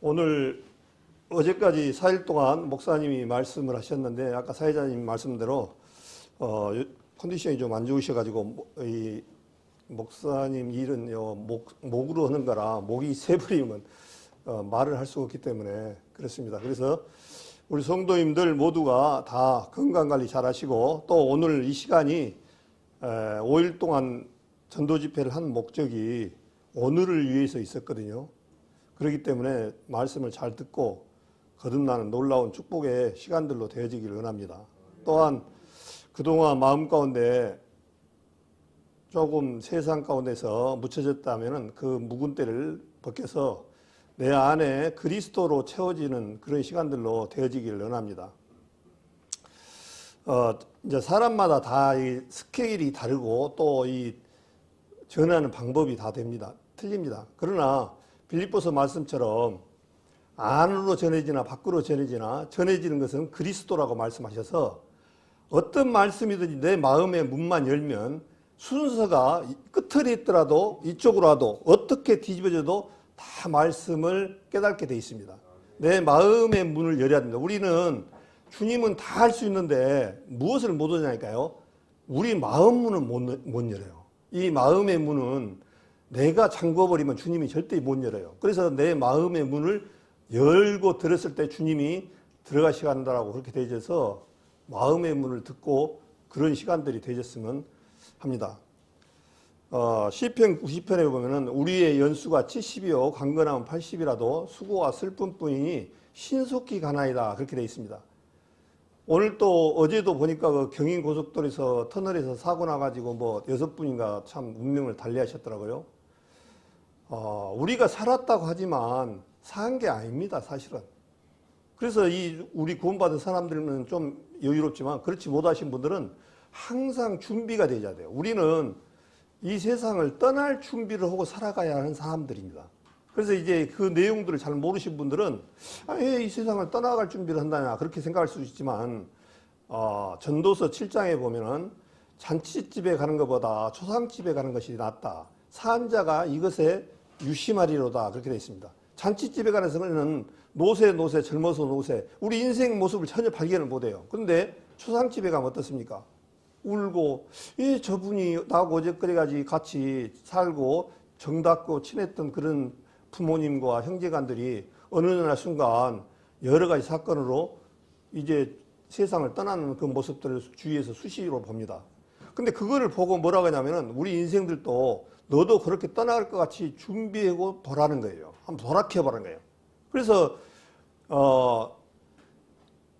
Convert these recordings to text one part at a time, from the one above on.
오늘 어제까지 4일 동안 목사님이 말씀을 하셨는데 아까 사회자님 말씀대로 컨디션이 좀 안 좋으셔가지고 이 목사님 일은 목으로 하는 거라 목이 새버리면 말을 할 수가 없기 때문에 그렇습니다. 그래서 우리 성도님들 모두가 다 건강관리 잘 하시고 또 오늘 이 시간이 5일 동안 전도 집회를 한 목적이 오늘을 위해서 있었거든요. 그렇기 때문에 말씀을 잘 듣고 거듭나는 놀라운 축복의 시간들로 되어지기를 원합니다. 또한 그동안 마음 가운데 조금 세상 가운데서 묻혀졌다면 그 묵은 때를 벗겨서 내 안에 그리스도로 채워지는 그런 시간들로 되어지기를 원합니다. 이제 사람마다 다 이 스케일이 다르고 또 이 전하는 방법이 다 틀립니다. 그러나 빌립보서 말씀처럼 안으로 전해지나 밖으로 전해지는 것은 그리스도라고 말씀하셔서 어떤 말씀이든지 내 마음의 문만 열면 순서가 끝을 있더라도 이쪽으로 와도 어떻게 뒤집어져도 다 말씀을 깨닫게 돼 있습니다. 내 마음의 문을 열어야 됩니다. 우리는 주님은 다 할 수 있는데 무엇을 못 하냐니까요. 우리 마음 문은 못 열어요. 이 마음의 문은 내가 잠궈버리면 주님이 절대 못 열어요. 그래서 내 마음의 문을 열고 들었을 때 주님이 들어가시게 한다라고 그렇게 되어져서 마음의 문을 듣고 그런 시간들이 되어졌으면 합니다. 시편 90편에 보면은 우리의 연수가 70이요 강건하면 80이라도 수고와 슬픔뿐이니 신속히 가나이다 그렇게 되어 있습니다. 오늘 또 어제도 보니까 그 경인 고속도로에서 터널에서 사고 나가지고 뭐 6분인가 참 운명을 달리하셨더라고요. 우리가 살았다고 하지만 산 게 아닙니다, 사실은. 그래서 우리 구원받은 사람들은 좀 여유롭지만 그렇지 못하신 분들은 항상 준비가 되어야 돼요. 우리는 이 세상을 떠날 준비를 하고 살아가야 하는 사람들입니다. 그래서 이제 그 내용들을 잘 모르신 분들은 왜 이 세상을 떠나갈 준비를 한다냐 그렇게 생각할 수 있지만 전도서 7장에 보면은 잔치집에 가는 것보다 초상집에 가는 것이 낫다. 사한 자가 이것에 유심하리로다 그렇게 되어 있습니다. 잔치집에 가는 것은 노세 젊어서 노세 우리 인생 모습을 전혀 발견을 못해요. 그런데 초상집에 가면 어떻습니까? 울고 저분이 나하고 어제까지 같이 살고 정답고 친했던 그런 부모님과 형제간들이 어느 날 순간 여러 가지 사건으로 이제 세상을 떠나는 그 모습들을 주위에서 수시로 봅니다. 근데 그거를 보고 뭐라고 하냐면은 우리 인생들도 너도 그렇게 떠나갈 것 같이 준비하고 보라는 거예요. 한번 돌아켜보라는 거예요. 그래서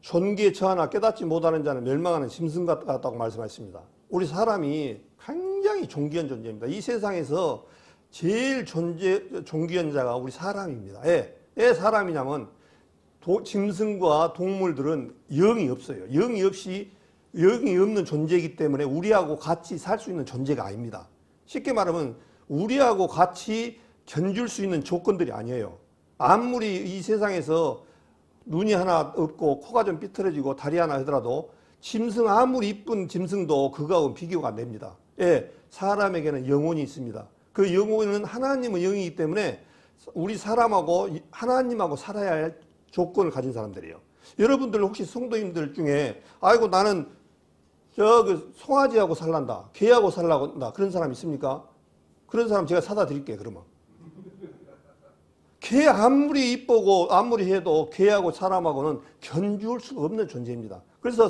존귀에 처하나 깨닫지 못하는 자는 멸망하는 짐승 같다고 말씀하셨습니다. 우리 사람이 굉장히 존귀한 존재입니다. 이 세상에서 제일 존귀한 자가 우리 사람입니다. 왜 사람이냐면 짐승과 동물들은 영이 없어요. 영이 없는 존재이기 때문에 우리하고 같이 살 수 있는 존재가 아닙니다. 쉽게 말하면 우리하고 같이 견줄 수 있는 조건들이 아니에요. 아무리 이 세상에서 눈이 하나 없고 코가 좀 삐뚤어지고 다리 하나 하더라도 아무리 이쁜 짐승도 그거하고는 비교가 안 됩니다. 사람에게는 영혼이 있습니다. 그 영혼은 하나님의 영이기 때문에 우리 사람하고 하나님하고 살아야 할 조건을 가진 사람들이에요. 여러분들 혹시 성도님들 중에 아이고 나는 송아지하고 살란다, 개하고 살란다 그런 사람 있습니까? 그런 사람 제가 사다 드릴게요. 그러면 개 아무리 이쁘고 아무리 해도 개하고 사람하고는 견줄 수 없는 존재입니다. 그래서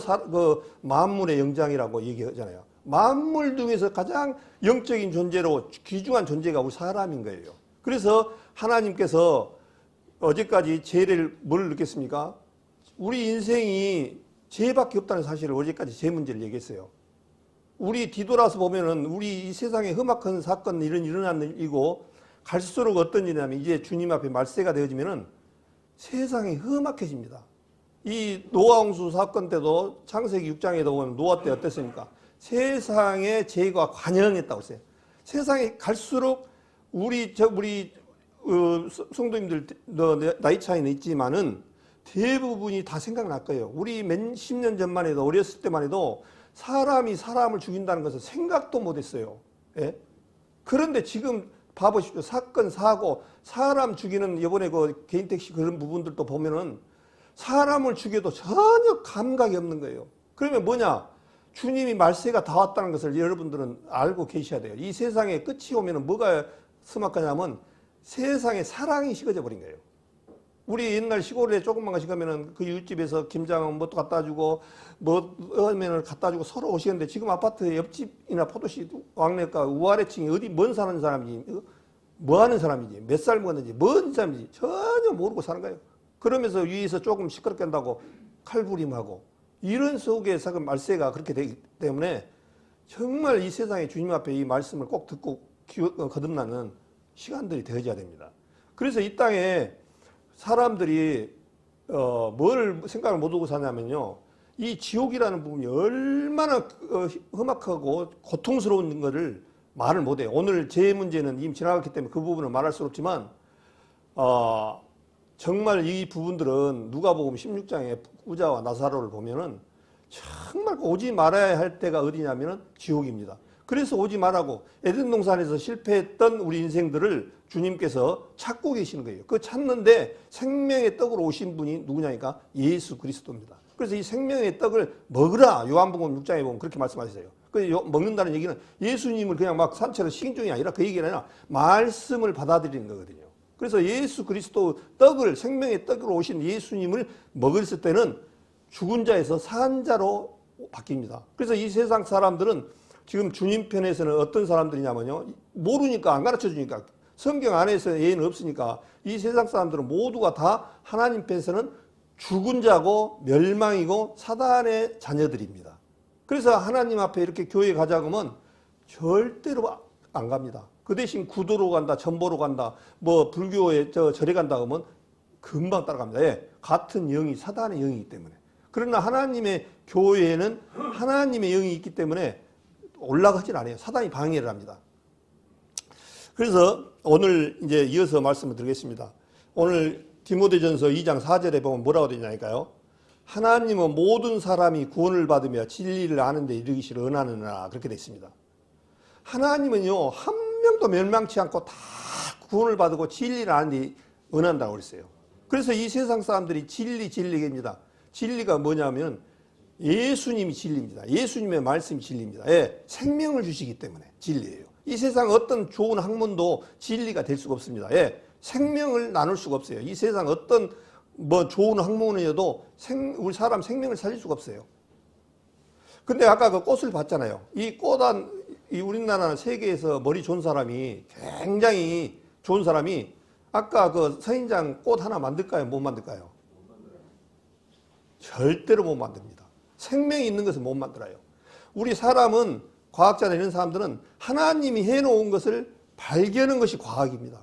만물의 영장이라고 얘기하잖아요. 만물 중에서 가장 영적인 존재로 귀중한 존재가 우리 사람인 거예요. 그래서 하나님께서 어제까지 죄를 뭘 느꼈습니까? 우리 인생이 죄밖에 없다는 사실을 어제까지 죄 문제를 얘기했어요. 우리 뒤돌아서 보면은 우리 이 세상에 험악한 사건 일어나는 일이고 갈수록 어떤 일이냐면 이제 주님 앞에 말세가 되어지면은 세상이 험악해집니다. 이 노아 홍수 사건 때도 창세기 6장에도 보면 노아 때 어땠습니까? 세상의 죄가 관영했다고 했어요. 세상에 갈수록 우리 성도님들 나이 차이는 있지만은 대부분이 다 생각날 거예요. 우리 몇십 년 전만 해도 어렸을 때만 해도 사람이 사람을 죽인다는 것을 생각도 못했어요. 그런데 지금 봐보십시오. 사건, 사고, 사람 죽이는 이번에 그 개인 택시 그런 부분들도 보면은 사람을 죽여도 전혀 감각이 없는 거예요. 그러면 뭐냐? 주님이 말세가 다 왔다는 것을 여러분들은 알고 계셔야 돼요. 이 세상에 끝이 오면은 뭐가 서막하냐면 세상에 사랑이 식어져 버린 거예요. 우리 옛날 시골에 조금만 가시 가면은 그 이웃집에서 김장 뭐 또 갖다 주고 뭐 라면을 갖다 주고 서로 오시는데 지금 아파트 옆집이나 포도시 왕래가 우아래층이 어디 먼 사는 사람이지 뭐 하는 사람이지 몇 살 먹었는지 뭔 사람인지 전혀 모르고 사는 거예요. 그러면서 위에서 조금 시끄럽게 한다고 칼부림하고 이런 속에서 그 말세가 그렇게 되기 때문에 정말 이 세상에 주님 앞에 이 말씀을 꼭 듣고 거듭나는 시간들이 되어져야 됩니다. 그래서 이 땅에 사람들이 뭘 생각을 못 하고 사냐면요. 이 지옥이라는 부분이 얼마나 험악하고 고통스러운 것을 말을 못해요. 오늘 제 문제는 이미 지나갔기 때문에 그 부분은 말할 수 없지만 정말 이 부분들은 누가복음 16장의 부자와 나사로를 보면은 정말 오지 말아야 할 때가 어디냐면은 지옥입니다. 그래서 오지 말라고 에덴 동산에서 실패했던 우리 인생들을 주님께서 찾고 계시는 거예요. 그 찾는데 생명의 떡으로 오신 분이 누구냐니까 예수 그리스도입니다. 그래서 이 생명의 떡을 먹으라. 요한복음 6장에 보면 그렇게 말씀하셨어요. 그 먹는다는 얘기는 예수님을 그냥 막 산채로 식인종이 아니라 그 얘기는 아니라 말씀을 받아들이는 거거든요. 그래서 예수 그리스도 떡을 생명의 떡으로 오신 예수님을 먹었을 때는 죽은 자에서 산 자로 바뀝니다. 그래서 이 세상 사람들은 지금 주님 편에서는 어떤 사람들이냐면요. 모르니까 안 가르쳐 주니까 성경 안에서 예는 없으니까 이 세상 사람들은 모두가 다 하나님 편에서는 죽은 자고 멸망이고 사단의 자녀들입니다. 그래서 하나님 앞에 이렇게 교회 가자고 하면 절대로 안 갑니다. 그 대신 구도로 간다, 전보로 간다, 뭐 불교에 절에 간다 하면 금방 따라갑니다. 예, 같은 영이 사단의 영이기 때문에. 그러나 하나님의 교회에는 하나님의 영이 있기 때문에 올라가질 않아요. 사단이 방해를 합니다. 그래서 오늘 이제 이어서 말씀을 드리겠습니다. 오늘 디모데전서 2장 4절에 보면 뭐라고 되냐니까요. 하나님은 모든 사람이 구원을 받으며 진리를 아는 데 이르기를 원하느니라 그렇게 되어 있습니다. 하나님은요. 한 명도 멸망치 않고 다 구원을 받고 진리를 아는 데 원한다고 그랬어요. 그래서 이 세상 사람들이 진리입니다. 진리가 뭐냐면 예수님이 진리입니다. 예수님의 말씀이 진리입니다. 예, 생명을 주시기 때문에 진리예요. 이 세상 어떤 좋은 학문도 진리가 될 수가 없습니다. 예, 생명을 나눌 수가 없어요. 이 세상 어떤 뭐 좋은 학문이어도 우리 사람 생명을 살릴 수가 없어요. 근데 아까 그 꽃을 봤잖아요. 이 우리나라 세계에서 머리 좋은 사람이 굉장히 좋은 사람이 아까 그 서인장 꽃 하나 만들까요? 못 만들까요? 절대로 못 만듭니다. 생명이 있는 것은 못 만들어요. 우리 사람은 과학자나 이런 사람들은 하나님이 해놓은 것을 발견하는 것이 과학입니다.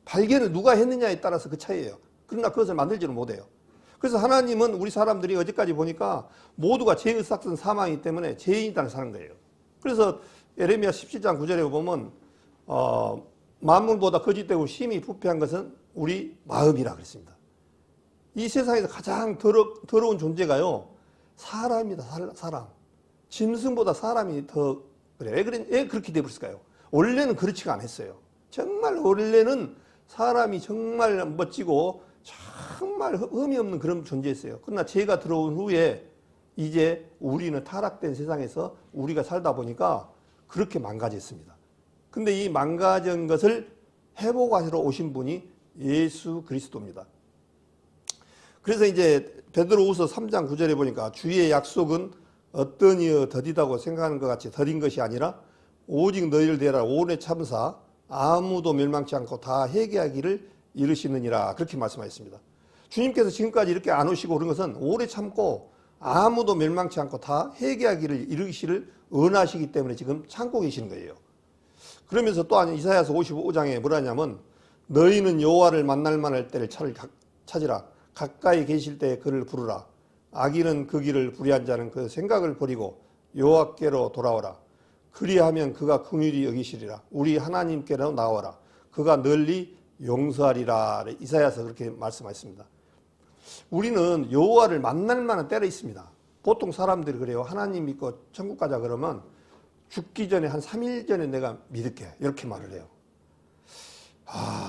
발견을 누가 했느냐에 따라서 그 차이예요. 그러나 그것을 만들지는 못해요. 그래서 하나님은 우리 사람들이 어제까지 보니까 모두가 죄의 삭슨 사망이기 때문에 죄인이 따라 사는 거예요. 그래서 예레미야 17장 9절에 보면 만물보다 거짓되고 심히 부패한 것은 우리 마음이라 그랬습니다. 이 세상에서 가장 더러운 존재가요. 사람입니다. 사람. 짐승보다 사람이 더 그래요. 왜 그렇게 되어버렸을까요? 원래는 그렇지가 않았어요. 정말 원래는 사람이 정말 멋지고 정말 흠이 없는 그런 존재였어요. 그러나 죄가 들어온 후에 이제 우리는 타락된 세상에서 우리가 살다 보니까 그렇게 망가졌습니다. 근데 이 망가진 것을 회복하시러 오신 분이 예수 그리스도입니다. 그래서 이제 베드로후서 3장 9절에 보니까 주의 약속은 어떤 이여 더디다고 생각하는 것 같이 더딘 것이 아니라 오직 너희를 대하라 오래 참사 아무도 멸망치 않고 다 회개하기를 이르시느니라 그렇게 말씀하셨습니다. 주님께서 지금까지 이렇게 안 오시고 그런 것은 오래 참고 아무도 멸망치 않고 다 회개하기를 이르시를 원하시기 때문에 지금 참고 계시는 거예요. 그러면서 또 이사야서 55장에 뭐라 하냐면 너희는 여호와를 만날 만할 때를 찾으라 가까이 계실 때 그를 부르라 악인은 그 길을 불의한 자는 그 생각을 버리고 여호와께로 돌아오라 그리하면 그가 긍휼히 여기시리라 우리 하나님께로 나와라 그가 널리 용서하리라 이사야서 그렇게 말씀하셨습니다. 우리는 여호와를 만날 만한 때가 있습니다. 보통 사람들이 그래요. 하나님 믿고 천국 가자 그러면 죽기 전에 한 3일 전에 내가 믿을게 이렇게 말을 해요.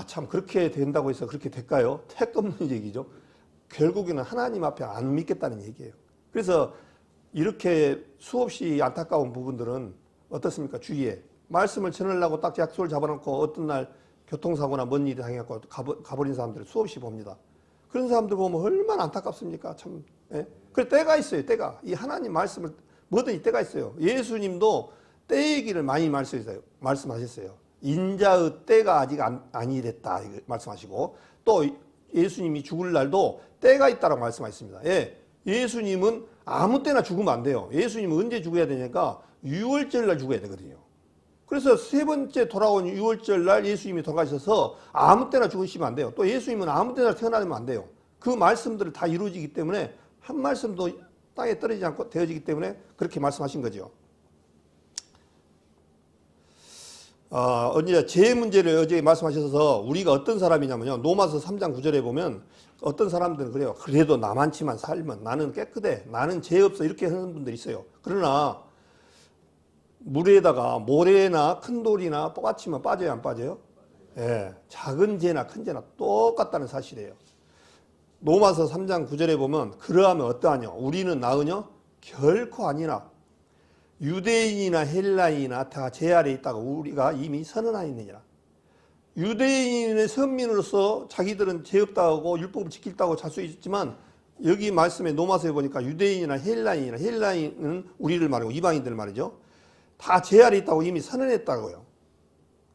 참 그렇게 된다고 해서 그렇게 될까요? 택도 없는 얘기죠. 결국에는 하나님 앞에 안 믿겠다는 얘기예요. 그래서 이렇게 수없이 안타까운 부분들은 어떻습니까? 주위에 말씀을 전하려고 딱 약속을 잡아놓고 어떤 날 교통사고나 뭔 일이 당해갖고 가버린 사람들을 수없이 봅니다. 그런 사람들 보면 얼마나 안타깝습니까? 참. 예? 그래 때가 있어요. 때가. 이 하나님 말씀을 뭐든지 때가 있어요. 예수님도 때 얘기를 많이 말씀하셨어요. 인자의 때가 아직 아니랬다 말씀하시고, 또 예수님이 죽을 날도 때가 있다라고 말씀하셨습니다. 예. 예수님은 아무 때나 죽으면 안 돼요. 예수님은 언제 죽어야 되니까 6월절 날 죽어야 되거든요. 그래서 세 번째 돌아온 6월절 날 예수님이 돌아가셔서 아무 때나 죽으시면 안 돼요. 또 예수님은 아무 때나 태어나면 안 돼요. 그 말씀들을 다 이루어지기 때문에 한 말씀도 땅에 떨어지지 않고 되어지기 때문에 그렇게 말씀하신 거죠. 언제 제 문제를 어제 말씀하셔서 우리가 어떤 사람이냐면요. 로마서 3장 9절에 보면 어떤 사람들은 그래요. 그래도 나만치만 살면 나는 깨끗해. 나는 죄 없어. 이렇게 하는 분들이 있어요. 그러나 물에다가 모래나 큰 돌이나 빠치면 빠져요, 안 빠져요? 예, 작은 죄나 큰 죄나 똑같다는 사실이에요. 로마서 3장 9절에 보면 그러하면 어떠하냐? 우리는 나으냐? 결코 아니나. 유대인이나 헬라인이나 다 죄 아래 있다가 우리가 이미 선언하였느니라. 유대인의 선민으로서 자기들은 죄 없다고 율법을 지켰다고 잘 수 있지만 여기 말씀에 로마서에 보니까 유대인이나 헬라인은 우리를 말하고 이방인들 말이죠. 다 죄 아래 있다고 이미 선언했다고요.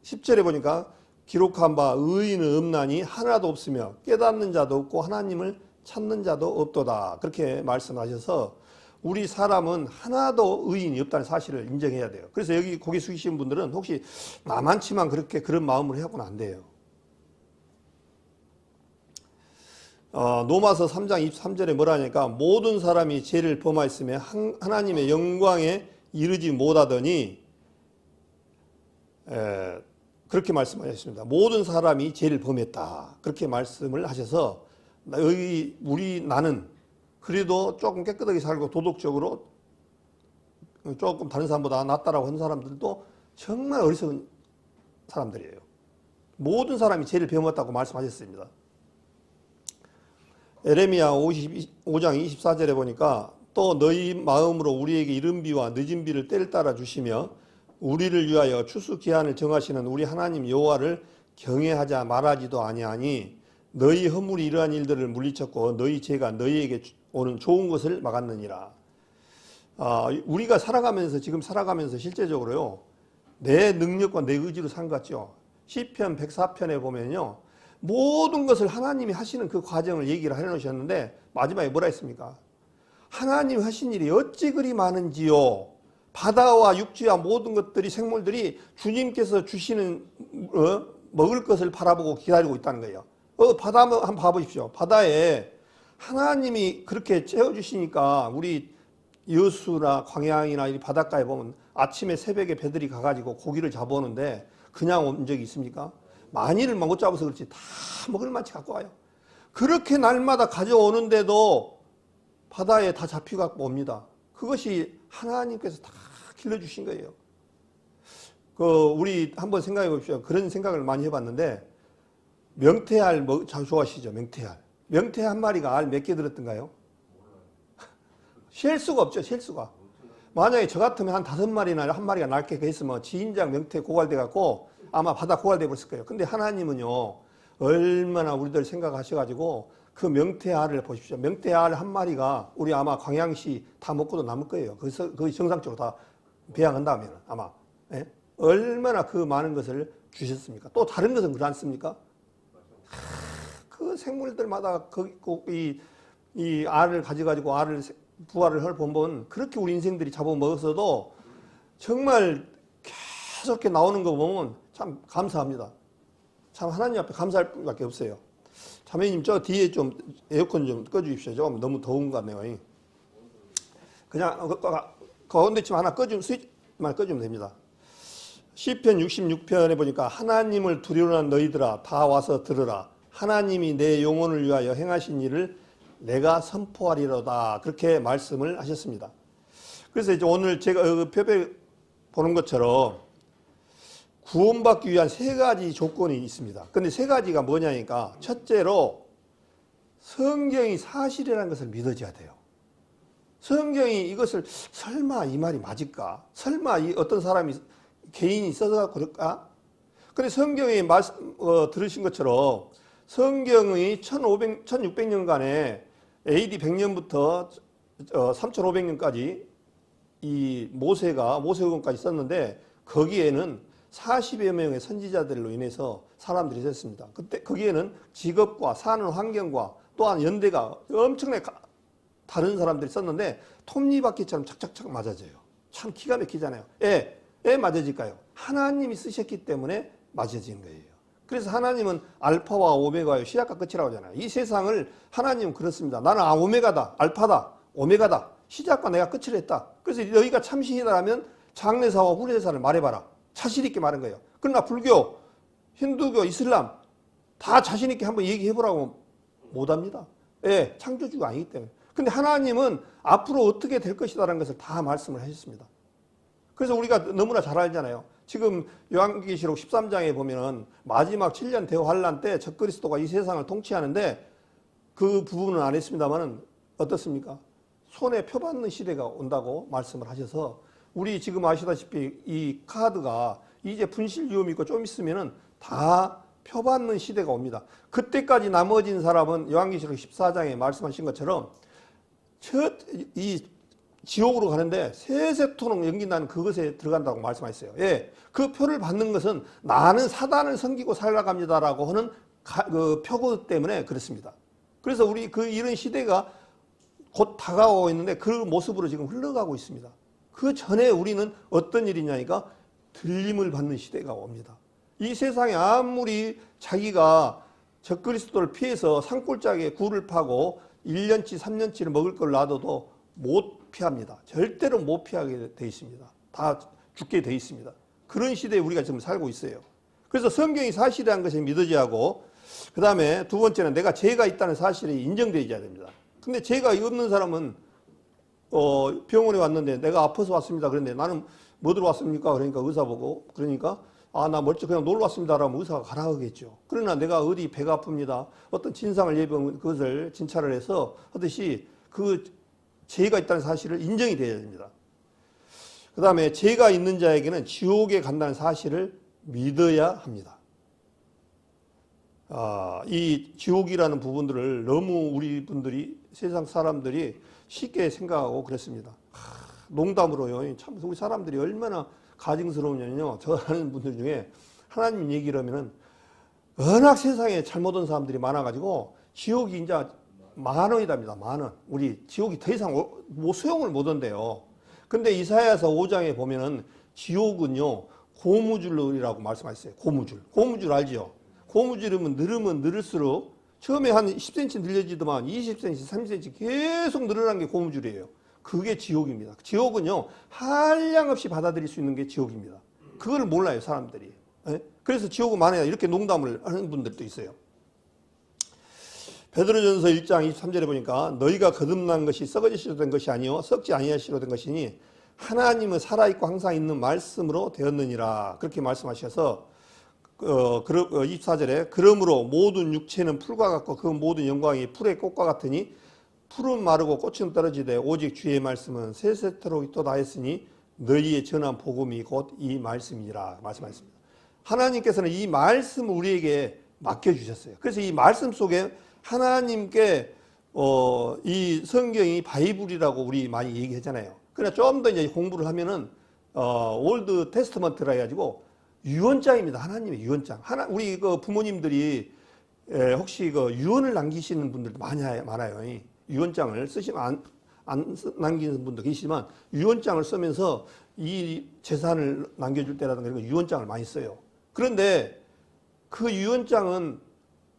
10절에 보니까 기록한 바 의인은 없나니 하나도 없으며 깨닫는 자도 없고 하나님을 찾는 자도 없도다. 그렇게 말씀하셔서 우리 사람은 하나도 의인이 없다는 사실을 인정해야 돼요. 그래서 여기 고개 숙이신 분들은 혹시 나만치만 그렇게 그런 마음으로 해서는 안 돼요. 로마서 3장 23절에 뭐라 하니까 모든 사람이 죄를 범하였으며 하나님의 영광에 이르지 못하더니 그렇게 말씀하셨습니다. 모든 사람이 죄를 범했다. 그렇게 말씀을 하셔서 나는 그래도 조금 깨끗하게 살고 도덕적으로 조금 다른 사람보다 낫다라고 하는 사람들도 정말 어리석은 사람들이에요. 모든 사람이 죄를 범했다고 말씀하셨습니다. 에레미야 55장 24절에 보니까 또 너희 마음으로 우리에게 이른 비와 늦은 비를 때를 따라 주시며 우리를 위하여 추수 기한을 정하시는 우리 하나님 여호와를 경외하자 말하지도 아니하니 너희 허물이 이러한 일들을 물리쳤고 너희 죄가 너희에게 오는 좋은 것을 막았느니라. 우리가 지금 살아가면서 실제적으로요, 내 능력과 내 의지로 산 것 같죠. 시편 104편에 보면요, 모든 것을 하나님이 하시는 그 과정을 얘기를 해놓으셨는데 마지막에 뭐라 했습니까? 하나님이 하신 일이 어찌 그리 많은지요. 바다와 육지와 모든 것들이 생물들이 주님께서 주시는 먹을 것을 바라보고 기다리고 있다는 거예요. 바다 한번 봐보십시오. 바다에 하나님이 그렇게 채워주시니까 우리 여수나 광양이나 이 바닷가에 보면 아침에 새벽에 배들이 가가지고 고기를 잡아오는데 그냥 온 적이 있습니까? 많이를 못 잡아서 그렇지 다 먹을 만치 갖고 와요. 그렇게 날마다 가져오는데도 바다에 다 잡혀갖고 옵니다. 그것이 하나님께서 다 길러주신 거예요. 우리 한번 생각해 봅시다. 그런 생각을 많이 해봤는데 명태알 잘 좋아하시죠? 명태 한 마리가 알 몇 개 들었던가요? 셀 수가 없죠. 셀 수가. 만약에 저 같으면 한 5마리나 한 마리가 날게 있으면 지인장 명태 고갈돼 갖고 아마 바다 고갈돼 버렸을 거예요. 근데 하나님은요, 얼마나 우리들 생각하셔가지고 그 명태알을 보십시오. 명태알 한 마리가 우리 아마 광양시 다 먹고도 남을 거예요. 거의 정상적으로 다 배양한다면 아마. 예? 얼마나 그 많은 것을 주셨습니까? 또 다른 것은 그렇지 않습니까? 그 생물들마다 이 알을 가져가지고 부화를 보면 그렇게 우리 인생들이 잡아먹었어도 정말 계속 이렇게 나오는 거 보면 참 감사합니다. 참 하나님 앞에 감사할 뿐밖에 없어요. 자매님 저 뒤에 좀 에어컨 좀 꺼주십시오. 조금 너무 더운 것 같네요. 그냥 가운데 좀 하나 스위치만 꺼주면 됩니다. 시편 66편에 보니까 하나님을 두려워하는 너희들아 다 와서 들으라. 하나님이 내 영혼을 위하여 행하신 일을 내가 선포하리로다. 그렇게 말씀을 하셨습니다. 그래서 이제 오늘 제가 표에 보는 것처럼 구원받기 위한 세 가지 조건이 있습니다. 근데 세 가지가 뭐냐니까 첫째로 성경이 사실이라는 것을 믿어줘야 돼요. 성경이 이것을 설마 이 말이 맞을까? 설마 이 어떤 사람이 개인이 써서 그럴까? 근데 성경이 들으신 것처럼 성경의 1600년간에 AD 100년부터 3500년까지 이 모세오경까지 썼는데 거기에는 40여 명의 선지자들로 인해서 사람들이 됐습니다. 그때 거기에는 직업과 사는 환경과 또한 연대가 엄청나게 다른 사람들이 썼는데 톱니바퀴처럼 착착착 맞아져요. 참 기가 막히잖아요. 왜 맞아질까요? 하나님이 쓰셨기 때문에 맞아진 거예요. 그래서 하나님은 알파와 오메가의 시작과 끝이라고 하잖아요. 이 세상을 하나님은 그렇습니다. 나는 오메가다, 알파다, 오메가다. 시작과 내가 끝을 했다. 그래서 너희가 참신이라면 장래사와 후래사를 말해봐라. 자신 있게 말한 거예요. 그러나 불교, 힌두교, 이슬람 다 자신 있게 한번 얘기해보라고 못합니다. 창조주가 아니기 때문에. 근데 하나님은 앞으로 어떻게 될 것이다라는 것을 다 말씀을 하셨습니다. 그래서 우리가 너무나 잘 알잖아요. 지금 요한계시록 13장에 보면은 마지막 7년 대환란 때 적그리스도가 이 세상을 통치하는데 그 부분은 안 했습니다만은 어떻습니까? 손에 표받는 시대가 온다고 말씀을 하셔서 우리 지금 아시다시피 이 카드가 이제 분실 위험이 있고 좀 있으면은 다 표받는 시대가 옵니다. 그때까지 나머진 사람은 요한계시록 14장에 말씀하신 것처럼 이 지옥으로 가는데 세세토록 연기 나는 그것에 들어간다고 말씀하셨어요. 그 표를 받는 것은 나는 사단을 섬기고 살아갑니다라고 하는 그 표고 때문에 그렇습니다. 그래서 우리 이런 시대가 곧 다가오고 있는데 그 모습으로 지금 흘러가고 있습니다. 그 전에 우리는 어떤 일이냐니까 들림을 받는 시대가 옵니다. 이 세상에 아무리 자기가 적그리스도를 피해서 산골짜기에 굴을 파고 1년치 3년치를 먹을 걸 놔둬도 못 피합니다. 절대로 못 피하게 돼 있습니다. 다 죽게 돼 있습니다. 그런 시대에 우리가 지금 살고 있어요. 그래서 성경이 사실이라는 것이 믿어져야 하고 그 다음에 두 번째는 내가 죄가 있다는 사실이 인정되어야 됩니다. 근데 죄가 없는 사람은 병원에 왔는데 내가 아파서 왔습니다. 그런데 나는 뭐 들어왔습니까? 그러니까 의사 보고 그러니까 나 멀쩡 그냥 놀러 왔습니다. 라면 의사가 가라 하겠죠. 그러나 내가 어디 배가 아픕니다. 어떤 진상을 예병 그것을 진찰을 해서 하듯이 그 죄가 있다는 사실을 인정이 되어야 됩니다. 그 다음에 죄가 있는 자에게는 지옥에 간다는 사실을 믿어야 합니다. 이 지옥이라는 부분들을 너무 우리 분들이 세상 사람들이 쉽게 생각하고 그랬습니다. 농담으로요. 참 우리 사람들이 얼마나 가증스러우냐면요. 저 아는 분들 중에 하나님 얘기를 하면은 워낙 세상에 잘못 온 사람들이 많아가지고 지옥이 이제 10,000원이답니다. 10,000원. 우리 지옥이 더 이상 소용을 못 온대요. 근데 이사야서 5장에 보면은 지옥은요 고무줄이라고 말씀하셨어요. 고무줄 알지요? 고무줄이면 늘으면 늘을수록 처음에 한 10cm 늘려지더만 20cm, 30cm 계속 늘어난 게 고무줄이에요. 그게 지옥입니다. 지옥은요 한량없이 받아들일 수 있는 게 지옥입니다. 그걸 몰라요 사람들이. 그래서 지옥은 많아요. 이렇게 농담을 하는 분들도 있어요. 베드로전서 1장 23절에 보니까 너희가 거듭난 것이 썩어지시로 된 것이 아니요 썩지 아니하시로 된 것이니 하나님은 살아있고 항상 있는 말씀으로 되었느니라 그렇게 말씀하셔서 24절에 그러므로 모든 육체는 풀과 같고 그 모든 영광이 풀의 꽃과 같으니 풀은 마르고 꽃은 떨어지되 오직 주의 말씀은 세세토록 또 다했으니 너희의 전한 복음이 곧 이 말씀이라 말씀하셨습니다. 하나님께서는 이 말씀을 우리에게 맡겨주셨어요. 그래서 이 말씀 속에 하나님께 이 성경이 바이블이라고 우리 많이 얘기하잖아요. 그러나 좀 더 이제 공부를 하면은 올드 테스트먼트라 해가지고 유언장입니다. 하나님의 유언장. 우리 그 부모님들이 혹시 그 유언을 남기시는 분들도 많아요. 유언장을 쓰시면 안 남기는 분도 계시지만 유언장을 쓰면서 이 재산을 남겨줄 때라든가 이런 거 유언장을 많이 써요. 그런데 그 유언장은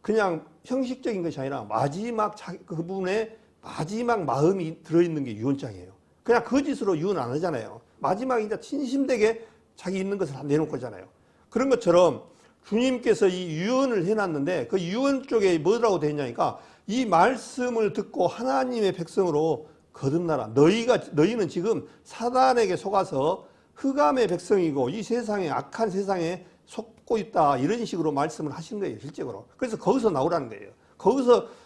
그냥 형식적인 것이 아니라 마지막 그분의 마지막 마음이 들어있는 게 유언장이에요. 그냥 거짓으로 유언 안 하잖아요. 마지막에 이제 진심되게 자기 있는 것을 다 내놓을 거잖아요. 그런 것처럼 주님께서 이 유언을 해놨는데 그 유언 쪽에 뭐라고 되어 있냐니까 이 말씀을 듣고 하나님의 백성으로 거듭나라. 너희는 지금 사단에게 속아서 흑암의 백성이고 이 세상에 악한 세상에 속고 있다 이런 식으로 말씀을 하신 거예요, 실제로. 그래서 거기서 나오라는 거예요.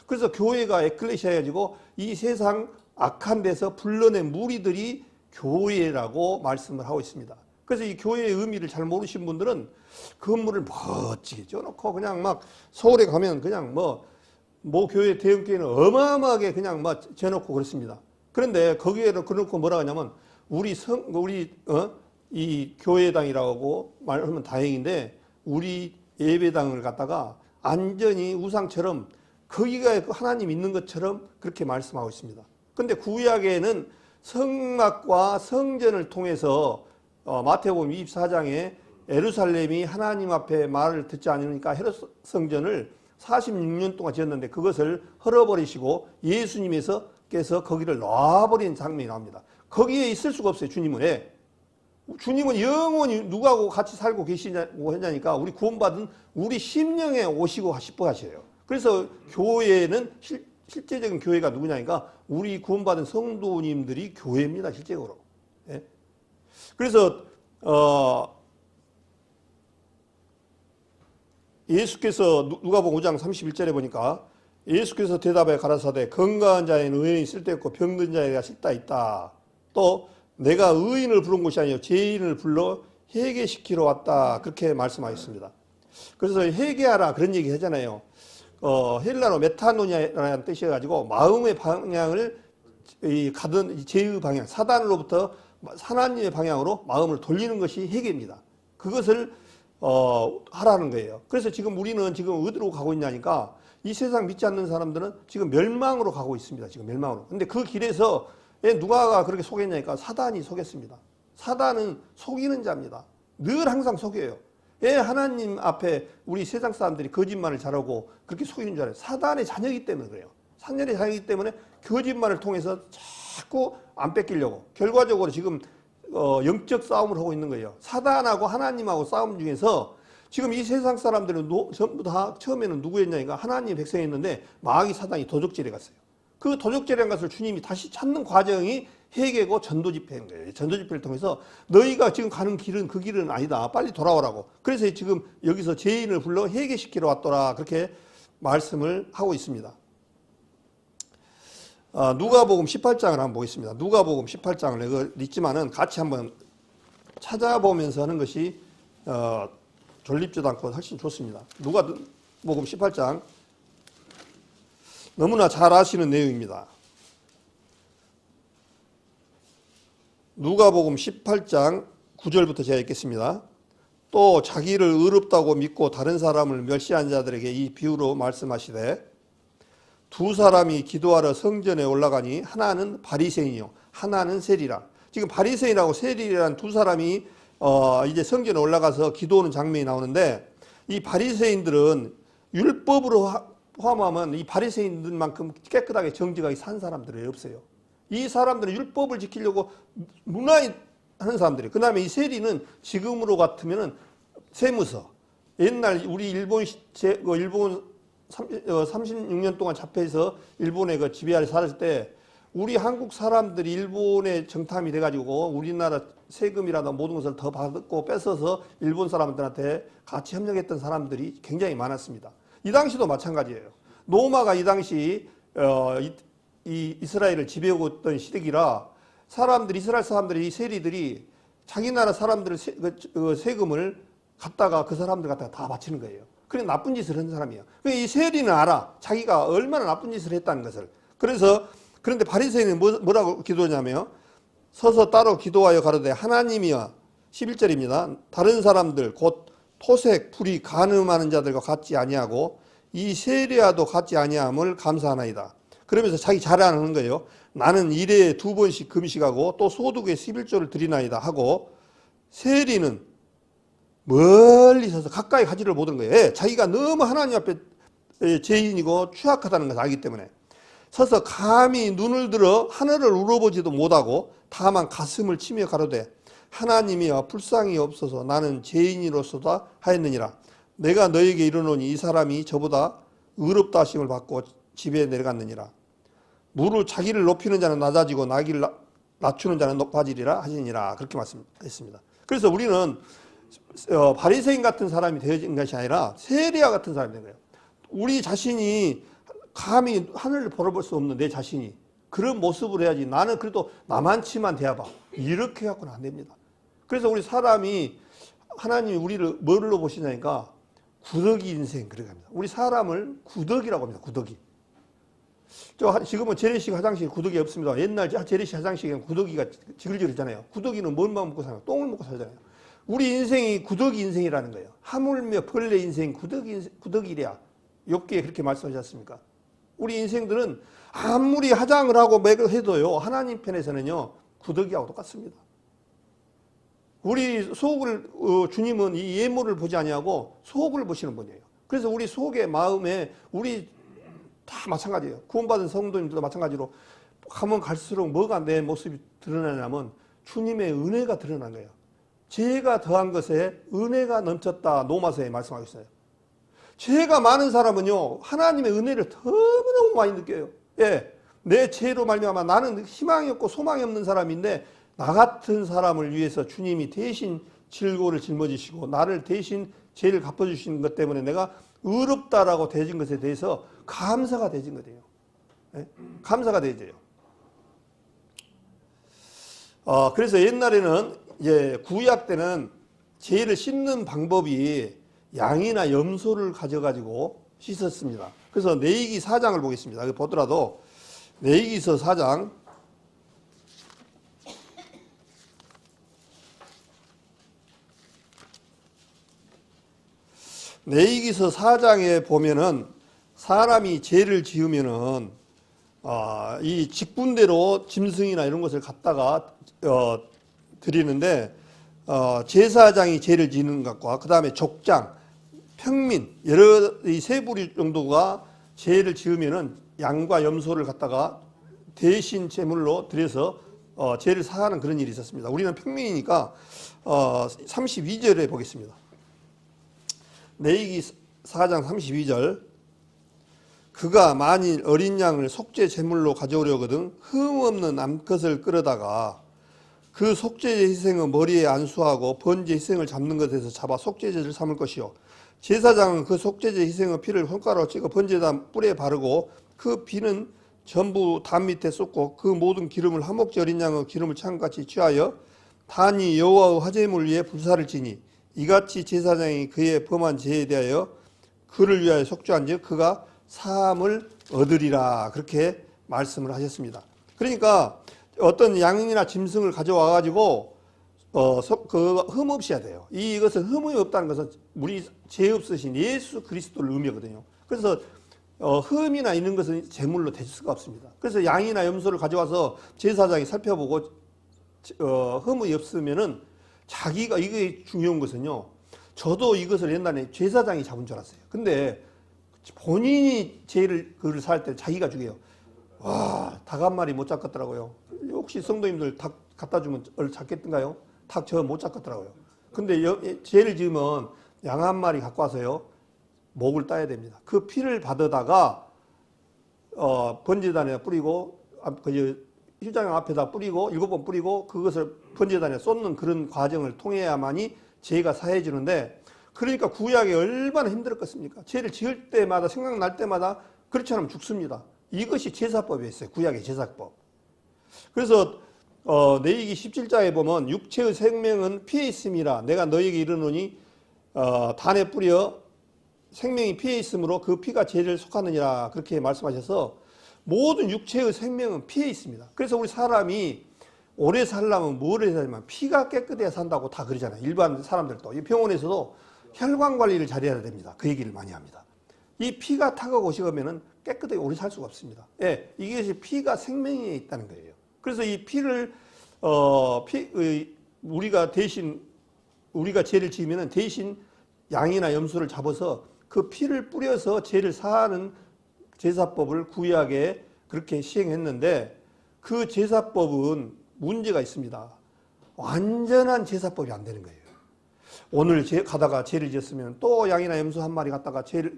그래서 교회가 에클레시아 해가지고 이 세상 악한 데서 불러낸 무리들이 교회라고 말씀을 하고 있습니다. 그래서 이 교회의 의미를 잘 모르신 분들은 건물을 멋지게 쪄놓고 그냥 막 서울에 가면 그냥 뭐 교회 대형 교회는 어마어마하게 그냥 막 져놓고 그렇습니다. 그런데 거기에는 그놓고 뭐라 하냐면 이 교회당이라고 말하면 다행인데 우리 예배당을 갖다가 안전히 우상처럼 거기가 하나님 있는 것처럼 그렇게 말씀하고 있습니다. 근데 구약에는 성막과 성전을 통해서 마태복음 24장에 예루살렘이 하나님 앞에 말을 듣지 않으니까 헤롯 성전을 46년 동안 지었는데 그것을 헐어버리시고 예수님께서 거기를 놔버린 장면이 나옵니다. 거기에 있을 수가 없어요, 주님은. 왜? 주님은 영원히 누구하고 같이 살고 계시냐고 했냐니까 우리 구원받은 우리 심령에 오시고 싶어 하셔요. 그래서 교회는 실제적인 교회가 누구냐니까 우리 구원받은 성도님들이 교회입니다, 실제적으로. 예? 그래서 예수께서 누가복음 5장 31절에 보니까 예수께서 대답하여 가라사대 건강한 자에는 의인이 쓸데없고 병든 자에게 실다 있다. 또 내가 의인을 부른 것이 아니요 죄인을 불러 회개시키러 왔다. 그렇게 말씀하셨습니다. 그래서 회개하라 그런 얘기 하잖아요. 헬라로 메타노니아라는 뜻이어가지고 마음의 방향을 가던 죄의 방향, 사단으로부터 하나님의 방향으로 마음을 돌리는 것이 회개입니다. 그것을 하라는 거예요. 그래서 지금 우리는 지금 어디로 가고 있냐니까 이 세상 믿지 않는 사람들은 지금 멸망으로 가고 있습니다. 지금 멸망으로. 근데 그 길에서 누가 그렇게 속였냐니까 사단이 속였습니다. 사단은 속이는 자입니다. 늘 항상 속여요. 하나님 앞에 우리 세상 사람들이 거짓말을 잘하고 그렇게 속이는 줄 알아요. 사단의 자녀이기 때문에 그래요. 사단의 자녀이기 때문에 거짓말을 통해서 자꾸 안 뺏기려고. 결과적으로 지금 영적 싸움을 하고 있는 거예요. 사단하고 하나님하고 싸움 중에서 지금 이 세상 사람들은 전부 다 처음에는 누구였냐니까 하나님의 백성이었는데 마귀 사단이 도적질해 갔어요. 그 도적질한 것을 주님이 다시 찾는 과정이 회개고 전도 집회인 거예요. 전도 집회를 통해서 너희가 지금 가는 길은 그 길은 아니다. 빨리 돌아오라고. 그래서 지금 여기서 죄인을 불러 회개시키러 왔더라. 그렇게 말씀을 하고 있습니다. 누가복음 18장을 한번 보겠습니다. 누가복음 18장을 이거 읽지만은 같이 한번 찾아보면서 하는 것이 졸립지도 않고 훨씬 좋습니다. 누가복음 18장 너무나 잘 아시는 내용입니다. 누가복음 18장 9절부터 제가 읽겠습니다. 또 자기를 의롭다고 믿고 다른 사람을 멸시한 자들에게 이 비유로 말씀하시되 두 사람이 기도하러 성전에 올라가니 하나는 바리새인이요 하나는 세리라. 지금 바리새인하고 세리라는 두 사람이 이제 성전에 올라가서 기도하는 장면이 나오는데 이 바리새인들은 율법으로 포함하면 이 바리새인들만큼 깨끗하게 정직하게 산 사람들이 없어요. 이 사람들은 율법을 지키려고 무난히 하는 사람들이에요. 그 다음에 이 세리는 지금으로 같으면은 세무서. 옛날 우리 일본 36년 동안 잡혀서 일본에 그 지배 아래 살았을 때 우리 한국 사람들이 일본에 정탐이 돼가지고 우리나라 세금이라든 모든 것을 더 받고 뺏어서 일본 사람들한테 같이 협력했던 사람들이 굉장히 많았습니다. 이 당시도 마찬가지예요. 로마가 이 당시 이 이스라엘을 지배하고 있던 시대기라 이스라엘 사람들이 이 세리들이 자기 나라 사람들의 세금을 갖다가 그 사람들 갖다가 다 바치는 거예요. 그래 나쁜 짓을 한 사람이에요. 이 세리는 알아. 자기가 얼마나 나쁜 짓을 했다는 것을. 그런데 바리새인은 뭐라고 기도하냐면 서서 따로 기도하여 가로되 하나님이여 11절입니다. 다른 사람들 곧 토색, 불이, 간음하는 자들과 같지 아니하고 이 세리와도 같지 아니함을 감사하나이다. 그러면서 자기 자랑하는 거예요. 나는 일에 2번씩 금식하고 또 소득에 11조를 드리나이다 하고 세리는 멀리 서서 가까이 가지를 못한 거예요. 자기가 너무 하나님 앞에 죄인이고 취약하다는 것을 알기 때문에 서서 감히 눈을 들어 하늘을 우러보지도 못하고 다만 가슴을 치며 가로되 하나님이여 불쌍히 없어서 나는 죄인이로서다 하였느니라. 내가 너에게 이르노니 이 사람이 저보다 의롭다 하심을 받고 집에 내려갔느니라. 무릇 자기를 높이는 자는 낮아지고 나기를 낮추는 자는 높아지리라 하시니라. 그렇게 말씀했습니다. 그래서 우리는 바리새인 같은 사람이 되어진 것이 아니라 세리야 같은 사람이 된 거예요. 우리 자신이 감히 하늘을 바라볼 수 없는 내 자신이 그런 모습을 해야지. 나는 그래도 나만치만 대해봐. 이렇게 갖고는 안 됩니다. 그래서 우리 사람이 하나님이 우리를 뭘로 보시냐니까 구더기 인생 그렇게 합니다. 우리 사람을 구더기라고 합니다. 구더기. 지금은 재래식 화장실 구더기 없습니다. 옛날 재래식 화장실에는 구더기가 지글지글했잖아요. 구더기는 뭔만 먹고 살아요? 똥을 먹고 살잖아요. 우리 인생이 구더기 인생이라는 거예요. 하물며 벌레 인생 구더기랴. 욥기에 그렇게 말씀하셨습니까? 우리 인생들은 아무리 화장을 하고 해도요, 하나님 편에서는요, 구더기하고 똑같습니다. 우리 속을, 주님은 이 예물을 보지 아니하고 속을 보시는 분이에요. 그래서 우리 속의 마음에, 우리 다 마찬가지예요. 구원받은 성도님들도 마찬가지로 가면 갈수록 뭐가 내 모습이 드러나냐면 주님의 은혜가 드러난 거예요. 죄가 더한 것에 은혜가 넘쳤다. 로마서에 말씀하고 있어요. 죄가 많은 사람은요, 하나님의 은혜를 너무너무 많이 느껴요. 예, 내 죄로 말미암아 나는 희망이 없고 소망이 없는 사람인데 나 같은 사람을 위해서 주님이 대신 질고를 짊어지시고 나를 대신 죄를 갚아주시는 것 때문에 내가 의롭다라고 되진 것에 대해서 감사가 되진 거예요. 예? 감사가 되져요. 그래서 옛날에는 이제 구약 때는 죄를 씻는 방법이 양이나 염소를 가져가지고 씻었습니다. 그래서 레위기 4장을 보겠습니다. 여기 보더라도 레위기서 4장 레위기서 4장에 보면은 사람이 죄를 지으면은 이 직분대로 짐승이나 이런 것을 갖다가 드리는데 제사장이 죄를 지는 것과 그 다음에 족장, 평민 여러 이 세 부류 정도가 죄를 지으면은 양과 염소를 갖다가 대신 제물로 드려서 죄를 사하는 그런 일이 있었습니다. 우리는 평민이니까 32절에 보겠습니다. 레위기 4장 32절 그가 만일 어린 양을 속죄 제물로 가져오려거든 흠없는 암컷을 끌어다가 그 속죄제 희생은 머리에 안수하고 번제 희생을 잡는 것에서 잡아 속죄제를 삼을 것이요 제사장은 그 속죄제 희생의 피를 손가락으로 찍어 번제단 뿔에 바르고 그 피는 전부 단 밑에 쏟고 그 모든 기름을 한 목재 어린 양의 기름을 창같이 취하여 단이 여호와의 화제물 위에 불사를 지니 이같이 제사장이 그의 범한 죄에 대하여 그를 위하여 속죄한즉 그가 사함을 얻으리라 그렇게 말씀을 하셨습니다. 그러니까 어떤 양이나 짐승을 가져와 가지고 흠 없이 해야 돼요. 이것은 흠이 없다는 것은 우리 죄 없으신 예수 그리스도를 의미하거든요. 그래서 흠이나 있는 것은 제물로 될 수가 없습니다. 그래서 양이나 염소를 가져와서 제사장이 살펴보고 흠이 없으면은 자기가 이게 중요한 것은요. 저도 이것을 옛날에 제사장이 잡은 줄 알았어요. 근데 본인이 죄를 그를 살 때 자기가 죽여요. 와, 닭 한 마리 못 잡겠더라고요. 혹시 성도님들 닭 갖다 주면 잡겠던가요? 닭 저 못 잡겠더라고요. 근데 죄를 지으면 양 한 마리 갖고 와서요. 목을 따야 됩니다. 그 피를 받아다가 번제단에 뿌리고 휘장 앞에다 뿌리고 7번 뿌리고 그것을 번제단에 쏟는 그런 과정을 통해야만이 죄가 사해지는데 그러니까 구약이 얼마나 힘들었겠습니까? 죄를 지을 때마다 생각날 때마다 그렇지 않으면 죽습니다. 이것이 제사법이었어요. 구약의 제사법. 그래서 레위기 17장에 보면 육체의 생명은 피에 있음이라 내가 너에게 이르노니 단에 뿌려 생명이 피에 있으므로 그 피가 죄를 속하느니라 그렇게 말씀하셔서 모든 육체의 생명은 피에 있습니다. 그래서 우리 사람이 오래 살려면 뭘 해야 되냐면 피가 깨끗해야 산다고 다 그러잖아요. 일반 사람들도. 이 병원에서도 혈관 관리를 잘해야 됩니다. 그 얘기를 많이 합니다. 이 피가 타고 오시면은 깨끗하게 오래 살 수가 없습니다. 예, 이것이 피가 생명에 있다는 거예요. 그래서 이 피를 우리가 죄를 지으면은 대신 양이나 염소를 잡아서 그 피를 뿌려서 죄를 사하는 제사법을 구약에 그렇게 시행했는데 그 제사법은 문제가 있습니다. 완전한 제사법이 안 되는 거예요. 오늘 가다가 죄를 지었으면 또 양이나 염소 한 마리 갖다가 죄를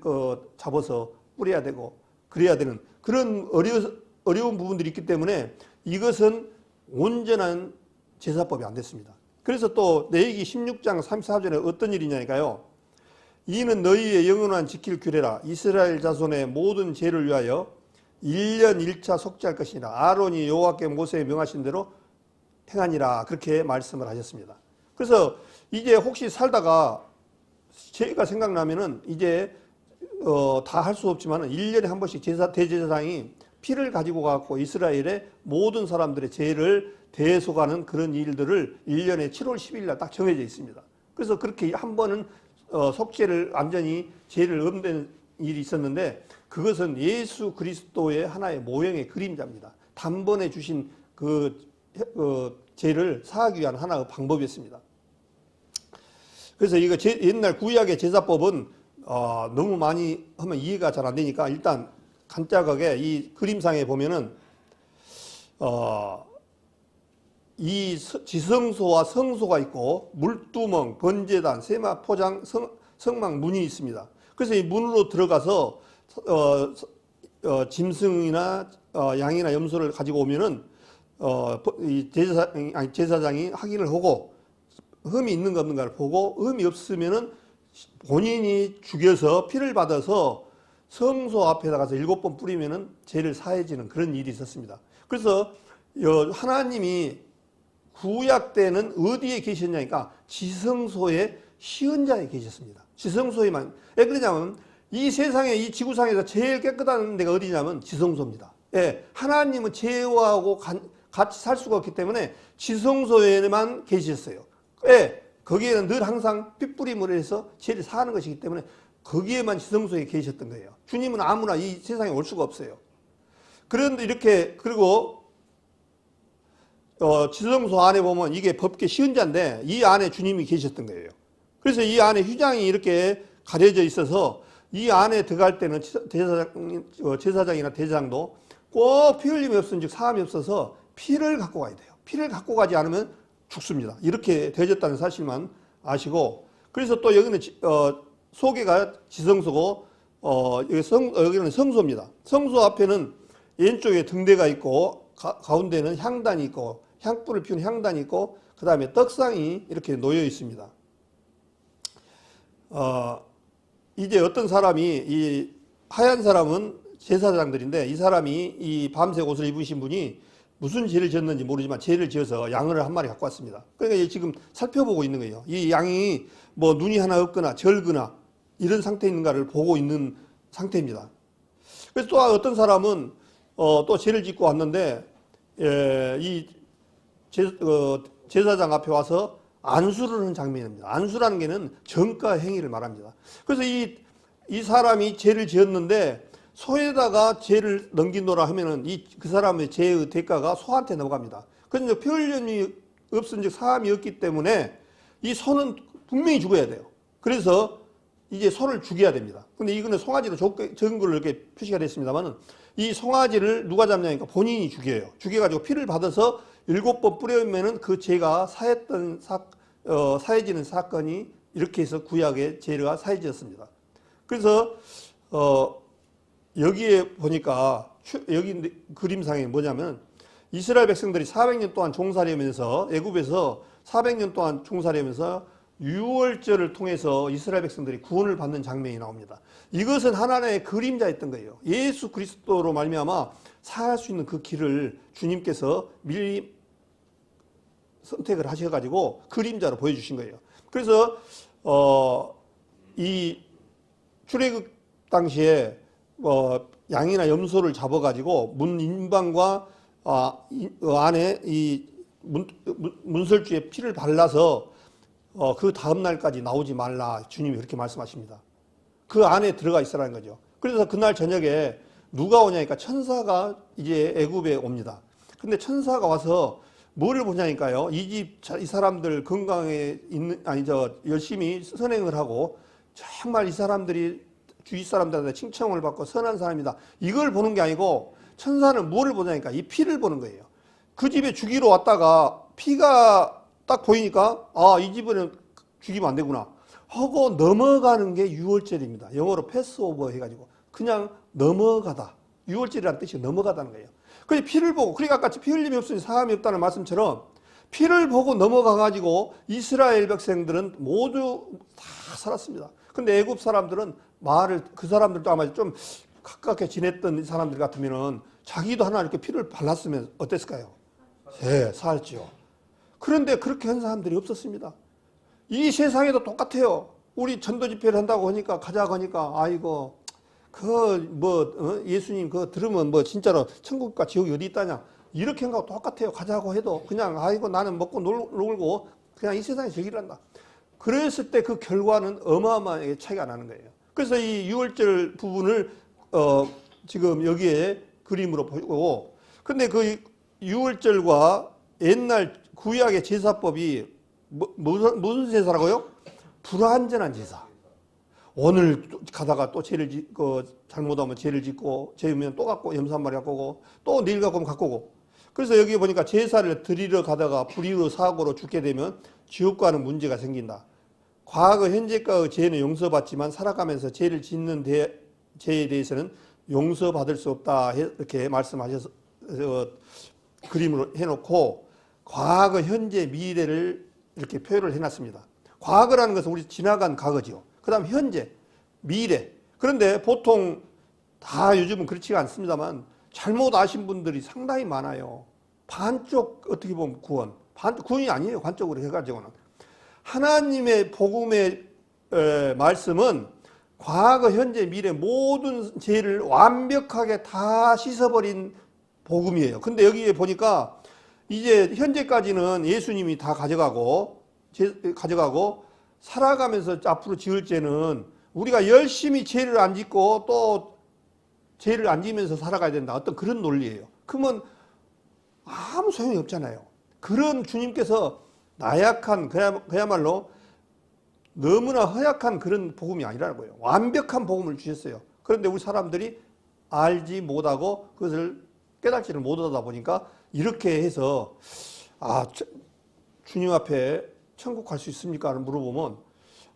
잡아서 뿌려야 되고 그래야 되는 그런 어려운 부분들이 있기 때문에 이것은 온전한 제사법이 안 됐습니다. 그래서 또 레위기 16장 34절에 어떤 일이냐니까요. 이는 너희의 영원한 지킬 규례라. 이스라엘 자손의 모든 죄를 위하여 1년 1차 속죄할 것이니라. 아론이 여호와께 모세에 명하신 대로 행하니라. 그렇게 말씀을 하셨습니다. 그래서 이제 혹시 살다가 죄가 생각나면은 이제 다 할 수 없지만 1년에 한 번씩 대제사장이 피를 가지고 가고 이스라엘의 모든 사람들의 죄를 대속하는 그런 일들을 1년에 7월 10일 날 딱 정해져 있습니다. 그래서 그렇게 한 번은 속죄를 완전히 죄를 없애는 일이 있었는데 그것은 예수 그리스도의 하나의 모형의 그림자입니다. 단번에 주신 그 죄를 사하기 위한 하나의 방법이었습니다. 그래서 이거 옛날 구약의 제사법은 너무 많이 하면 이해가 잘 안 되니까 일단 간략하게 이 그림상에 보면은 이 지성소와 성소가 있고 물두멍, 번제단, 세마 포장, 성막 문이 있습니다. 그래서 이 문으로 들어가서 짐승이나 양이나 염소를 가지고 오면은 이 제사장이 확인을 하고 흠이 있는가 없는가를 보고 흠이 없으면은 본인이 죽여서 피를 받아서 성소 앞에 나가서 7번 뿌리면은 죄를 사해지는 그런 일이 있었습니다. 그래서 하나님이 구약 때는 어디에 계셨냐니까 지성소의 시은자에 계셨습니다. 지성소에만. 왜 그러냐면 이 세상에 이 지구상에서 제일 깨끗한 데가 어디냐면 지성소입니다. 예, 하나님은 죄와하고 같이 살 수가 없기 때문에 지성소에만 계셨어요. 예, 거기에는 늘 항상 핏부림을 해서 죄를 사하는 것이기 때문에 거기에만 지성소에 계셨던 거예요. 주님은 아무나 이 세상에 올 수가 없어요. 그런데 이렇게 그리고 지성소 안에 보면 이게 법계 시은자인데 이 안에 주님이 계셨던 거예요. 그래서 이 안에 휘장이 이렇게 가려져 있어서 이 안에 들어갈 때는 제사장이나 대제사장도 꼭 피 흘림이 없은 즉 사함이 없어서 피를 갖고 가야 돼요. 피를 갖고 가지 않으면 죽습니다. 이렇게 되어졌다는 사실만 아시고 그래서 또 여기는 소개가 지성소고 여기는 성소입니다. 성소 앞에는 왼쪽에 등대가 있고 가운데는 향단이 있고 향불을 피운 향단이 있고 그 다음에 떡상이 이렇게 놓여 있습니다. 이제 어떤 사람이 이 하얀 사람은 제사장들인데 이 사람이 이 밤색 옷을 입으신 분이 무슨 죄를 지었는지 모르지만 죄를 지어서 양을 한 마리 갖고 왔습니다. 그러니까 지금 살펴보고 있는 거예요. 이 양이 뭐 눈이 하나 없거나 절거나 이런 상태에 있는가를 보고 있는 상태입니다. 그래서 또 어떤 사람은 또 죄를 짓고 왔는데 이 제사장 앞에 와서 안수를 하는 장면입니다. 안수라는 게는 정가 행위를 말합니다. 그래서 이 사람이 죄를 지었는데 소에다가 죄를 넘기노라 하면은 그 사람의 죄의 대가가 소한테 넘어갑니다. 그런데 피 흘림이 없은 즉 사함이 없기 때문에 이 소는 분명히 죽어야 돼요. 그래서 이제 소를 죽여야 됩니다. 근데 이거는 송아지로 적은 걸로 이렇게 표시가 됐습니다만은 이 송아지를 누가 잡냐니까 본인이 죽여요. 죽여가지고 피를 받아서 7번 뿌려면은 그 죄가 사해지는 사건이 이렇게 해서 구약의 죄가 사해졌습니다. 그래서 여기에 보니까 여기 그림상에 뭐냐면 이스라엘 백성들이 400년 동안 종살이하면서 애굽에서 400년 동안 종살이하면서 유월절을 통해서 이스라엘 백성들이 구원을 받는 장면이 나옵니다. 이것은 하나님의 그림자였던 거예요. 예수 그리스도로 말미암아 살 수 있는 그 길을 주님께서 미리 선택을 하셔가지고 그림자로 보여주신 거예요. 그래서 이 출애굽 당시에 양이나 염소를 잡아가지고 문 인방과 안에 이 문설주에 피를 발라서 그 다음 날까지 나오지 말라 주님이 그렇게 말씀하십니다. 그 안에 들어가 있으라는 거죠. 그래서 그날 저녁에 누가 오냐니까 천사가 이제 애굽에 옵니다. 근데 천사가 와서 뭐를 보냐니까요. 이 사람들 건강에 열심히 선행을 하고 정말 이 사람들이 주위 사람들한테 칭찬을 받고 선한 사람이다. 이걸 보는 게 아니고 천사는 뭐를 보냐니까 이 피를 보는 거예요. 그 집에 죽이러 왔다가 피가 딱 보이니까 이 집은 죽이면 안 되구나 하고 넘어가는 게 유월절입니다. 영어로 패스오버 해가지고 그냥 넘어가다. 유월절이라는 뜻이 넘어가다는 거예요. 그래서 피를 보고 그러니까 아까 피 흘림이 없으니 사함이 없다는 말씀처럼 피를 보고 넘어가가지고 이스라엘 백성들은 모두 다 살았습니다. 근데 애굽 사람들은 그 사람들도 아마 좀 가깝게 지냈던 사람들 같으면은 자기도 하나 이렇게 피를 발랐으면 어땠을까요? 예, 살지요. 그런데 그렇게 한 사람들이 없었습니다. 이 세상에도 똑같아요. 우리 전도 집회를 한다고 하니까, 가자고 하니까, 아이고, 예수님 그거 들으면 뭐 진짜로 천국과 지옥이 어디 있다냐. 이렇게 한 거하고 똑같아요. 가자고 해도 그냥, 아이고, 나는 먹고 놀고 그냥 이 세상에 즐기란다. 그랬을 때 그 결과는 어마어마하게 차이가 나는 거예요. 그래서 이 6월절 부분을, 지금 여기에 그림으로 보고, 근데 그 6월절과 옛날 구약의 제사법이 무슨 제사라고요? 불완전한 제사. 오늘 가다가 또 죄를 짓고, 잘못하면 죄를 짓고, 죄면 또 갖고, 염소 한 마리 갖고 오고, 또 내일 갖고 오면 갖고 오고. 그래서 여기 보니까 제사를 드리러 가다가 불의로 사고로 죽게 되면 지옥 가는 문제가 생긴다. 과거, 현재까의 죄는 용서받지만 살아가면서 죄를 짓는 죄에 대해서는 용서받을 수 없다. 이렇게 말씀하셔서, 그림으로 해놓고, 과거, 현재, 미래를 이렇게 표현을 해놨습니다. 과거라는 것은 우리 지나간 과거지요. 그 다음 현재, 미래. 그런데 보통 다 요즘은 그렇지가 않습니다만 잘못 아신 분들이 상당히 많아요. 반쪽 어떻게 보면 구원이 아니에요. 관적으로 해가지고는. 하나님의 복음의 말씀은 과거, 현재, 미래 모든 죄를 완벽하게 다 씻어버린 복음이에요. 근데 여기에 보니까 이제 현재까지는 예수님이 다 가져가고 살아가면서 앞으로 지을 죄는 우리가 열심히 죄를 안 짓고 또 죄를 안 지면서 살아가야 된다. 어떤 그런 논리예요. 그러면 아무 소용이 없잖아요. 그런 주님께서 나약한, 그야말로 너무나 허약한 그런 복음이 아니라는 거예요. 완벽한 복음을 주셨어요. 그런데 우리 사람들이 알지 못하고 그것을 깨닫지를 못하다 보니까 이렇게 해서, 주님 앞에 천국 갈 수 있습니까? 물어보면,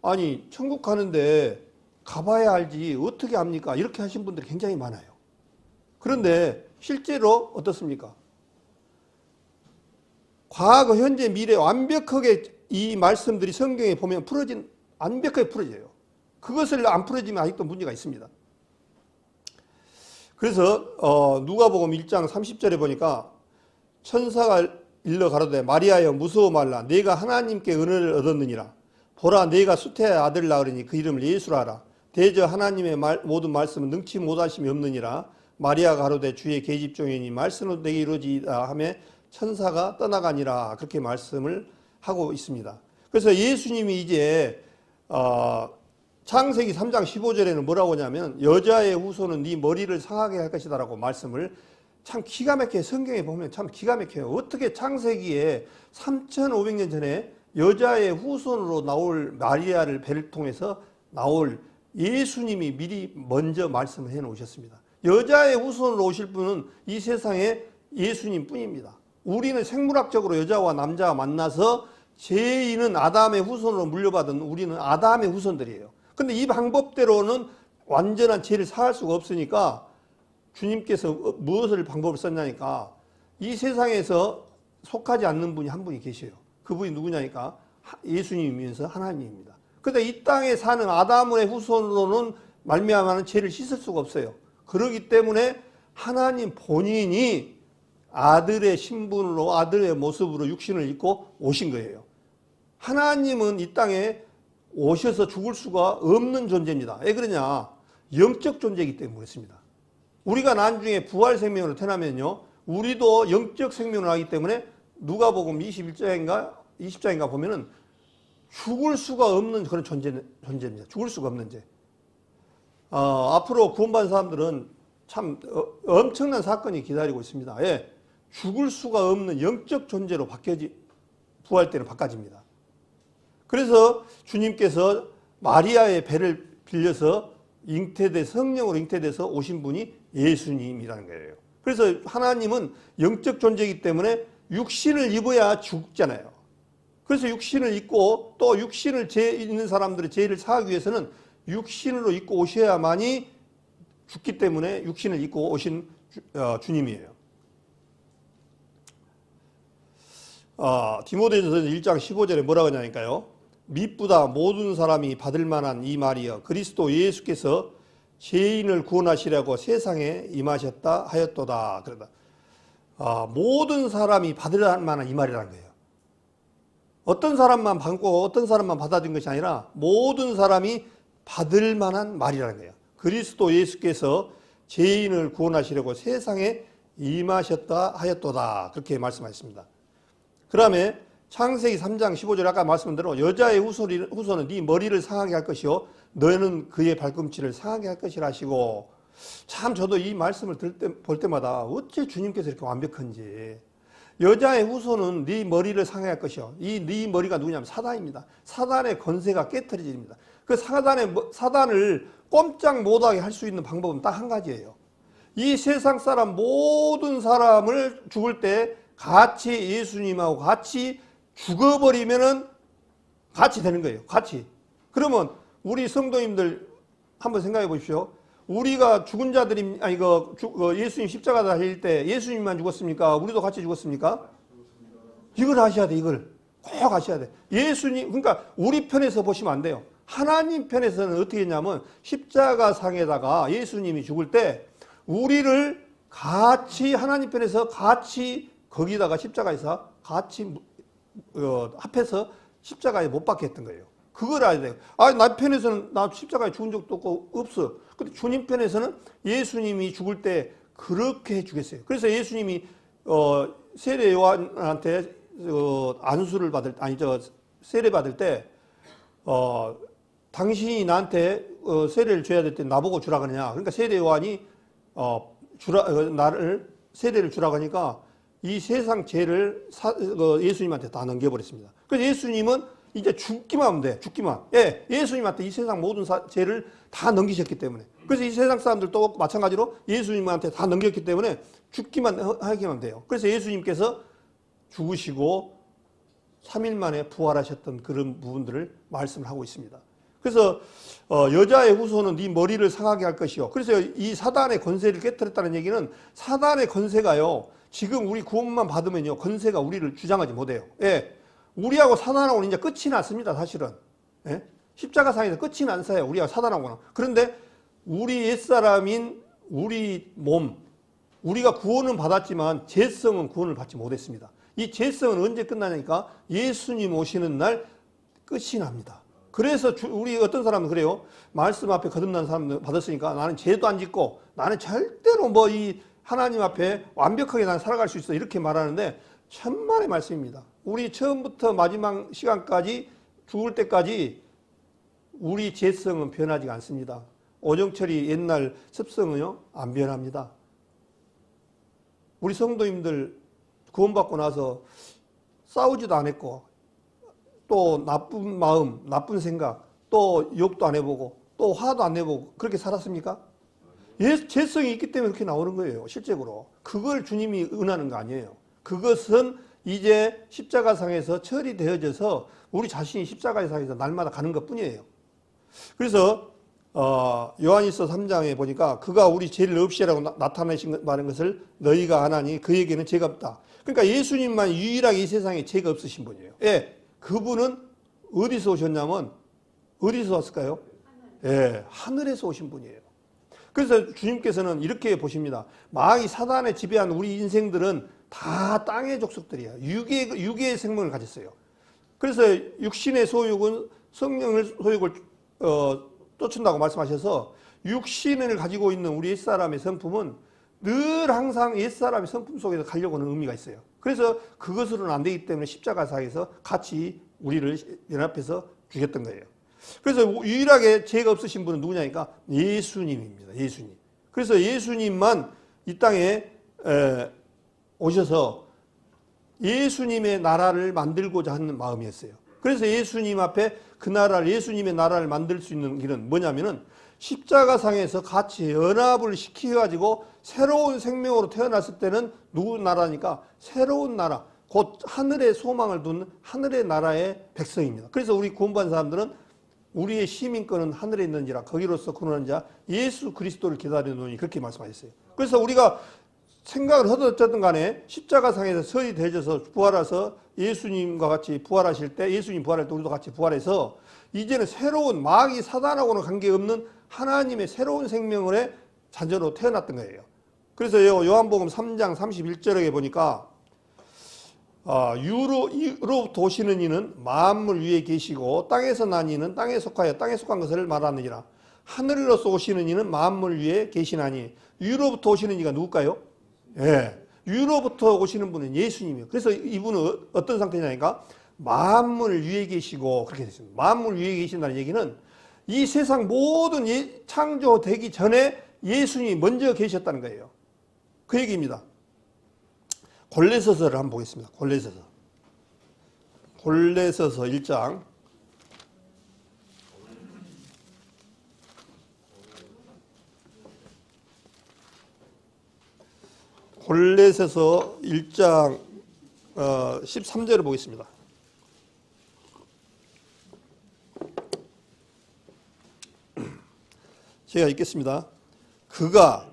아니, 천국 가는데 가봐야 알지 어떻게 합니까? 이렇게 하신 분들이 굉장히 많아요. 그런데 실제로 어떻습니까? 과거, 현재, 미래 완벽하게 이 말씀들이 성경에 보면 완벽하게 풀어져요. 그것을 안 풀어지면 아직도 문제가 있습니다. 그래서 누가복음 1장 30절에 보니까 천사가 일러 가로되 마리아여 무서워 말라 네가 하나님께 은혜를 얻었느니라. 보라 네가 수태의 아들 낳으리니 그 이름을 예수라 하라. 대저 하나님의 모든 말씀은 능치 못하심이 없느니라. 마리아가 가로되 주의 계집종이니 말씀은 내게 이루어지이다 하며 천사가 떠나가니라. 그렇게 말씀을 하고 있습니다. 그래서 예수님이 이제 창세기 3장 15절에는 뭐라고 하냐면 여자의 후손은 네 머리를 상하게 할 것이다 라고 말씀을 참 기가 막혀요. 성경에 보면 참 기가 막혀요. 어떻게 창세기에 3,500년 전에 여자의 후손으로 나올 마리아를 배를 통해서 나올 예수님이 미리 먼저 말씀을 해 놓으셨습니다. 여자의 후손으로 오실 분은 이 세상에 예수님 뿐입니다. 우리는 생물학적으로 여자와 남자가 만나서 죄인은 아담의 후손으로 물려받은 우리는 아담의 후손들이에요. 근데 이 방법대로는 완전한 죄를 사할 수가 없으니까 주님께서 무엇을 방법을 썼냐니까 이 세상에서 속하지 않는 분이 한 분이 계셔요. 그분이 누구냐니까 예수님이면서 하나님입니다. 그런데 이 땅에 사는 아담의 후손으로는 말미암아는 죄를 씻을 수가 없어요. 그렇기 때문에 하나님 본인이 아들의 신분으로 아들의 모습으로 육신을 입고 오신 거예요. 하나님은 이 땅에 오셔서 죽을 수가 없는 존재입니다. 왜 그러냐? 영적 존재이기 때문에 그렇습니다. 우리가 나중에 부활 생명으로 태어나면요, 우리도 영적 생명을 하기 때문에 누가복음 20장인가 보면은 죽을 수가 없는 그런 존재입니다. 죽을 수가 없는 죄. 앞으로 구원받은 사람들은 참 엄청난 사건이 기다리고 있습니다. 예, 죽을 수가 없는 영적 존재로 부활 때는 바꿔집니다. 그래서 주님께서 마리아의 배를 빌려서 성령으로 잉태돼서 오신 분이 예수님이라는 거예요. 그래서 하나님은 영적 존재이기 때문에 육신을 입어야 죽잖아요. 그래서 육신을 입고 또 육신을 있는 사람들의 죄를 사하기 위해서는 육신으로 입고 오셔야만이 죽기 때문에 육신을 입고 오신 주님이에요. 디모데전서 1장 15절에 뭐라고 하냐니까요. 미쁘다 모든 사람이 받을 만한 이 말이여 그리스도 예수께서 죄인을 구원하시려고 세상에 임하셨다 하였도다. 그러다. 모든 사람이 받을 만한 이 말이라는 거예요. 어떤 사람만 받고 어떤 사람만 받아들인 것이 아니라 모든 사람이 받을 만한 말이라는 거예요. 그리스도 예수께서 죄인을 구원하시려고 세상에 임하셨다 하였도다. 그렇게 말씀하셨습니다. 그 다음에 창세기 3장 15절 아까 말씀한 대로 여자의 후손은 네 머리를 상하게 할 것이요 너는 그의 발꿈치를 상하게 할 것이라 하시고, 참 저도 이 말씀을 볼 때마다 어째 주님께서 이렇게 완벽한지. 여자의 후손은 네 머리를 상하게 할 것이요. 이 네 머리가 누구냐면 사단입니다. 사단의 권세가 깨트려집니다. 그 사단을 꼼짝 못하게 할 수 있는 방법은 딱 한 가지예요. 이 세상 사람 모든 사람을 죽을 때 같이 예수님하고 같이 죽어버리면은 같이 되는 거예요. 같이. 그러면 우리 성도님들 한번 생각해 보십시오. 우리가 죽은 자들이 예수님 십자가 달릴 때 예수님만 죽었습니까? 우리도 같이 죽었습니까? 이걸 아셔야 돼. 이걸 꼭 아셔야 돼. 예수님, 그러니까 우리 편에서 보시면 안 돼요. 하나님 편에서는 어떻게 했냐면 십자가 상에다가 예수님이 죽을 때 우리를 같이 하나님 편에서 같이 거기다가 십자가에서 같이 합해서 십자가에 못 박게 했던 거예요. 그걸 알아야 돼요. 나 편에서는 나 십자가에 죽은 적도 없어. 근데 주님 편에서는 예수님이 죽을 때 그렇게 해주겠어요. 그래서 예수님이 세례 요한한테 안수를 세례 받을 때 당신이 나한테 세례를 줘야 될 때 나보고 주라 그러냐. 그러니까 세례 요한이 나를 세례를 주라고 하니까 이 세상 죄를 예수님한테 다 넘겨버렸습니다. 그래서 예수님은 이제 죽기만 하면 돼. 죽기만. 예, 예수님한테 이 세상 모든 죄를 다 넘기셨기 때문에. 그래서 이 세상 사람들도 마찬가지로 예수님한테 다 넘겼기 때문에 죽기만 하기만 돼요. 그래서 예수님께서 죽으시고 3일 만에 부활하셨던 그런 부분들을 말씀을 하고 있습니다. 그래서 여자의 후손은 네 머리를 상하게 할 것이요. 그래서 이 사단의 권세를 깨뜨렸다는 얘기는 사단의 권세가요. 지금 우리 구원만 받으면요. 권세가 우리를 주장하지 못해요. 예. 우리하고 사단하고는 이제 끝이 났습니다. 사실은. 예? 십자가상에서 끝이 난 사예요. 우리하고 사단하고는. 그런데 우리 옛사람인 우리 몸, 우리가 구원은 받았지만 죄성은 구원을 받지 못했습니다. 이 죄성은 언제 끝나냐니까 예수님 오시는 날 끝이 납니다. 그래서 우리 어떤 사람은 그래요. 말씀 앞에 거듭난 사람들 받았으니까 나는 죄도 안 짓고 나는 절대로 이 하나님 앞에 완벽하게 난 살아갈 수 있어. 이렇게 말하는데 천만의 말씀입니다. 우리 처음부터 마지막 시간까지 죽을 때까지 우리 죄성은 변하지가 않습니다. 오정철이 옛날 습성은요 안 변합니다. 우리 성도님들 구원받고 나서 싸우지도 안 했고 또 나쁜 마음, 나쁜 생각, 또 욕도 안 해보고 또 화도 안 내보고 그렇게 살았습니까? 죄성이 있기 때문에 그렇게 나오는 거예요. 실제로. 그걸 주님이 은하는 거 아니에요. 그것은 이제 십자가상에서 처리되어져서 우리 자신이 십자가상에서 날마다 가는 것뿐이에요. 그래서 요한일서 3장에 보니까 그가 우리 죄를 없이라고 나타내신 말한 것을 너희가 아나니 그에게는 죄가 없다. 그러니까 예수님만 유일하게 이 세상에 죄가 없으신 분이에요. 예, 그분은 어디서 오셨냐면 어디서 왔을까요? 예, 하늘에서 오신 분이에요. 그래서 주님께서는 이렇게 보십니다. 마귀 사단에 지배한 우리 인생들은 다 땅의 족속들이에요. 육의 생명을 가졌어요. 그래서 육신의 소욕은 성령의 소욕을 쫓는다고 말씀하셔서 육신을 가지고 있는 우리 옛사람의 성품은 늘 항상 옛사람의 성품 속에서 가려고 하는 의미가 있어요. 그래서 그것으로는 안 되기 때문에 십자가상에서 같이 우리를 연합해서 죽였던 거예요. 그래서 유일하게 죄가 없으신 분은 누구냐니까 예수님입니다. 예수님. 그래서 예수님만 이 땅에 오셔서 예수님의 나라를 만들고자 하는 마음이었어요. 그래서 예수님 앞에 그 나라를, 예수님의 나라를 만들 수 있는 길은 뭐냐면은 십자가상에서 같이 연합을 시켜가지고 새로운 생명으로 태어났을 때는 누구 나라니까 새로운 나라, 곧 하늘의 소망을 둔 하늘의 나라의 백성입니다. 그래서 우리 구원받은 사람들은 우리의 시민권은 하늘에 있는지라 거기로서 거론한 자 예수 그리스도를 기다리노니 그렇게 말씀하셨어요. 그래서 우리가 생각을 어쨌든 간에 십자가상에서 서리 되셔서 부활해서 예수님과 같이 부활하실 때, 예수님 부활할 때 우리도 같이 부활해서 이제는 새로운, 마귀 사단하고는 관계없는 하나님의 새로운 생명의 자녀로 태어났던 거예요. 그래서 요한복음 3장 31절에 보니까 유로부터 오시는 이는 만물 위에 계시고 땅에서 난 이는 땅에 속하여 땅에 속한 것을 말하느니라. 하늘로서 오시는 이는 만물 위에 계시나니. 유로부터 오시는 이가 누굴까요? 예, 유로부터 오시는 분은 예수님이에요. 그래서 이분은 어떤 상태냐니까 만물 위에 계시고 그렇게 됐습니다. 만물 위에 계신다는 얘기는 이 세상 모든 창조되기 전에 예수님이 먼저 계셨다는 거예요. 그 얘기입니다. 골레서서를 한번 보겠습니다. 골레서서 1장. 골레서서 1장 13절을 보겠습니다. 제가 읽겠습니다. 그가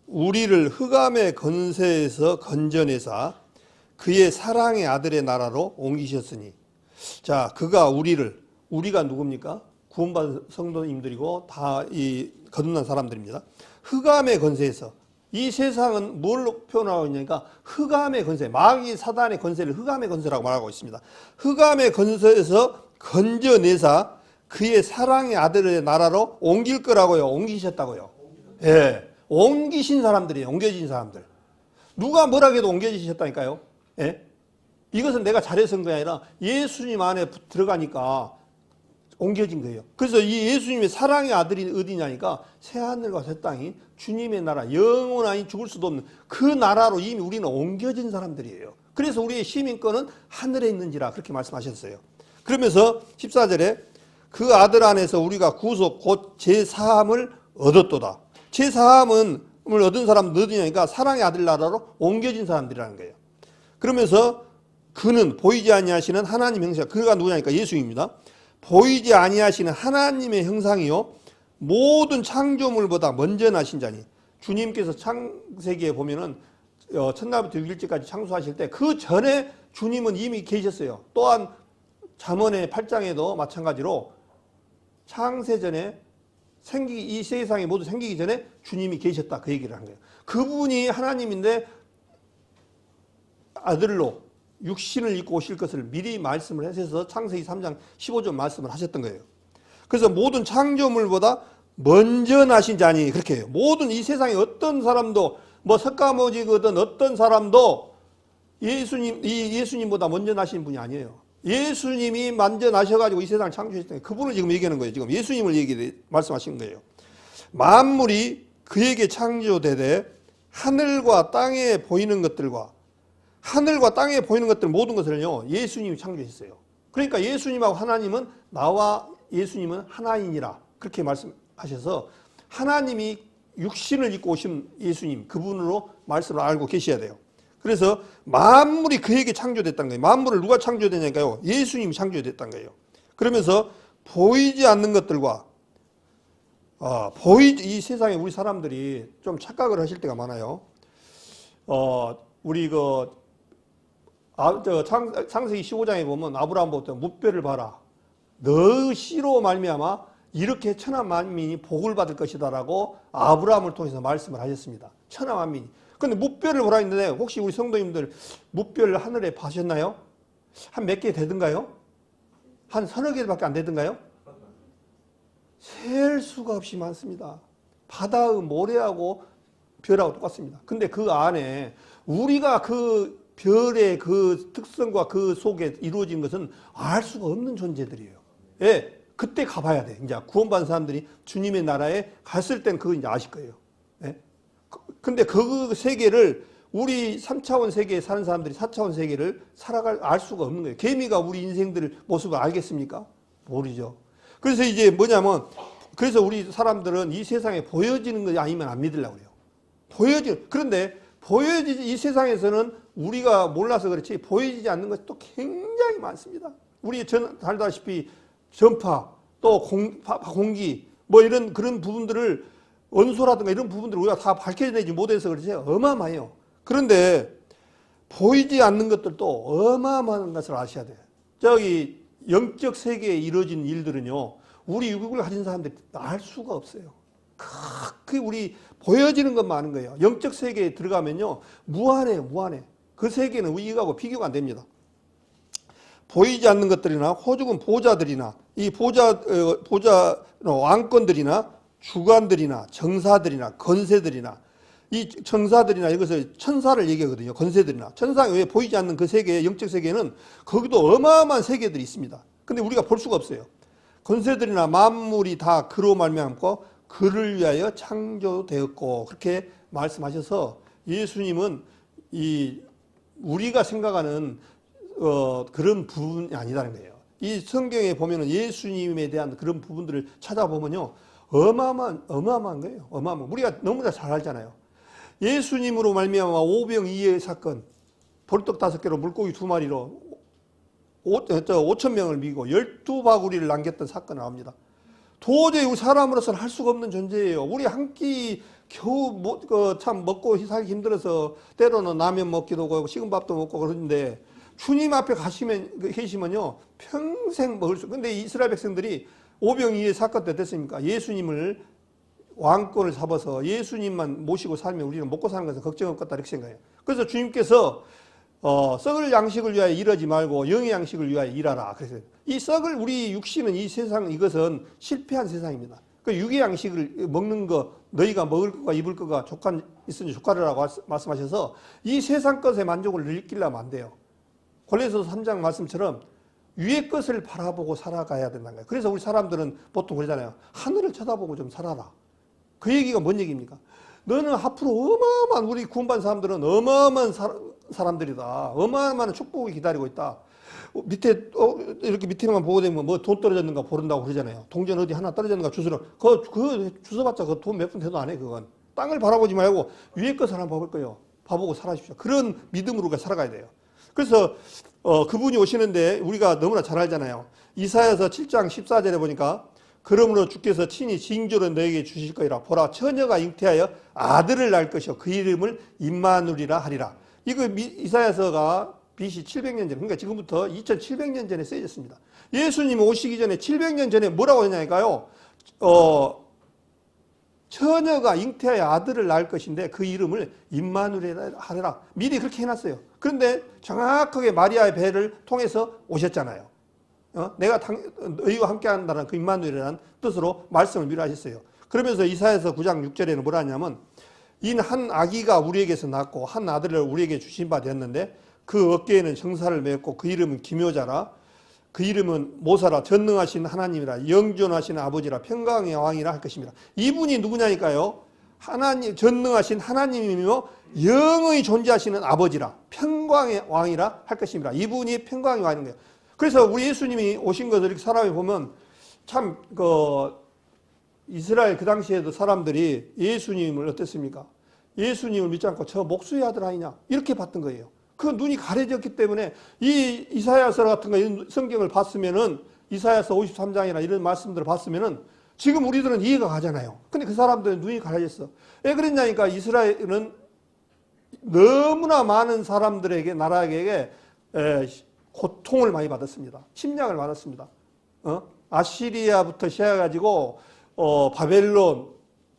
우리를 흑암의 권세에서 건져내사 그의 사랑의 아들의 나라로 옮기셨으니. 자, 그가 우리가 누굽니까? 구원받은 성도님들이고 다 이 거듭난 사람들입니다. 흑암의 권세에서, 이 세상은 뭘로 표현하고 있냐니까 흑암의 권세, 마귀 사단의 권세를 흑암의 권세라고 말하고 있습니다. 흑암의 권세에서 건져내사 그의 사랑의 아들의 나라로 옮길 거라고요. 옮기셨다고요. 예, 옮기신 사람들이에요. 옮겨진 사람들. 누가 뭐라 해도 옮겨지셨다니까요. 예? 이것은 내가 잘해서 한 게 아니라 예수님 안에 들어가니까 옮겨진 거예요. 그래서 이 예수님의 사랑의 아들이 어디냐니까 새하늘과 새 땅이 주님의 나라, 영원하니 죽을 수도 없는 그 나라로 이미 우리는 옮겨진 사람들이에요. 그래서 우리의 시민권은 하늘에 있는지라 그렇게 말씀하셨어요. 그러면서 14절에 그 아들 안에서 우리가 구속 곧 제사함을 얻었도다. 제사함을 얻은 사람 어디냐니까 사랑의 아들 나라로 옮겨진 사람들이라는 거예요. 그러면서 그는 보이지 아니하시는 하나님 형상, 그가 누구냐니까 예수입니다. 보이지 아니하시는 하나님의 형상이요 모든 창조물보다 먼저 나신 자니. 주님께서 창세기에 보면은 천날부터 6일째까지 창조하실 때 그 전에 주님은 이미 계셨어요. 또한 잠언의 8장에도 마찬가지로 창세 전에 이 세상이 모두 생기기 전에 주님이 계셨다, 그 얘기를 한 거예요. 그분이 하나님인데 아들로 육신을 입고 오실 것을 미리 말씀을 하셔서 창세기 3장 15절 말씀을 하셨던 거예요. 그래서 모든 창조물보다 먼저 나신 자니, 그렇게 해요. 모든 이 세상에 어떤 사람도 뭐 석가모니거든 어떤 사람도 예수님보다 먼저 나신 분이 아니에요. 예수님이 먼저 나셔가지고 이 세상을 창조했던 그분을 지금 얘기하는 거예요. 지금 예수님을 말씀하신 거예요. 만물이 그에게 창조되되 하늘과 땅에 보이는 것들과 하늘과 땅에 보이는 것들 모든 것을요 예수님이 창조했어요. 그러니까 예수님하고 하나님은 나와 예수님은 하나이니라 그렇게 말씀하셔서 하나님이 육신을 입고 오신 예수님 그분으로 말씀을 알고 계셔야 돼요. 그래서 만물이 그에게 창조됐다는 거예요. 만물을 누가 창조되냐니까요 예수님이 창조됐다는 거예요. 그러면서 보이지 않는 것들과 이 세상에 우리 사람들이 좀 착각을 하실 때가 많아요. 우리 창세기 15장에 보면 아브라함부터 무뼈를 봐라. 너의 씨로 말미암아 이렇게 천하 만민이 복을 받을 것이다라고 아브라함을 통해서 말씀을 하셨습니다. 천하 만민이. 그런데 무뼈를 보라 했는데 혹시 우리 성도님들 무뼈를 하늘에 봐셨나요? 한 몇 개 되던가요? 한 서너 개밖에 안 되던가요? 셀 수가 없이 많습니다. 바다의 모래하고 별하고 똑같습니다. 근데 그 안에 우리가 그 별의 그 특성과 그 속에 이루어진 것은 알 수가 없는 존재들이에요. 예, 그때 가봐야 돼. 이제 구원받은 사람들이 주님의 나라에 갔을 땐 그거 이제 아실 거예요. 예? 근데 그 세계를 우리 3차원 세계에 사는 사람들이 4차원 세계를 알 수가 없는 거예요. 개미가 우리 인생들 모습을 알겠습니까? 모르죠. 그래서 이제 뭐냐면 그래서 우리 사람들은 이 세상에 보여지는 것이 아니면 안 믿으려고 그래요. 그런데 이 세상에서는 우리가 몰라서 그렇지 보여지지 않는 것이 또 굉장히 많습니다. 우리 알다시피 전파, 또 공기, 뭐 이런 그런 부분들을 원소라든가 이런 부분들을 우리가 다 밝혀내지 못해서 그렇지 어마어마해요. 그런데 보이지 않는 것들도 어마어마한 것을 아셔야 돼요. 저기 영적 세계에 이루어진 일들은요, 우리 육을 가진 사람들이 알 수가 없어요. 그 우리 보여지는 것만 아는 거예요. 영적 세계에 들어가면요, 무한해요, 무한해. 그 세계는 우리하고 비교가 안 됩니다. 보이지 않는 것들이나 호죽은 보좌들이나 이 보좌 왕권들이나 주관들이나 정사들이나 건세들이나 이 정사들이나 이것을 천사를 얘기하거든요. 건세들이나 천사 외에 보이지 않는 그 세계, 영적 세계는 거기도 어마어마한 세계들이 있습니다. 근데 우리가 볼 수가 없어요. 건세들이나 만물이 다 그로 말미암고 그를 위하여 창조되었고 그렇게 말씀하셔서 예수님은 이 우리가 생각하는 그런 부분이 아니라는 거예요. 이 성경에 보면은 예수님에 대한 그런 부분들을 찾아보면요, 어마어마한 거예요. 어마어마한. 우리가 너무나 잘 알잖아요. 예수님으로 말미암아 오병이의 사건, 볼떡 5개로 물고기 2마리로 5,000명을 미고 12바구리를 남겼던 사건이 나옵니다. 도저히 사람으로서는 할 수가 없는 존재예요. 우리 한 끼 겨우 참 먹고 살기 힘들어서 때로는 라면 먹기도 하고 식은 밥도 먹고 그러는데 주님 앞에 계시면요 평생 먹을 수. 근데 이스라엘 백성들이 오병이의 사건 때 어땠습니까? 예수님을 왕권을 잡아서 예수님만 모시고 살면 우리는 먹고 사는 것은 걱정 없겠다 이렇게 생각해요. 그래서 주님께서 썩을 양식을 위하여 일하지 말고 영의 양식을 위하여 일하라. 그래서 이 썩을 우리 육신은 이 세상 이것은 실패한 세상입니다. 그 육의 양식을 먹는 거 너희가 먹을 거가 입을 거가 있으니 조카라고 말씀하셔서 이 세상 것에 만족을 느끼려면 안 돼요. 골로새서 3장 말씀처럼 위의 것을 바라보고 살아가야 된다는 거예요. 그래서 우리 사람들은 보통 그러잖아요. 하늘을 쳐다보고 좀 살아라. 그 얘기가 뭔 얘기입니까? 너는 앞으로 어마어마한 우리 구원받은 사람들은 어마어마한 사람들이다. 어마어마한 축복이 기다리고 있다. 밑에 이렇게 밑에만 보고 되면 뭐 돈 떨어졌는가 모른다고 그러잖아요. 동전 어디 하나 떨어졌는가 주소는 그 주소봤자 그 돈 몇 푼 돼도 안 해. 그건 땅을 바라보지 말고 위에 것을 한번 봐볼 거예요. 봐보고 살아십시오. 그런 믿음으로 우리가 살아가야 돼요. 그래서 그분이 오시는데 우리가 너무나 잘 알잖아요. 이사야서 7장 14절에 보니까 그러므로 주께서 친히 징조를 너에게 주실 거이라. 보라 처녀가 잉태하여 아들을 낳을 것이요 그 이름을 임마누리라 하리라. 이거 이사야서가 BC 700년 전, 그러니까 지금부터 2700년 전에 쓰여졌습니다. 예수님 오시기 전에 700년 전에 뭐라고 했냐니까요. 처녀가 잉태하여 아들을 낳을 것인데 그 이름을 임마누엘이라 하리라. 미리 그렇게 해놨어요. 그런데 정확하게 마리아의 배를 통해서 오셨잖아요. 내가 너희와 함께 한다는 그 임마누엘이라는 뜻으로 말씀을 미리 하셨어요. 그러면서 이사야서 9장 6절에는 뭐라 하냐면 인 한 아기가 우리에게서 낳고 한 아들을 우리에게 주신 바 되었는데 그 어깨에는 정사를 메었고 그 이름은 기묘자라. 그 이름은 모사라. 전능하신 하나님이라. 영존하신 아버지라. 평강의 왕이라 할 것입니다. 이분이 누구냐니까요. 하나님, 전능하신 하나님이며 영의 존재하시는 아버지라. 평강의 왕이라 할 것입니다. 이분이 평강의 왕인 거예요. 그래서 우리 예수님이 오신 것을 이렇게 사람이 보면 참 이스라엘 그 당시에도 사람들이 예수님을 어땠습니까? 예수님을 믿지 않고 저 목수의 아들 아니냐 이렇게 봤던 거예요. 그 눈이 가려졌기 때문에 이 이사야서 같은 거 이런 성경을 봤으면은 이사야서 53장이나 이런 말씀들을 봤으면은 지금 우리들은 이해가 가잖아요. 근데 그 사람들은 눈이 가려졌어. 왜 그랬냐니까 이스라엘은 너무나 많은 사람들에게 나라에게 고통을 많이 받았습니다. 침략을 받았습니다. 아시리아부터 시작해가지고 바벨론,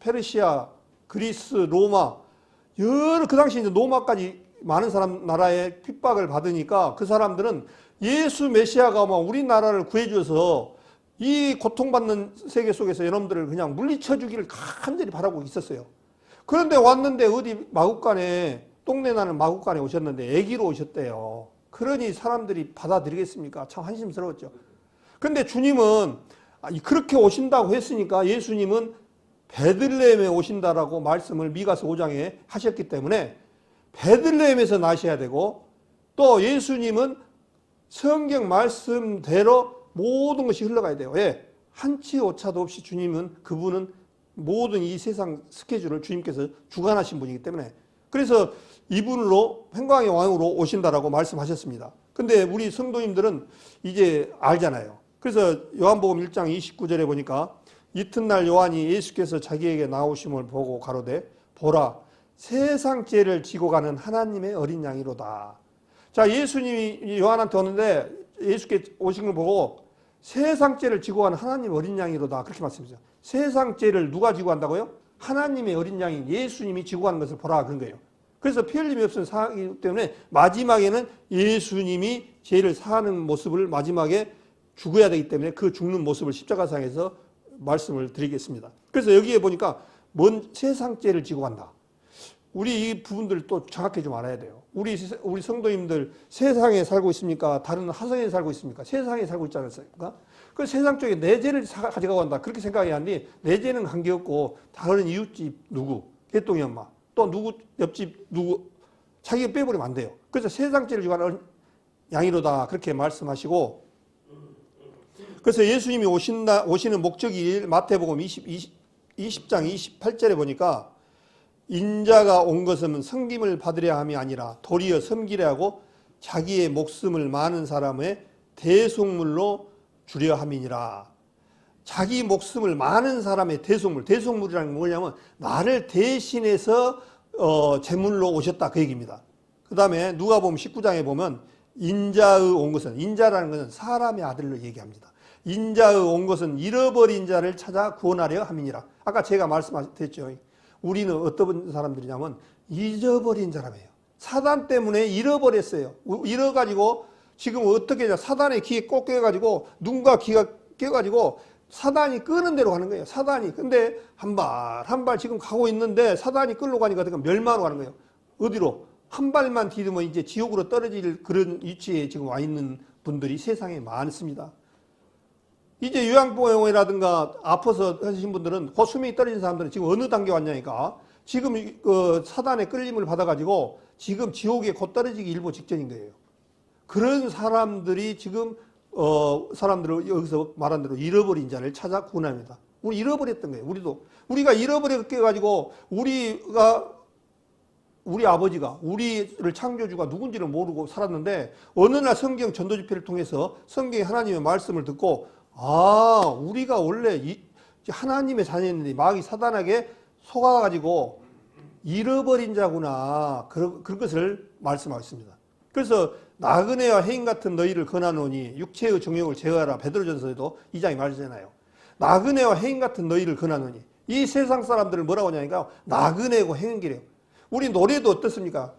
페르시아, 그리스, 로마 여러 그 당시 이제 로마까지 많은 나라에 핍박을 받으니까 그 사람들은 예수 메시아가 막 우리나라를 구해줘서 이 고통받는 세계 속에서 여러분들을 그냥 물리쳐 주기를 간절히 바라고 있었어요. 그런데 왔는데 어디 마국간에 똥내 나는 마국간에 오셨는데 아기로 오셨대요. 그러니 사람들이 받아들이겠습니까? 참 한심스러웠죠. 그런데 주님은 그렇게 오신다고 했으니까 예수님은 베들레헴에 오신다라고 말씀을 미가서 5장에 하셨기 때문에 베들레헴에서 나셔야 되고 또 예수님은 성경 말씀대로 모든 것이 흘러가야 돼요. 왜? 한치 오차도 없이 주님은 그분은 모든 이 세상 스케줄을 주님께서 주관하신 분이기 때문에 그래서 이분으로 평강의 왕으로 오신다라고 말씀하셨습니다. 근데 우리 성도님들은 이제 알잖아요. 그래서 요한복음 1장 29절에 보니까 이튿날 요한이 예수께서 자기에게 나오심을 보고 가로되 보라 세상 죄를 지고 가는 하나님의 어린 양이로다. 자, 예수님이 요한한테 오는데 예수께 오신 걸 보고 세상 죄를 지고 가는 하나님의 어린 양이로다. 그렇게 말씀하셨어요. 세상 죄를 누가 지고 간다고요? 하나님의 어린 양인 예수님이 지고 가는 것을 보라 그런 거예요. 그래서 피 흘림이 없는 상황이기 때문에 마지막에는 예수님이 죄를 사하는 모습을 마지막에 죽어야 되기 때문에 그 죽는 모습을 십자가상에서 말씀을 드리겠습니다. 그래서 여기에 보니까 뭔 세상 죄를 지고 간다. 우리 이 부분들 또 정확히 좀 알아야 돼요. 우리 성도님들 세상에 살고 있습니까? 다른 하성에 살고 있습니까? 세상에 살고 있지 않습니까? 그 세상 쪽에 내 죄를 가져가고 간다. 그렇게 생각해야 하니 내 죄는 관계없고 다른 이웃집 누구, 개똥이 엄마, 또 누구 옆집 누구 자기가 빼버리면 안 돼요. 그래서 세상 죄를 지고 가는 양이로다 그렇게 말씀하시고, 그래서 예수님이 오시는 목적이 마태복음 20장 28절에 보니까 인자가 온 것은 섬김을 받으려 함이 아니라 도리어 섬기려 하고 자기의 목숨을 많은 사람의 대속물로 주려 함이니라. 자기 목숨을 많은 사람의 대속물이라는 게 뭐냐면 나를 대신해서 제물로 오셨다 그 얘기입니다. 그 다음에 누가복음 19장에 보면 인자의 온 것은, 인자라는 것은 사람의 아들로 얘기합니다. 인자의 온 것은 잃어버린 자를 찾아 구원하려 함이니라. 아까 제가 말씀드렸죠. 우리는 어떤 사람들이냐면 잊어버린 사람이에요. 사단 때문에 잃어버렸어요. 잃어가지고 지금 어떻게 하냐. 사단의 귀에 꼭 껴가지고 눈과 귀가 껴가지고 사단이 끄는 대로 가는 거예요. 사단이. 근데 한 발 지금 가고 있는데 사단이 끌고 가니까 멸망으로 가는 거예요. 어디로? 한 발만 디디면 이제 지옥으로 떨어질 그런 위치에 지금 와 있는 분들이 세상에 많습니다. 이제 요양병원이라든가 아파서 하신 분들은 그 수명이 떨어진 사람들은 지금 어느 단계 왔냐니까 지금 사단의 끌림을 받아가지고 지금 지옥에 곧 떨어지기 일보 직전인 거예요. 그런 사람들이 지금 사람들을 여기서 말한 대로 잃어버린 자를 찾아 구원합니다. 우리 잃어버렸던 거예요. 우리가 잃어버렸게 가지고 우리 아버지가 우리를 창조주가 누군지를 모르고 살았는데 어느 날 성경 전도 집회를 통해서 성경의 하나님의 말씀을 듣고 우리가 원래 하나님의 자녀였는데 마귀 사단에게 속아가지고 잃어버린 자구나. 그런 것을 말씀하고 있습니다. 그래서 나그네와 해인 같은 너희를 권하노니 육체의 정욕을 제어하라. 베드로전서에도 2장에 말하잖아요. 나그네와 해인 같은 너희를 권하노니 이 세상 사람들을 뭐라고 하냐니까 나그네고 해인기래요. 우리 노래도 어떻습니까?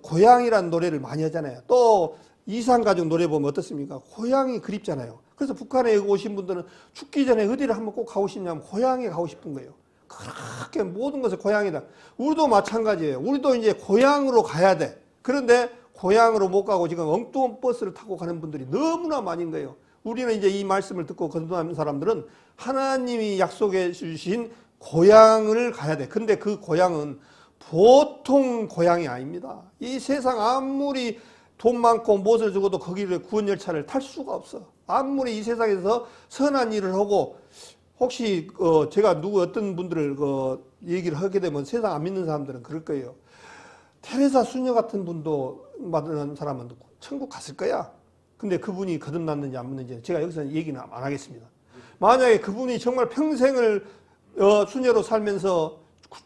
고향이라는 노래를 많이 하잖아요. 또 이산가족 노래 보면 어떻습니까? 고향이 그립잖아요. 그래서 북한에 오신 분들은 죽기 전에 어디를 한번 꼭 가고 싶냐면 고향에 가고 싶은 거예요. 그렇게 모든 것을 고향이다. 우리도 마찬가지예요. 우리도 이제 고향으로 가야 돼. 그런데 고향으로 못 가고 지금 엉뚱한 버스를 타고 가는 분들이 너무나 많은 거예요. 우리는 이제 이 말씀을 듣고 거듭나는 사람들은 하나님이 약속해 주신 고향을 가야 돼. 근데 그 고향은 보통 고향이 아닙니다. 이 세상 아무리 돈 많고 무엇을 주고도 거기를 구원 열차를 탈 수가 없어. 아무리 이 세상에서 선한 일을 하고 혹시 제가 어떤 분들을 얘기를 하게 되면 세상 안 믿는 사람들은 그럴 거예요. 테레사 수녀 같은 분도 받는 사람은 천국 갔을 거야. 근데 그분이 거듭났는지 안 믿는지 제가 여기서 얘기는 안 하겠습니다. 만약에 그분이 정말 평생을 수녀로 살면서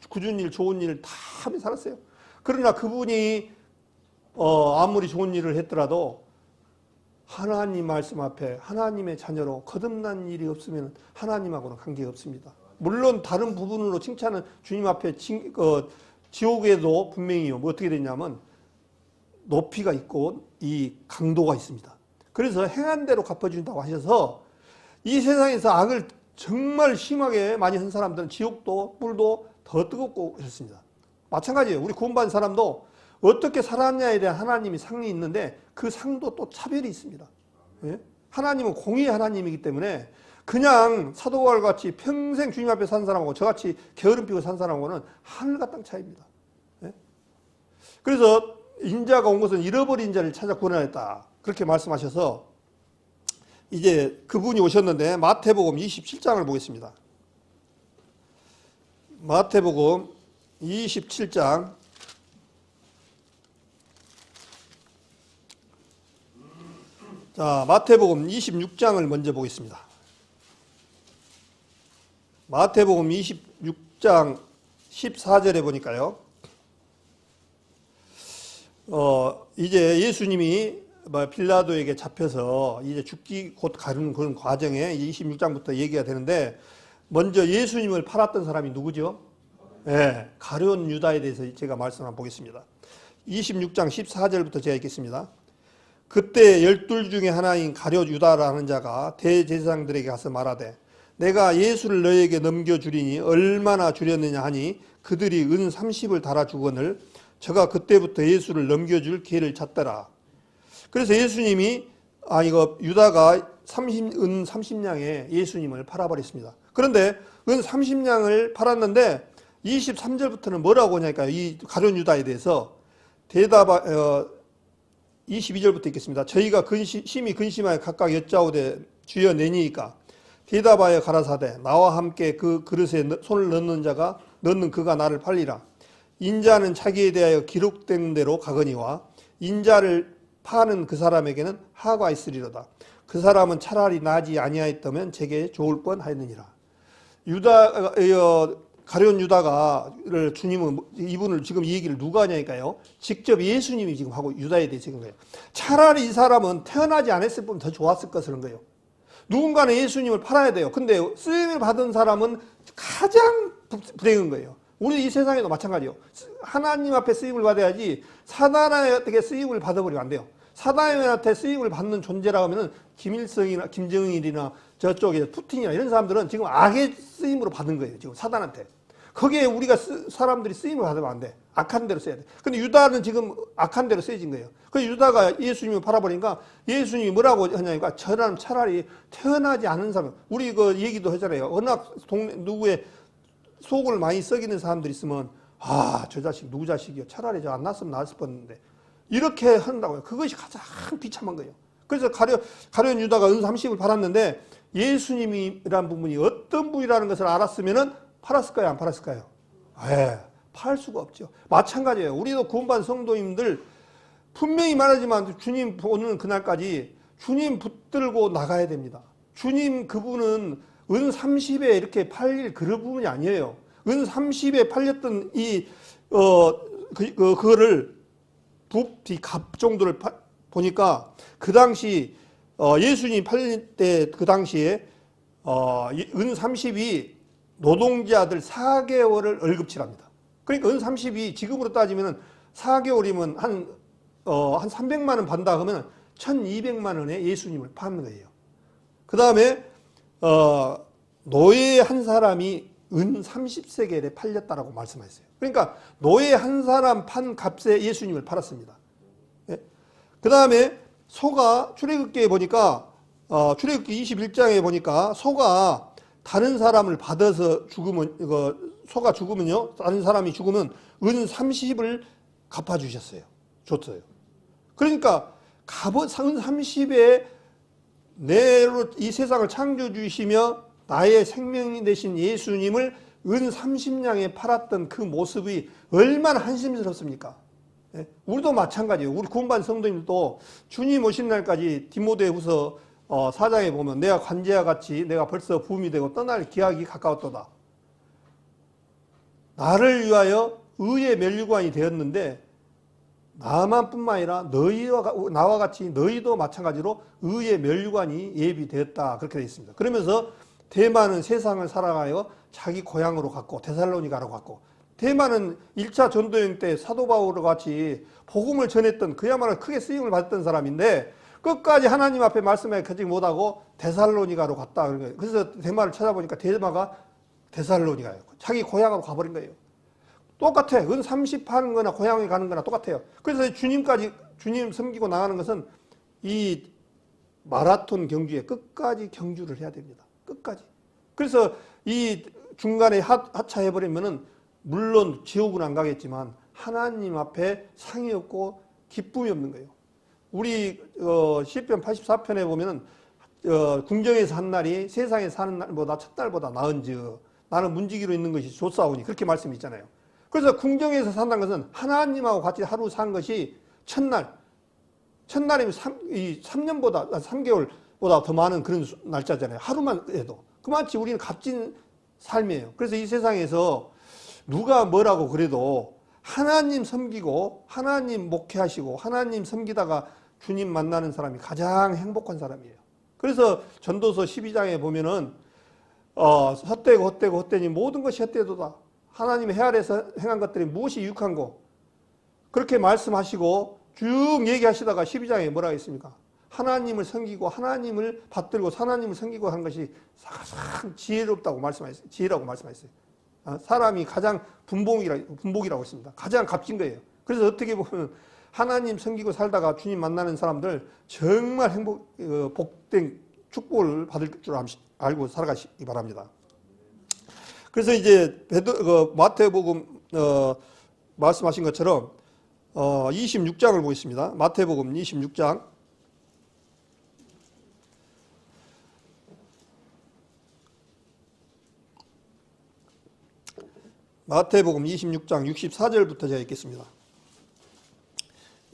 굳은 일, 좋은 일을 다 하며 살았어요. 그러나 그분이 아무리 좋은 일을 했더라도 하나님 말씀 앞에 하나님의 자녀로 거듭난 일이 없으면 하나님하고는 관계가 없습니다. 물론 다른 부분으로 칭찬은 주님 앞에 지옥에도 분명히 어떻게 되냐면 높이가 있고 이 강도가 있습니다. 그래서 행한 대로 갚아준다고 하셔서 이 세상에서 악을 정말 심하게 많이 한 사람들은 지옥도 뿔도 더 뜨겁고 그렇습니다. 마찬가지예요. 우리 구원받은 사람도 어떻게 살았냐에 대한 하나님이 상이 있는데 그 상도 또 차별이 있습니다. 예? 하나님은 공의의 하나님이기 때문에 그냥 사도와 같이 평생 주님 앞에 산 사람하고 저같이 게으름 피고 산 사람하고는 하늘과 땅 차이입니다. 예? 그래서 인자가 온 것은 잃어버린 자를 찾아 구원하였다. 그렇게 말씀하셔서 이제 그분이 오셨는데 마태복음 27장을 보겠습니다. 마태복음 27장 자, 마태복음 26장을 먼저 보겠습니다. 마태복음 26장 14절에 보니까요. 이제 예수님이 빌라도에게 잡혀서 이제 죽기 곧 가는 그런 과정에 26장부터 얘기가 되는데, 먼저 예수님을 팔았던 사람이 누구죠? 네, 가룟 유다에 대해서 제가 말씀 한번 보겠습니다. 26장 14절부터 제가 읽겠습니다. 그때 12 중에 하나인 가룟 유다라는 자가 대제사장들에게 가서 말하되, 내가 예수를 너에게 넘겨주리니 얼마나 주렸느냐 하니 그들이 은 30을 달아주거늘 저가 그때부터 예수를 넘겨줄 기회를 찾더라. 그래서 예수님이 유다가 은 30냥에 예수님을 팔아버렸습니다. 그런데 은 30냥을 팔았는데 23절부터는 뭐라고 하냐니까요. 이 가룟 유다에 대해서 22절부터 읽겠습니다. 저희가 심히 근심하여 각각 여짜오되 주여 내니이까 대답하여 가라사대 나와 함께 그 그릇에 손을 넣는 그가 나를 팔리라. 인자는 자기에 대하여 기록된 대로 가거니와 인자를 파는 그 사람에게는 하가 있으리로다. 그 사람은 차라리 나지 아니하였다면 제게 좋을 뻔하였느니라. 가룟 유다가를 주님은 이분을 지금 이 얘기를 누가 하냐니까요. 직접 예수님이 지금 하고 유다에 대해서 지금 거예요. 차라리 이 사람은 태어나지 않았을 뿐 더 좋았을 것이라는 거예요. 누군가는 예수님을 팔아야 돼요. 근데 쓰임을 받은 사람은 가장 불행한 거예요. 우리 이 세상에도 마찬가지예요. 하나님 앞에 쓰임을 받아야지 사단한테 쓰임을 받아버리면 안 돼요. 사단한테 쓰임을 받는 존재라고 하면 김일성이나 김정일이나 저쪽에 푸틴이나 이런 사람들은 지금 악의 쓰임으로 받은 거예요. 지금 사단한테. 거기에 우리가 사람들이 쓰임을 받으면 안 돼. 악한 대로 써야 돼. 근데 유다는 지금 악한 대로 쓰여진 거예요. 그래서 유다가 예수님을 팔아버리니까 예수님이 뭐라고 하냐니까 저는 차라리 태어나지 않은 사람, 우리 그 얘기도 하잖아요. 워낙 누구의 속을 많이 썩이는 사람들이 있으면 저 자식 누구 자식이요? 차라리 저 안 낳았으면 나았을 뻔했는데 이렇게 한다고요. 그것이 가장 비참한 거예요. 그래서 가룟 유다가 은 30을 팔았는데 예수님이란 부분이 어떤 분이라는 것을 알았으면은 팔았을까요? 안 팔았을까요? 팔 수가 없죠. 마찬가지예요. 우리도 구원받은 성도님들 분명히 말하지만 주님 오는 그날까지 주님 붙들고 나가야 됩니다. 주님 그분은 은 30에 이렇게 팔릴 그런 부분이 아니에요. 은 30에 팔렸던 그거를 부피 값 정도를 보니까 그 당시 예수님이 팔릴 때 그 당시에 은 30이 노동자들 4개월을 월급치랍니다. 그러니까 은 30이 지금으로 따지면 4개월이면 한 300만 원 받는다 그러면 1200만 원에 예수님을 파는 거예요. 그 다음에 노예 한 사람이 은 30세겔에 팔렸다라고 말씀하셨어요. 그러니까 노예 한 사람 판 값에 예수님을 팔았습니다. 예? 그 다음에 소가 출애굽기에 보니까 출애굽기 21장에 보니까 소가 다른 사람을 받아서 죽으면 소가 죽으면요, 다른 사람이 죽으면 은 30을 갚아주셨어요. 줬어요. 그러니까 은 30에 내로 이 세상을 창조해 주시며 나의 생명이 되신 예수님을 은 30냥에 팔았던 그 모습이 얼마나 한심스럽습니까? 예? 우리도 마찬가지예요. 우리 구원받은 성도님들도 주님 오신 날까지 디모데후서 4장에 보면 내가 관제와 같이 내가 벌써 부음이 되고 떠날 기약이 가까웠도다. 나를 위하여 의의 면류관이 되었는데 나만뿐만 아니라 나와 같이 너희도 마찬가지로 의의 면류관이 예비되었다. 그렇게 되어 있습니다. 그러면서 대만은 세상을 살아가여 자기 고향으로 갔고 데살로니가로 갔고, 대만은 1차 전도여행 때 사도 바울과 같이 복음을 전했던 그야말로 크게 쓰임을 받았던 사람인데 끝까지 하나님 앞에 말씀에 가지 못하고 데살로니가로 갔다. 그래서 대마를 찾아보니까 대마가 데살로니가예요. 자기 고향으로 가버린 거예요. 똑같아. 은 30 하는 거나 고향에 가는 거나 똑같아요. 그래서 주님 섬기고 나가는 것은 이 마라톤 경주에 끝까지 경주를 해야 됩니다. 끝까지. 그래서 이 중간에 하차해버리면은 물론 지옥은 안 가겠지만 하나님 앞에 상이 없고 기쁨이 없는 거예요. 우리 시편 84편에 보면은 궁정에서 한 날이 세상에 사는 날보다 첫날보다 나은즉 나는 문지기로 있는 것이 좋사오니, 그렇게 말씀이 있잖아요. 그래서 궁정에서 산다는 것은 하나님하고 같이 하루 산 것이 첫날이면 3년보다 3개월보다 더 많은 그런 날짜잖아요. 하루만 해도 그만치 우리는 값진 삶이에요. 그래서 이 세상에서 누가 뭐라고 그래도 하나님 섬기고 하나님 목회하시고 하나님 섬기다가 주님 만나는 사람이 가장 행복한 사람이에요. 그래서 전도서 12장에 보면은 헛되고 헛되고 헛되니 모든 것이 헛되도다. 하나님의 해 아래서 행한 것들이 무엇이 유익한고, 그렇게 말씀하시고 쭉 얘기하시다가 12장에 뭐라고 했습니까? 하나님을 섬기고 하나님을 받들고 하나님을 섬기고 하는 것이 가장 지혜롭다고 말씀하셨어요. 지혜라고 말씀하셨어요. 사람이 가장 분복이라고 했습니다. 가장 값진 거예요. 그래서 어떻게 보면 하나님 섬기고 살다가 주님 만나는 사람들 정말 복된 축복을 받을 줄 알고 살아가시기 바랍니다. 그래서 이제 마태복음 말씀하신 것처럼 26장을 보겠습니다. 마태복음 26장. 마태복음 26장 64절부터 제가 읽겠습니다.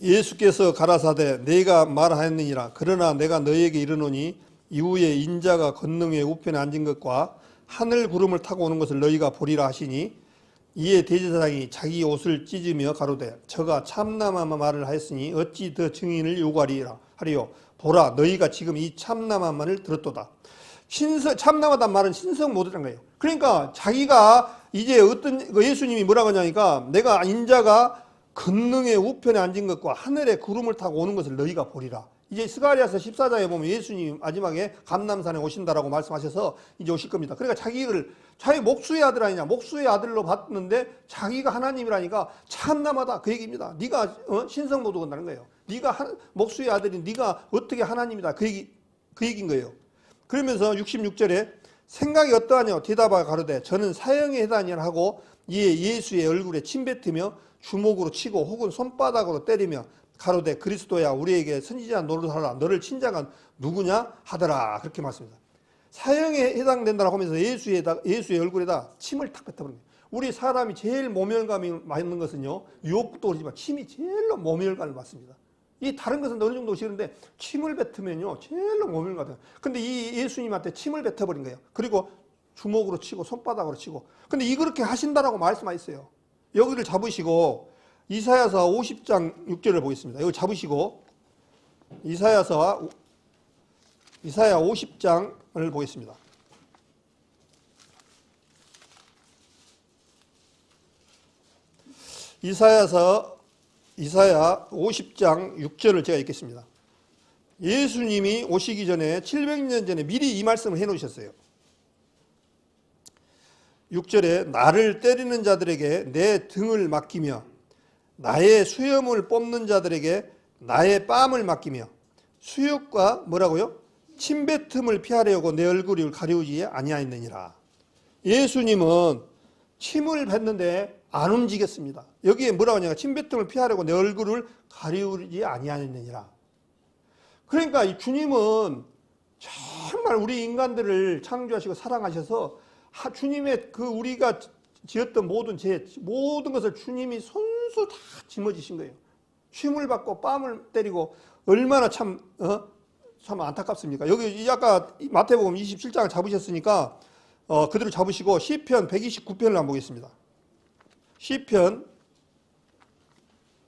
예수께서 가라사대 내가 말하였느니라. 그러나 내가 너희에게 이르노니 이후에 인자가 권능의 우편에 앉은 것과 하늘 구름을 타고 오는 것을 너희가 보리라 하시니, 이에 대제사장이 자기 옷을 찢으며 가로되 저가 참남한 말을 하였으니 어찌 더 증인을 요구하리라 하리요. 보라, 너희가 지금 이 참남한 말을 들었도다. 참남하단 말은 신성 못이라는 거예요. 그러니까 자기가 이제 예수님이 뭐라고 하냐니까, 내가 인자가 권능의 우편에 앉은 것과 하늘에 구름을 타고 오는 것을 너희가 보리라. 이제 스가랴서 14장에 보면 예수님 마지막에 감람산에 오신다라고 말씀하셔서 이제 오실 겁니다. 그러니까 자기 목수의 아들 아니냐, 목수의 아들로 봤는데 자기가 하나님이라니까 참남하다, 그 얘기입니다. 네가 신성 못 얻는다는 거예요. 네가 목수의 아들이 네가 어떻게 하나님이다, 그 얘기인 거예요. 그러면서 66절에 생각이 어떠하냐 대답하여 가로되 저는 사형에 해당이라 하고, 이에 예수의 얼굴에 침뱉으며 주먹으로 치고 혹은 손바닥으로 때리며 가로되 그리스도야 우리에게 선지자 노릇하라, 너를 친자가 누구냐 하더라, 그렇게 말씀합니다. 사형에 해당된다고 하면서 예수의 얼굴에다 침을 탁 뱉어버린 거예요. 우리 사람이 제일 모멸감이 많은 것은요, 유혹도 그렇지만 침이 제일로 모멸감을 받습니다. 이 다른 것은 어느 정도 싫은데 침을 뱉으면요 제일로 모멸감 같아요. 근데 이 예수님한테 침을 뱉어버린 거예요. 그리고 주먹으로 치고 손바닥으로 치고. 근데 그렇게 하신다라고 말씀하셨어요. 여기를 잡으시고 이사야서 50장 6절을 보겠습니다. 여기 잡으시고 이사야 50장을 보겠습니다. 이사야 50장 6절을 제가 읽겠습니다. 예수님이 오시기 전에 700년 전에 미리 이 말씀을 해놓으셨어요. 6절에 나를 때리는 자들에게 내 등을 맡기며 나의 수염을 뽑는 자들에게 나의 뺨을 맡기며 수욕과 뭐라고요? 침뱉음을 피하려고 내 얼굴을 가리우지 아니하였느니라. 예수님은 침을 뱉는데 안 움직였습니다. 여기에 뭐라고 하냐면 침뱉음을 피하려고 내 얼굴을 가리우지 아니하였느니라. 그러니까 이 주님은 정말 우리 인간들을 창조하시고 사랑하셔서 주님의 우리가 지었던 모든 모든 것을 주님이 손수 다 짊어지신 거예요. 침을 받고 뺨을 때리고 얼마나 참 안타깝습니까? 여기 아까 마태복음 27장을 잡으셨으니까 그대로 잡으시고 시편 129편을 한번 보겠습니다. 시편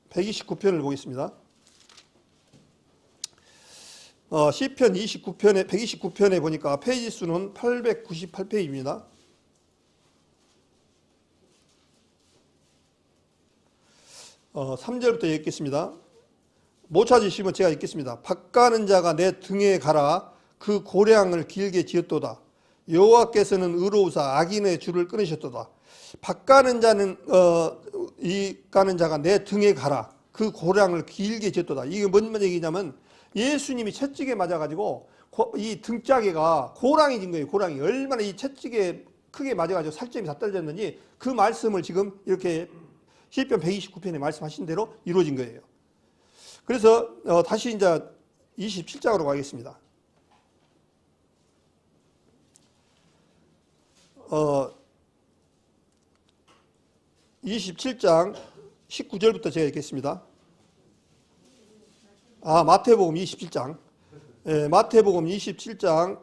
129편을 보겠습니다. 시편 129편에 보니까 페이지 수는 898페이지입니다. 3절부터 읽겠습니다. 못 찾으시면 제가 읽겠습니다. 밭가는 자가 내 등에 가라. 그 고량을 길게 지었도다. 여호와께서는 의로우사 악인의 줄을 끊으셨도다. 밭가는 자는 가는 자가 내 등에 가라. 그 고량을 길게 지었도다. 이게 뭔 얘기냐면 예수님이 채찍에 맞아가지고 이 등짝에가 고랑이 진 거예요. 고랑이 얼마나 이 채찍에 크게 맞아가지고 살점이 다 떨어졌는지 그 말씀을 지금 이렇게 시편 129편에 말씀하신 대로 이루어진 거예요. 그래서 다시 이제 27장으로 가겠습니다. 27장 19절부터 제가 읽겠습니다. 마태복음 27장. 마태복음 27장.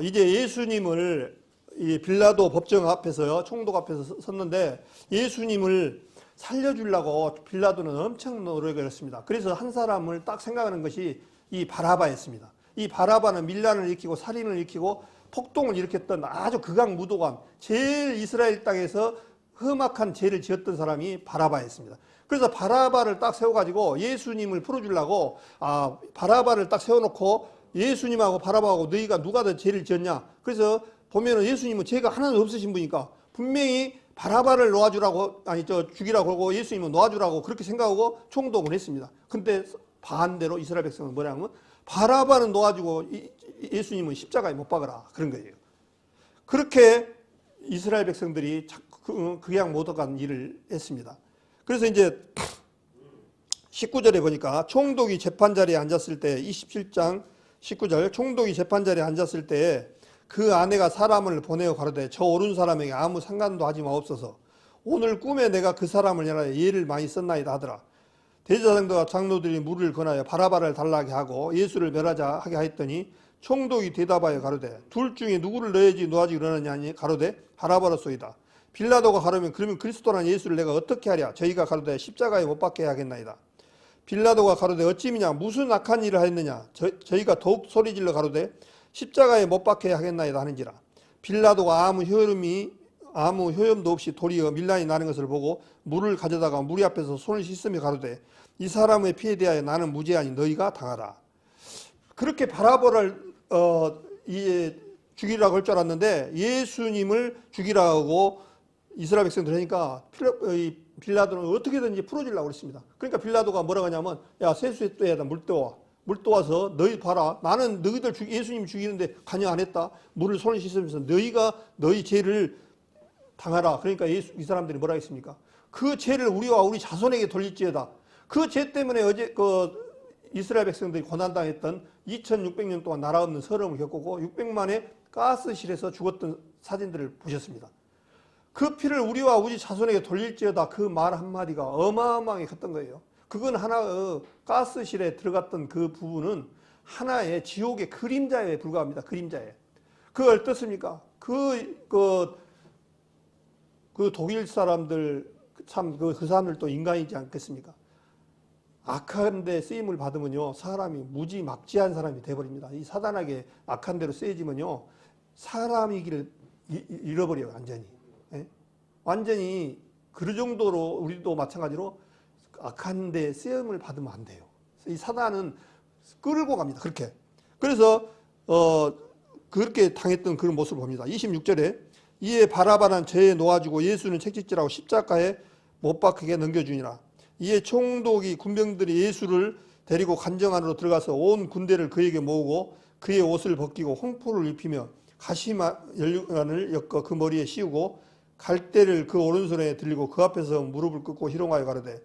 이제 예수님을 이 빌라도 법정 앞에서요, 총독 앞에서 섰는데 예수님을 살려주려고 빌라도는 엄청 노력을 했습니다. 그래서 한 사람을 딱 생각하는 것이 이 바라바였습니다. 이 바라바는 밀란을 일으키고 살인을 일으키고 폭동을 일으켰던 아주 극악무도한 제일 이스라엘 땅에서 험악한 죄를 지었던 사람이 바라바였습니다. 그래서 바라바를 딱 세워가지고 예수님을 풀어주려고 바라바를 딱 세워놓고 예수님하고 바라바하고 너희가 누가 더 죄를 지었냐. 그래서 보면은 예수님은 죄가 하나도 없으신 분이니까 분명히 바라바를 놓아주라고 죽이라고 하고 예수님은 놓아주라고 그렇게 생각하고 총독을 했습니다. 근데 반대로 이스라엘 백성은 뭐냐면 바라바는 놓아주고 예수님은 십자가에 못 박으라 그런 거예요. 그렇게 이스라엘 백성들이 그냥 못 오간 일을 했습니다. 그래서 이제 19절에 보니까 총독이 재판자리에 앉았을 때 27장 19절 총독이 재판자리에 앉았을 때 그 아내가 사람을 보내어 가로되 저 옳은 사람에게 아무 상관도 하지 마옵소서. 오늘 꿈에 내가 그 사람을 향하여 예를 많이 썼나이다 하더라. 대제사장들과 장로들이 물을 권하여 바라바를 달라게 하고 예수를 멸하자 하게 하였더니 총독이 대답하여 가로되 둘 중에 누구를 넣어야지 놓아지 그러느냐니 가로되 바라바로소이다. 빌라도가 가로면 그러면 그리스도란 예수를 내가 어떻게 하랴. 저희가 가로되 십자가에 못 박게 하겠나이다. 빌라도가 가로되 어찌미냐 무슨 악한 일을 하였느냐. 저희가 더욱 소리질러 가로되 십자가에 못 박게 하겠나이다 하는지라. 빌라도가 아무 효염도 없이 도리어 밀란이 나는 것을 보고 물을 가져다가 무리 앞에서 손을 씻으며 가로되 이 사람의 피에 대하여 나는 무죄하니 너희가 당하라. 그렇게 바라바를 죽이라고 할 줄 알았는데 예수님을 죽이라고 이스라엘 백성들 하니까 빌라도는 어떻게든지 풀어주려고 그랬습니다. 그러니까 빌라도가 뭐라고 하냐면 야 세수에다 물 떠와. 물 떠와서 너희 봐라. 나는 너희들 예수님 죽이는데 관여 안 했다. 물을 손을 씻으면서 너희 죄를 당하라. 그러니까 이 사람들이 뭐라 했습니까? 그 죄를 우리와 우리 자손에게 돌릴지어다. 그 죄 때문에 어제 이스라엘 백성들이 고난당했던 2600년 동안 나라 없는 서름을 겪고 600만의 가스실에서 죽었던 사진들을 보셨습니다. 그 피를 우리와 우리 자손에게 돌릴지어다. 그 말 한마디가 어마어마하게 컸던 거예요. 그건 하나의 가스실에 들어갔던 그 부분은 하나의 지옥의 그림자에 불과합니다. 그림자에. 그걸 어떻습니까? 그 독일 사람들 참 그 사람들 또 인간이지 않겠습니까? 악한 데 쓰임을 받으면요 사람이 무지막지한 사람이 돼버립니다. 이 사단에게 악한 대로 쓰여지면요 사람이기를 잃어버려요. 완전히. 예? 완전히 그 정도로 우리도 마찬가지로 악한 데 쓰임을 받으면 안 돼요. 이 사단은 끌고 갑니다. 그렇게. 그래서 그렇게 당했던 그런 모습을 봅니다. 26절에 이에 바라바는 죄에 놓아주고 예수는 책찍질하고 십자가에 못 박히게 넘겨주니라. 이에 총독이 군병들이 예수를 데리고 관정 안으로 들어가서 온 군대를 그에게 모으고 그의 옷을 벗기고 홍포를 입히며 가시마 연류관을 엮어 그 머리에 씌우고 갈대를 그 오른손에 들리고 그 앞에서 무릎을 꿇고 희롱하여 가로되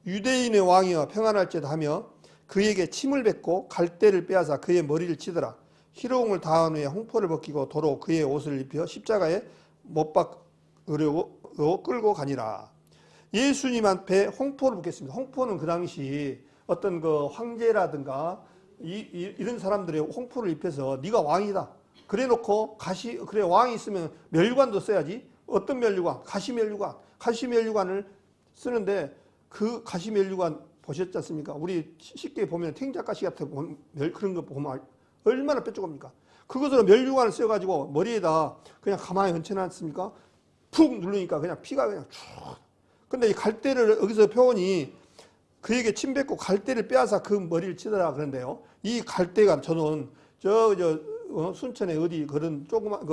유대인의 왕이여 평안할지어다 하며 그에게 침을 뱉고 갈대를 빼앗아 그의 머리를 치더라. 희롱을 다한 후에 홍포를 벗기고 도로 그의 옷을 입혀 십자가에 못 박으려고 끌고 가니라. 예수님 앞에 홍포를 붓겠습니다. 홍포는 그 당시 어떤 그 황제라든가 이런 사람들의 홍포를 입혀서 네가 왕이다. 그래놓고 그래 왕이 있으면 면류관도 써야지. 어떤 면류관? 가시면류관을 쓰는데 그 가시면류관 보셨지 않습니까? 우리 쉽게 보면 탱자가시 같은 그런 거 보면 얼마나 뾰족합니까? 그것으로 면류관을 써가지고 머리에다 그냥 가만히 얹혀놨습니까? 푹 누르니까 그냥 피가 그냥 쭉. 근데 이 갈대를 여기서 표현이 그에게 침 뱉고 갈대를 빼앗아 그 머리를 치더라 그런데요. 이 갈대가 저는 순천에 어디 그런 조그만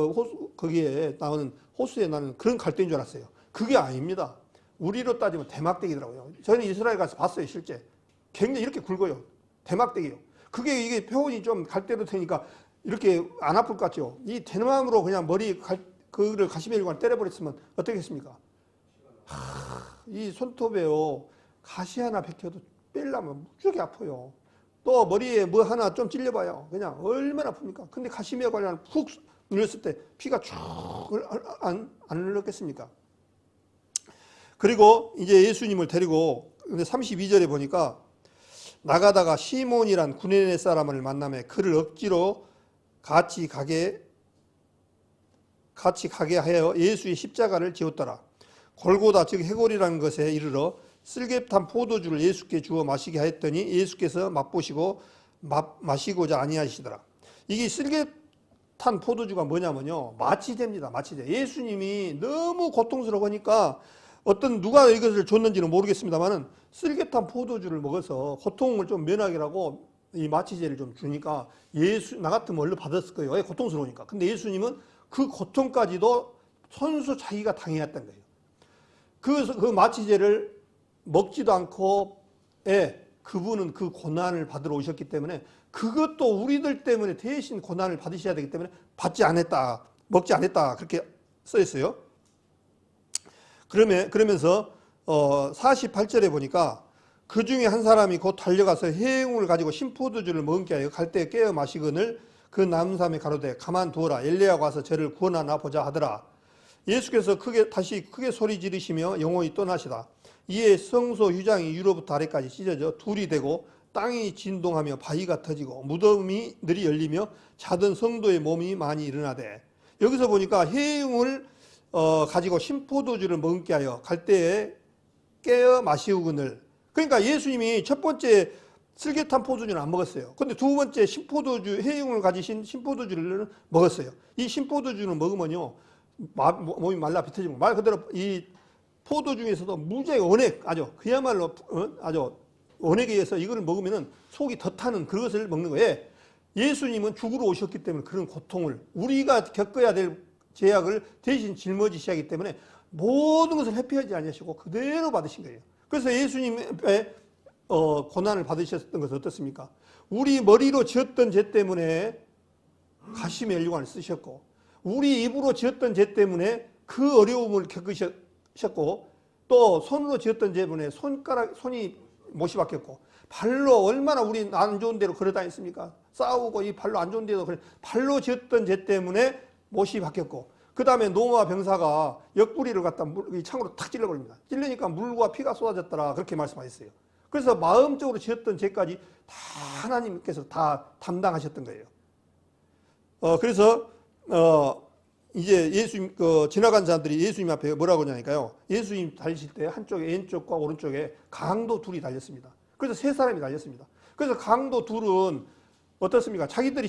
거기에 나오는 호수에 나는 그런 갈대인 줄 알았어요. 그게 아닙니다. 우리로 따지면 대막대기더라고요. 저는 이스라엘 가서 봤어요, 실제. 굉장히 이렇게 굵어요. 대막대기요. 이게 표현이 좀 갈대로 되니까 이렇게 안 아플 것 같죠. 이 대나무로 그냥 그를 가시면류관 때려버렸으면 어떻겠습니까? 이 손톱에요. 가시 하나 베껴도 빼려면 무지하게 아파요. 또 머리에 뭐 하나 좀 찔려봐요. 그냥 얼마나 아픕니까? 근데 가시면류관을 푹 눌렸을 때 피가 쭉 안 흘렀겠습니까? 그리고 이제 예수님을 데리고 32절에 보니까 나가다가 시몬이란 구레네 사람을 만나며 그를 억지로 같이 가게 같이 가게 하여 예수의 십자가를 지었더라. 골고다 즉 해골이라는 것에 이르러 쓸개탄 포도주를 예수께 주어 마시게 하였더니 예수께서 맛보시고 마시고자 아니하시더라. 이게 쓸개탄 포도주가 뭐냐면요, 마취제입니다. 마취제. 예수님이 너무 고통스러우니까 누가 이것을 줬는지는 모르겠습니다만은 쓸개탄 포도주를 먹어서 고통을 좀 면하게 하고 이 마취제를 좀 주니까 나 같으면 얼른 받았을 거예요. 왜? 고통스러우니까. 근데 예수님은 그 고통까지도 선수 자기가 당해왔던 거예요. 그 마취제를 먹지도 않고, 그분은 그 고난을 받으러 오셨기 때문에 그것도 우리들 때문에 대신 고난을 받으셔야 되기 때문에 먹지 않았다. 그렇게 써 있어요. 그러면서 48절에 보니까 그 중에 한 사람이 곧 달려가서 해웅을 가지고 신포도주를 먹게 하여 갈 때 깨어 마시거늘 그 남은 사람이 가로되 가만두어라 엘리야가 와서 저를 구원하나 보자 하더라. 예수께서 다시 크게 소리 지르시며 영혼이 떠나시다. 이에 성소 휴장이 위로부터 아래까지 찢어져 둘이 되고 땅이 진동하며 바위가 터지고 무덤이들이 열리며 자던 성도의 몸이 많이 일어나되, 여기서 보니까 해웅을 가지고 신포도주를 먹게 하여 갈 때에 깨어 마시우거늘, 그러니까 예수님이 첫 번째 쓸개탄 포도주는 안 먹었어요. 근데 두 번째 해웅을 가지신 신포도주를 먹었어요. 이 신포도주는 먹으면요 몸이 말라 비틀지고, 말 그대로 이 포도 중에서도 무지하게 그야말로 아주 원액에 의해서 이거를 먹으면은 속이 더 타는 그것을 먹는 거예요. 예수님은 죽으러 오셨기 때문에 그런 고통을 우리가 겪어야 될 제약을 대신 짊어지셔야 하기 때문에 모든 것을 회피하지 아니하시고 그대로 받으신 거예요. 그래서 예수님의 고난을 받으셨던 것은 어떻습니까? 우리 머리로 지었던 죄 때문에 가시의 혈관을 쓰셨고, 우리 입으로 지었던 죄 때문에 그 어려움을 겪으셨고, 또 손으로 지었던 죄 때문에 손이 못이 박혔고, 발로 얼마나 우리 안 좋은 데로 걸어다녔습니까? 싸우고 이 발로 안 좋은 데도 발로 지었던 죄 때문에 못이 박혔고, 그 다음에 노아 병사가 옆구리를 갖다 창으로 탁 찔러버립니다. 찔르니까 물과 피가 쏟아졌더라, 그렇게 말씀하셨어요. 그래서 마음적으로 지었던 죄까지 다 하나님께서 다 담당하셨던 거예요. 그래서 이제 지나간 자들이 예수님 앞에 뭐라고 하냐니까요. 예수님 달리실 때 한쪽에 왼쪽과 오른쪽에 강도 둘이 달렸습니다. 그래서 세 사람이 달렸습니다. 그래서 강도 둘은 어떻습니까? 자기들이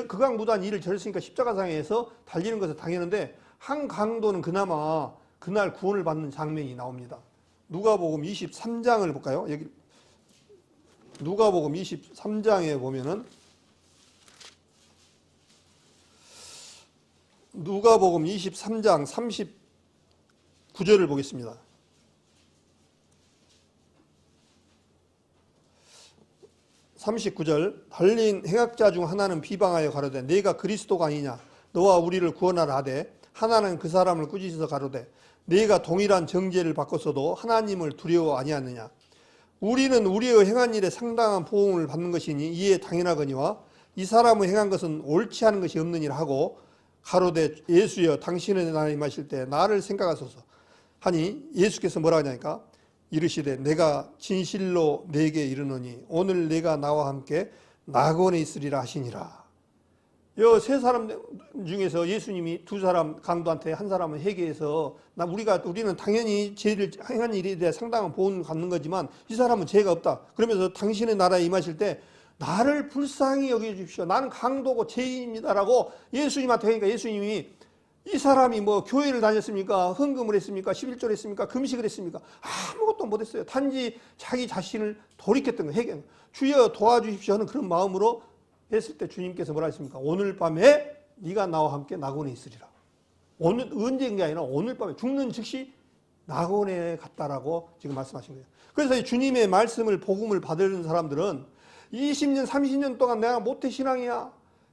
극악무도한 일을 저질렀으니까 십자가상에서 달리는 것은 당연한데, 한 강도는 그나마 그날 구원을 받는 장면이 나옵니다. 누가복음 23장을 볼까요? 여기 누가복음 23장에 보면은 누가복음 23장 39절을 보겠습니다. 39절, 달린 행악자 중 하나는 비방하여 가로되 네가 그리스도가 아니냐, 너와 우리를 구원하라 하되, 하나는 그 사람을 꾸짖어서 가로되 네가 동일한 정죄를 받고서도 하나님을 두려워 아니하느냐. 우리는 우리의 행한 일에 상당한 보응을 받는 것이니 이에 당연하거니와 이 사람의 행한 것은 옳지 않은 것이 없느니라 하고 가로되 예수여 당신의 나라에 임하실 때 나를 생각하소서 하니, 예수께서 뭐라 하냐니까 이르시되 내가 진실로 내게 이르노니 오늘 내가 나와 함께 낙원에 있으리라 하시니라. 이 세 사람 중에서 예수님이 두 사람 강도한테 한 사람은 회개해서 우리는 당연히 죄를 행한 일에 대해 상당한 보응을 갖는 거지만 이 사람은 죄가 없다. 그러면서 당신의 나라에 임하실 때 나를 불쌍히 여겨주십시오. 나는 강도고 죄인입니다라고 예수님한테 하니까, 예수님이 이 사람이 뭐 교회를 다녔습니까? 헌금을 했습니까? 11조를 했습니까? 금식을 했습니까? 아무것도 못했어요. 단지 자기 자신을 돌이켰던 거예요. 회개. 주여 도와주십시오 하는 그런 마음으로 했을 때 주님께서 뭐라 했습니까? 오늘 밤에 네가 나와 함께 낙원에 있으리라. 오늘 언제인 게 아니라 오늘 밤에 죽는 즉시 낙원에 갔다라고 지금 말씀하신 거예요. 그래서 주님의 말씀을 복음을 받은 사람들은 20년 30년 동안 내가 모태신앙이야,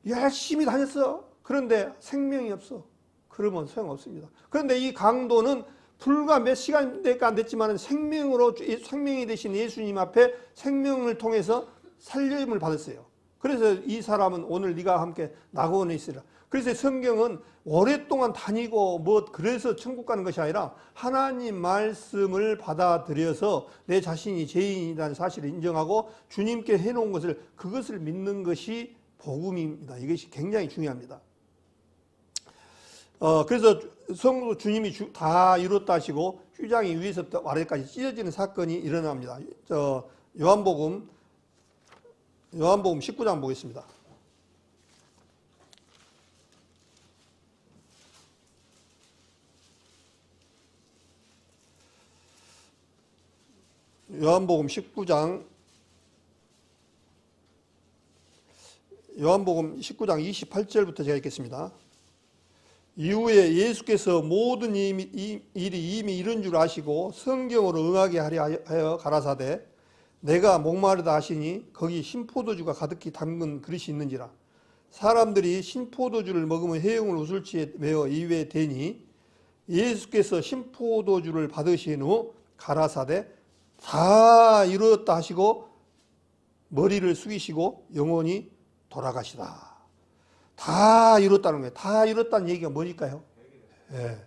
열심히 다녔어, 그런데 생명이 없어. 그러면 소용없습니다. 그런데 이 강도는 불과 몇 시간밖에 안 됐지만 생명이 되신 예수님 앞에 생명을 통해서 살림을 받았어요. 그래서 이 사람은 오늘 네가 함께 낙원에 있으리라. 그래서 성경은 오랫동안 다니고 그래서 천국 가는 것이 아니라 하나님 말씀을 받아들여서 내 자신이 죄인이라는 사실을 인정하고 주님께 해놓은 그것을 믿는 것이 복음입니다. 이것이 굉장히 중요합니다. 그래서 성도 주님이 다 이뤘다 하시고 휘장이 위에서부터 아래까지 찢어지는 사건이 일어납니다. 요한복음 19장 보겠습니다. 요한복음 19장 28절부터 제가 읽겠습니다. 이후에 예수께서 모든 일이 이미 이른 줄 아시고 성경으로 응하게 하여 가라사대 내가 목마르다 하시니 거기 신포도주가 가득히 담근 그릇이 있는지라. 사람들이 신포도주를 먹으면 해용을 우슬치에 메어 입에 대니 예수께서 신포도주를 받으신 후 가라사대 다 이루었다 하시고 머리를 숙이시고 영원히 돌아가시다. 다 이뤘다는 거예요. 다 이뤘다는 얘기가 뭐니까요? 예.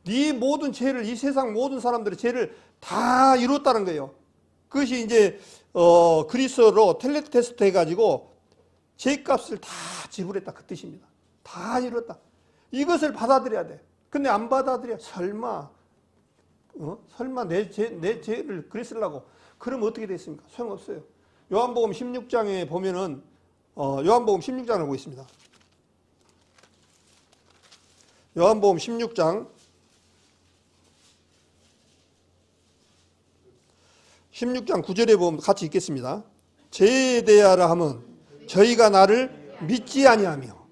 네 모든 죄를, 이 세상 모든 사람들의 죄를 다 이뤘다는 거예요. 그것이 이제 그리스어로 텔레테스트 해가지고 죄값을 다 지불했다 그 뜻입니다. 다 이뤘다. 이것을 받아들여야 돼. 근데 안 받아들여. 설마 내 죄를 그랬으려고. 그러면 어떻게 됐습니까? 소용없어요. 요한복음 16장에 보면은 요한복음 16장을 보고 있습니다. 요한복음 16장 9절에 보면 같이 읽겠습니다. 죄에 대하라 하면 저희가 나를 믿지 아니하며.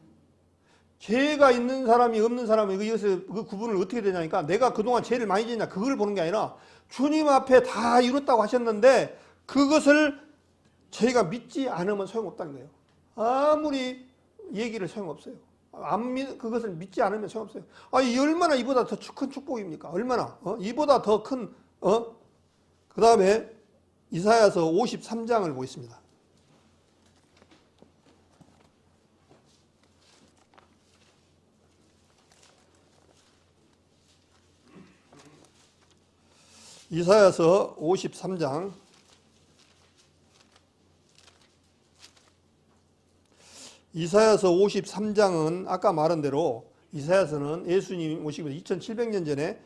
죄가 있는 사람이 없는 사람이 그 구분을 어떻게 되냐니까 내가 그동안 죄를 많이 지었냐 그걸 보는 게 아니라 주님 앞에 다 이뤘다고 하셨는데 그것을 저희가 믿지 않으면 소용없다는 거예요. 아무리 얘기를 소용없어요. 그것을 믿지 않으면 소용없어요. 이 얼마나 이보다 더 큰 축복입니까? 얼마나 이보다 더 큰 그 다음에 이사야서 53장을 보겠습니다. 이사야서 53장 53장은 아까 말한 대로 이사야서는 예수님 오시기 2700년 전에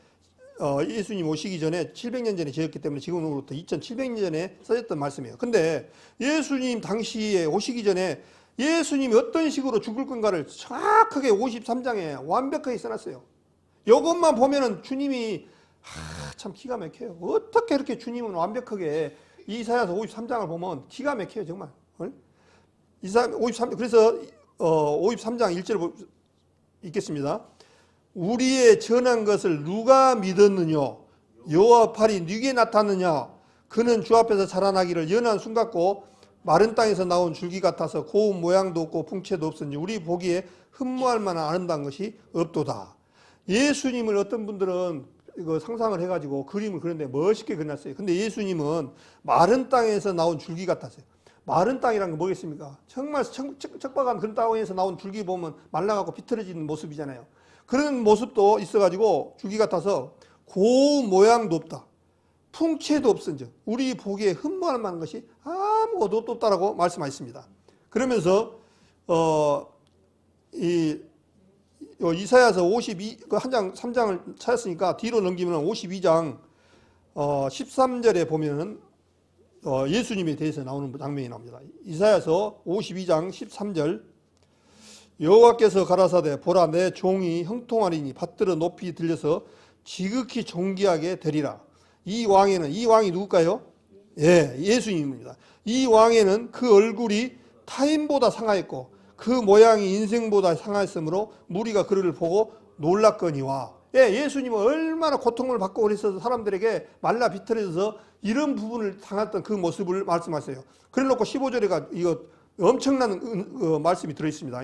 예수님 오시기 전에 700년 전에 지었기 때문에 지금으로부터 2700년 전에 써졌던 말씀이에요. 근데 예수님 당시에 오시기 전에 예수님이 어떤 식으로 죽을 건가를 정확하게 53장에 완벽하게 써놨어요. 이것만 보면은 주님이 참 기가 막혀요. 어떻게 이렇게 주님은 완벽하게 이사야서 53장을 보면 기가 막혀요 정말. 그래서 53장 1절 읽겠습니다. 우리의 전한 것을 누가 믿었느냐? 여호와 팔이 네게 나타느냐? 그는 주 앞에서 자라나기를 연한 순 같고 마른 땅에서 나온 줄기 같아서 고운 모양도 없고 풍채도 없으니 우리 보기에 흠모할 만한 아름다운 것이 없도다. 예수님을 어떤 분들은 이거 상상을 해가지고 그림을 그렸는데 멋있게 그려놨어요. 근데 예수님은 마른 땅에서 나온 줄기 같았어요. 마른 땅이란 게 뭐겠습니까? 정말 척박한 그런 땅에서 나온 줄기 보면 말라가고 비틀어지는 모습이잖아요. 그런 모습도 있어가지고 줄기 같아서 고운 모양도 없다. 풍채도 없은즉 우리 보기에 흠모할 만한 것이 아무것도 없다라고 말씀하셨습니다. 그러면서 이사야서 3장을 찾았으니까 뒤로 넘기면 52장 13절에 보면은 예수님에 대해서 나오는 장면이 나옵니다. 이사야서 52장 13절 여호와께서 가라사대 보라 내 종이 형통하리니 받들어 높이 들려서 지극히 존귀하게 되리라. 이 왕이 누굴까요? 예, 예수님입니다. 이 왕에는 그 얼굴이 타인보다 상하였고 그 모양이 인생보다 상하였으므로 무리가 그를 보고 놀랐거니와. 예, 예수님은 얼마나 고통을 받고 그래서 사람들에게 말라 비틀어져서 이런 부분을 당했던 그 모습을 말씀하세요. 그래 놓고 15절에 이거 엄청난 말씀이 들어있습니다.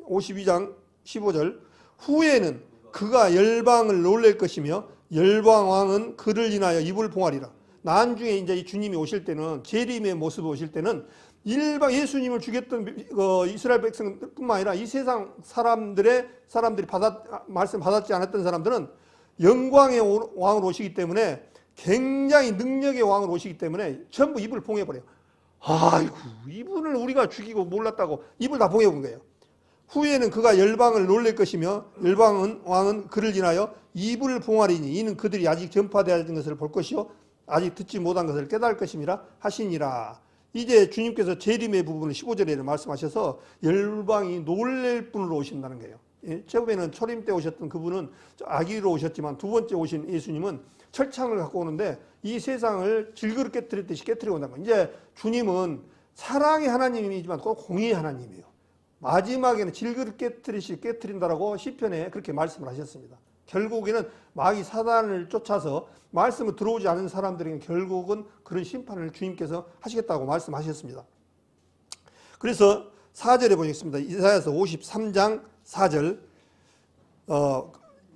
52장 15절 후에는 그가 열방을 놀랄 것이며 열방왕은 그를 인하여 입을 봉하리라. 나중에 이제 이 주님이 오실 때는 재림의 모습을 오실 때는 일방 예수님을 죽였던 이스라엘 백성뿐만 아니라 이 세상 사람들이 말씀 받았지 않았던 사람들은 영광의 왕으로 오시기 때문에 굉장히 능력의 왕으로 오시기 때문에 전부 입을 봉해버려요. 아이고 이분을 우리가 죽이고 몰랐다고 입을 다 봉해본 거예요. 후에는 그가 열방을 놀랄 것이며 열방 왕은 그를 인하여 입을 봉하리니 이는 그들이 아직 전파되어야 된 것을 볼 것이요 아직 듣지 못한 것을 깨달을 것임이라 하시니라. 이제 주님께서 재림의 부분을 15절에 말씀하셔서 열방이 놀랄 분으로 오신다는 거예요. 예, 처음에는 초림 때 오셨던 그분은 아기로 오셨지만 두 번째 오신 예수님은 철창을 갖고 오는데 이 세상을 질그릇 깨뜨렸듯이 깨뜨리고 온다는 거예요. 이제 주님은 사랑의 하나님이지만 또 공의의 하나님이에요. 마지막에는 질그릇 깨뜨리시 깨뜨린다라고 시편에 그렇게 말씀을 하셨습니다. 결국에는 마귀 사단을 쫓아서 말씀을 들어오지 않은 사람들에게 결국은 그런 심판을 주님께서 하시겠다고 말씀하셨습니다. 그래서 4절에 보겠습니다. 이사야서 53장 4절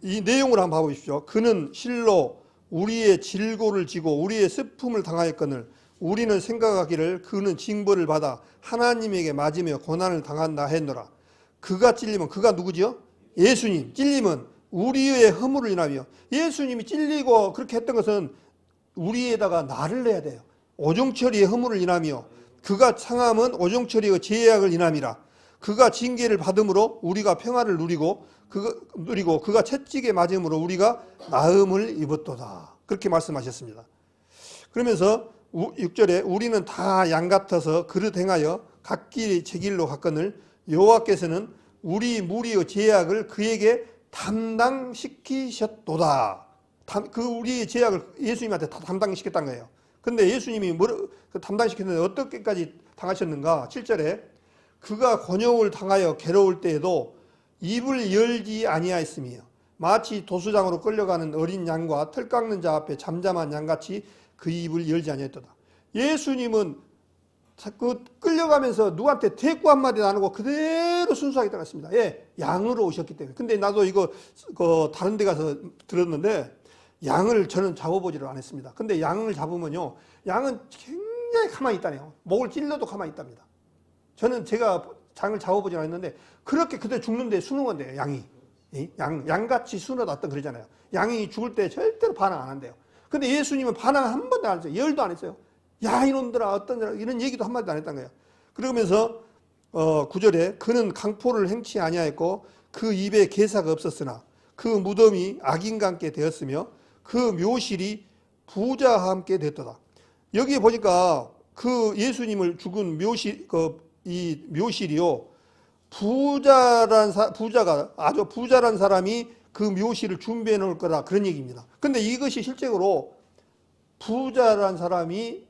이 내용을 한번 봐보십시오. 그는 실로 우리의 질고를 지고 우리의 슬픔을 당하였거늘 우리는 생각하기를 그는 징벌을 받아 하나님에게 맞으며 고난을 당한다 했노라. 그가 찔리면 그가 누구죠? 예수님. 찔림은 우리의 허물을 인하며 예수님이 찔리고 그렇게 했던 것은 우리에다가 나를 내야 돼요. 오종처리의 허물을 인하며 그가 상함은 오종처리의 죄악을 인함이라. 그가 징계를 받음으로 우리가 평화를 누리고 그가 채찍에 맞음으로 우리가 나음을 입었도다. 그렇게 말씀하셨습니다. 그러면서 6절에 우리는 다 양 같아서 그릇 행하여 각기 제 길로 갔거늘 여호와께서는 우리 무리의 죄악을 그에게 담당시키셨도다. 그 우리의 죄악을 예수님한테 다 담당시켰다는 거예요. 근데 예수님이 담당시켰는데 어떻게까지 당하셨는가? 7절에 그가 곤욕을 당하여 괴로울 때에도 입을 열지 아니하였으며 마치 도수장으로 끌려가는 어린 양과 털 깎는 자 앞에 잠잠한 양같이 그 입을 열지 아니했도다. 예수님은 그 끌려가면서 누구한테 대꾸 한마디도 안 하고 그대로 순수하게 따랐습니다. 예, 양으로 오셨기 때문에. 근데 나도 이거 다른 데 가서 들었는데 양을 저는 잡아보지를 않았습니다. 근데 양을 잡으면요, 양은 굉장히 가만히 있다네요. 목을 찔러도 가만히 있답니다. 저는 제가 장을 잡아보지 않았는데 그렇게 그때 죽는데 순응한대요. 양이. 양같이 순하다 그러잖아요. 양이 죽을 때 절대로 반항 안 한대요. 근데 예수님은 반항 한 번도 안 했어요. 열도 안 했어요. 야 이놈들아 어떤들아 이런 얘기도 한마디도 안 했던 거예요. 그러면서 9절에 그는 강포를 행치 아니하였고 그 입에 괴사가 없었으나 그 무덤이 악인과 함께 되었으며 그 묘실이 부자와 함께 됐도다. 여기에 보니까 그 예수님을 죽은 이 묘실이요, 부자가 아주 부자란 사람이 그 묘실을 준비해 놓을 거다 그런 얘기입니다. 근데 이것이 실제로 부자란 사람이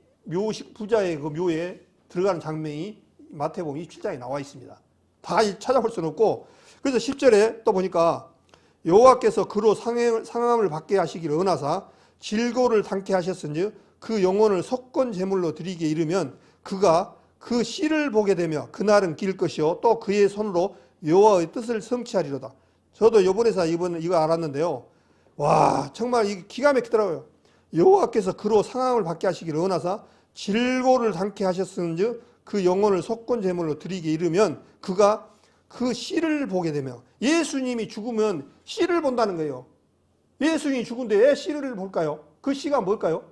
부자의 그 묘에 들어가는 장면이 마태복음 27장에 나와 있습니다. 다 찾아볼 수는 없고, 그래서 10절에 또 보니까 여호와께서 그로 상함을 받게 하시기를 은하사 질고를 당케 하셨은즉 그 영혼을 속건 제물로 드리게 이르면 그가 그 씨를 보게 되며 그날은 길 것이요 또 그의 손으로 여호와의 뜻을 성취하리로다. 저도 이번에서 이거 알았는데요. 와 정말 이게 기가 막히더라고요. 여호와께서 그로 상함을 받게 하시기를 원하사 질고를 당케 하셨은즉 그 영혼을 속건 제물로 드리게 이르면 그가 그 씨를 보게 되며, 예수님이 죽으면 씨를 본다는 거예요. 예수님이 죽은데 왜 씨를 볼까요? 그 씨가 뭘까요?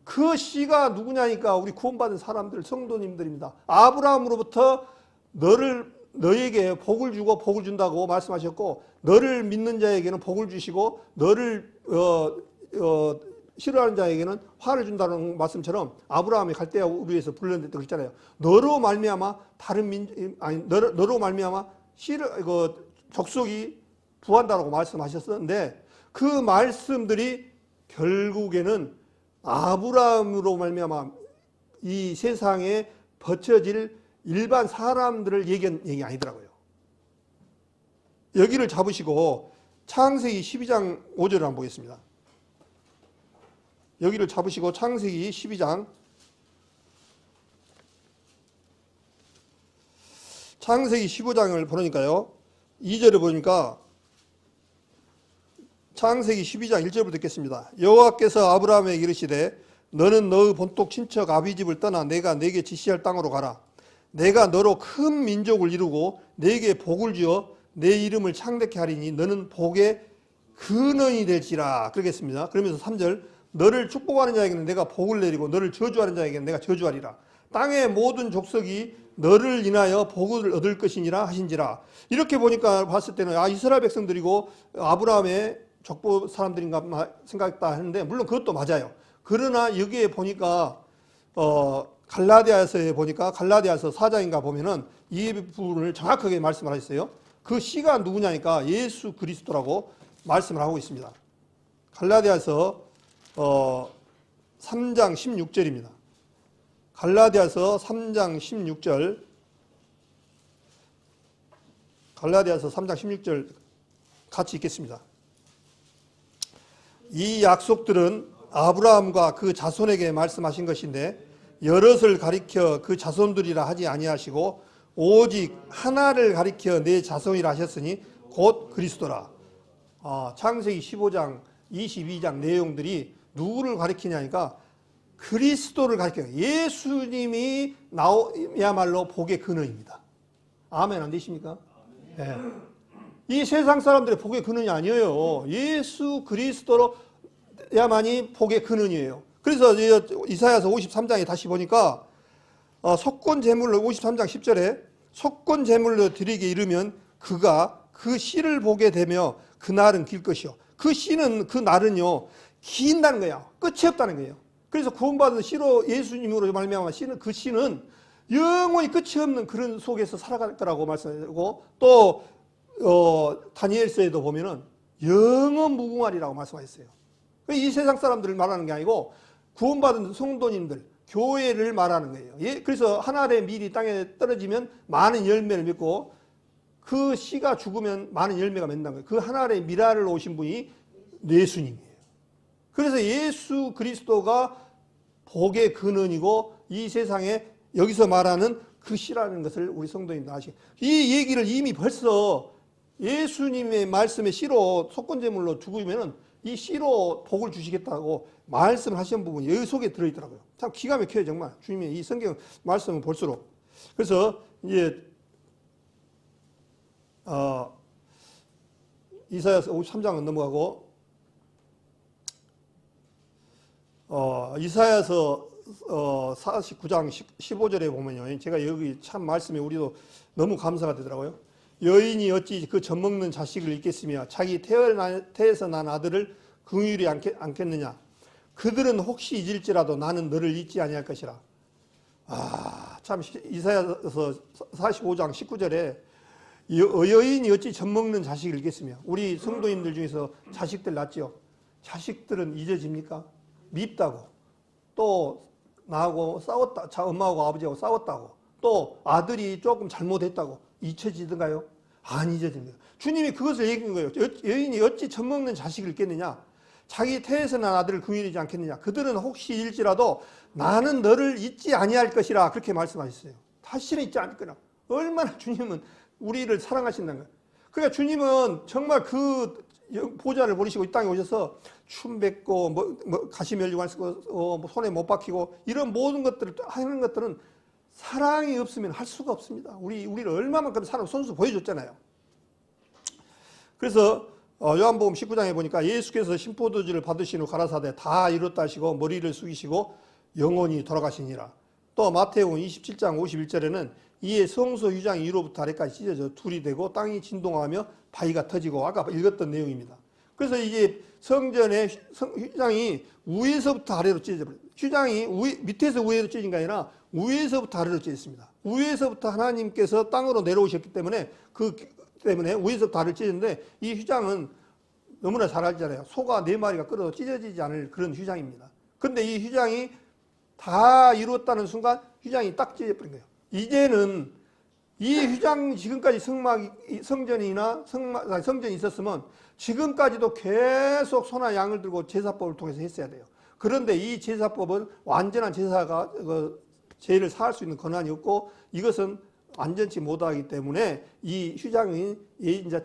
그 씨가 누구냐니까 우리 구원받은 사람들, 성도님들입니다. 아브라함으로부터 너에게 복을 주고 복을 준다고 말씀하셨고, 너를 믿는 자에게는 복을 주시고 너를 싫어하는 자에게는 화를 준다는 말씀처럼 아브라함이 갈대아 우르에서 불렀는데 그랬잖아요. 너로 말미암아 너로 말미암아 족속이 부한다라고 말씀하셨었는데 그 말씀들이 결국에는 아브라함으로 말미암아 이 세상에 버쳐질 일반 사람들을 얘기 아니더라고요. 여기를 잡으시고 창세기 12장 5절을 한번 보겠습니다. 여기를 잡으시고 창세기 12장 창세기 15장을 보니까요. 2절을 보니까 창세기 12장 1절부터 듣겠습니다. 여호와께서 아브라함에게 이르시되 너는 너의 본토 친척 아비집을 떠나 내가 내게 지시할 땅으로 가라. 내가 너로 큰 민족을 이루고 내게 복을 주어 내 이름을 창대케 하리니 너는 복의 근원이 될지라. 그러겠습니다. 그러면서 3절 너를 축복하는 자에게는 내가 복을 내리고 너를 저주하는 자에게는 내가 저주하리라. 땅의 모든 족속이 너를 인하여 복을 얻을 것이니라 하신지라. 이렇게 보니까 봤을 때는 이스라엘 백성들이고 아브라함의 족보 사람들인가 생각했다 하는데, 물론 그것도 맞아요. 그러나 여기에 보니까 갈라디아서에 보니까 갈라디아서 4장인가 보면은 이 부분을 정확하게 말씀을 하셨어요. 그 씨가 누구냐니까 예수 그리스도라고 말씀을 하고 있습니다. 갈라디아서 3장 16절입니다. 갈라디아서 3장 16절. 갈라디아서 3장 16절 같이 읽겠습니다. 이 약속들은 아브라함과 그 자손에게 말씀하신 것인데 여럿을 가리켜 그 자손들이라 하지 아니하시고 오직 하나를 가리켜 내 자손이라 하셨으니 곧 그리스도라. 창세기 15장 22장 내용들이 누구를 가리키냐니까 그리스도를 가리켜요. 예수님이 나야말로 복의 근원입니다. 아멘 안 되십니까? 네. 이 세상 사람들의 복의 근원이 아니에요. 예수 그리스도로야만이 복의 근원이에요. 그래서 이사야서 53장에 다시 보니까 속건 제물로 53장 10절에 속건 제물로 드리게 이르면 그가 그 씨를 보게 되며 그 날은 길 것이요. 그 씨는 그 날은요 긴다는 거야. 끝이 없다는 거예요. 그래서 구원받은 씨로 예수님으로 말미암아 씨는 그 씨는 영원히 끝이 없는 그런 속에서 살아갈 거라고 말씀하고, 또 다니엘서에도 보면은 영원 무궁하리라고 말씀하셨어요. 이 세상 사람들을 말하는 게 아니고 구원받은 성도님들, 교회를 말하는 거예요. 그래서 한 알의 밀이 땅에 떨어지면 많은 열매를 맺고 그 씨가 죽으면 많은 열매가 맺는다는 거예요. 그 한 알의 밀알을 오신 분이 예수님이에요. 그래서 예수 그리스도가 복의 근원이고 이 세상에 여기서 말하는 그 씨라는 것을 우리 성도님들 아시고, 이 얘기를 이미 벌써 예수님의 말씀의 씨로 속건제물로 죽으면은 이 씨로 복을 주시겠다고 말씀하신 부분이 여기 속에 들어있더라고요. 참 기가 막혀요, 정말. 주님의 이 성경 말씀을 볼수록. 그래서 이제 이사야서 53장은 넘어가고 이사야서 49장 15절에 보면요, 제가 여기 참 말씀에 우리도 너무 감사가 되더라고요. 여인이 어찌 그 젖먹는 자식을 잊겠으며 자기 태에서 난 아들을 긍휼히 않겠느냐. 그들은 혹시 잊을지라도 나는 너를 잊지 아니할 것이라. 참 이사야서 45장 19절에 여인이 어찌 젖먹는 자식을 잊겠으며, 우리 성도님들 중에서 자식들 낳지요. 자식들은 잊어집니까? 밉다고, 또 나하고 싸웠다, 엄마하고 아버지하고 싸웠다고, 또 아들이 조금 잘못했다고 잊혀지던가요? 안 잊어집니다. 주님이 그것을 얘기한 거예요. 여인이 어찌 젖먹는 자식을 잊겠느냐. 자기 태에서 난 아들을 긍휼히 여기지 않겠느냐. 그들은 혹시 잃지라도 나는 너를 잊지 아니할 것이라. 그렇게 말씀하셨어요. 다시는 잊지 않을 거라. 얼마나 주님은 우리를 사랑하신다는 거예요. 그러니까 주님은 정말 그 보좌를 버리시고 이 땅에 오셔서 춤 뱉고 가시 mel리고 쓰고 손에 못 박히고 이런 모든 것들을 하는 것들은 사랑이 없으면 할 수가 없습니다. 우리를 얼마만큼 사랑 손수 보여줬잖아요. 그래서 요한복음 19장에 보니까 예수께서 신포도주를 받으신 후 가라사대 다 이뤘다 하시고 머리를 숙이시고 영원히 돌아가시니라. 또 마태복음 27장 51절에는 이에 성소 휴장이 위로부터 아래까지 찢어져 둘이 되고 땅이 진동하며 바위가 터지고, 아까 읽었던 내용입니다. 그래서 이제 성전의 휴장이 위에서부터 아래로 찢어져 버려요. 휴장이 밑에서 위로 찢어진 게 아니라 위에서부터 아래로 찢어졌습니다. 위에서부터 하나님께서 땅으로 내려오셨기 때문에 위에서부터 아래로 찢어졌는데, 이 휴장은 너무나 잘 알잖아요. 소가 4마리가 끌어도 찢어지지 않을 그런 휴장입니다. 그런데 이 휴장이 다 이루었다는 순간 휴장이 딱 찢어버린 거예요. 이제는 이 휴장, 지금까지 성전이 있었으면 지금까지도 계속 소나 양을 들고 제사법을 통해서 했어야 돼요. 그런데 이 제사법은 완전한 제사가 죄를 사할 수 있는 권한이 없고 이것은 완전치 못하기 때문에 이 휴장이 이제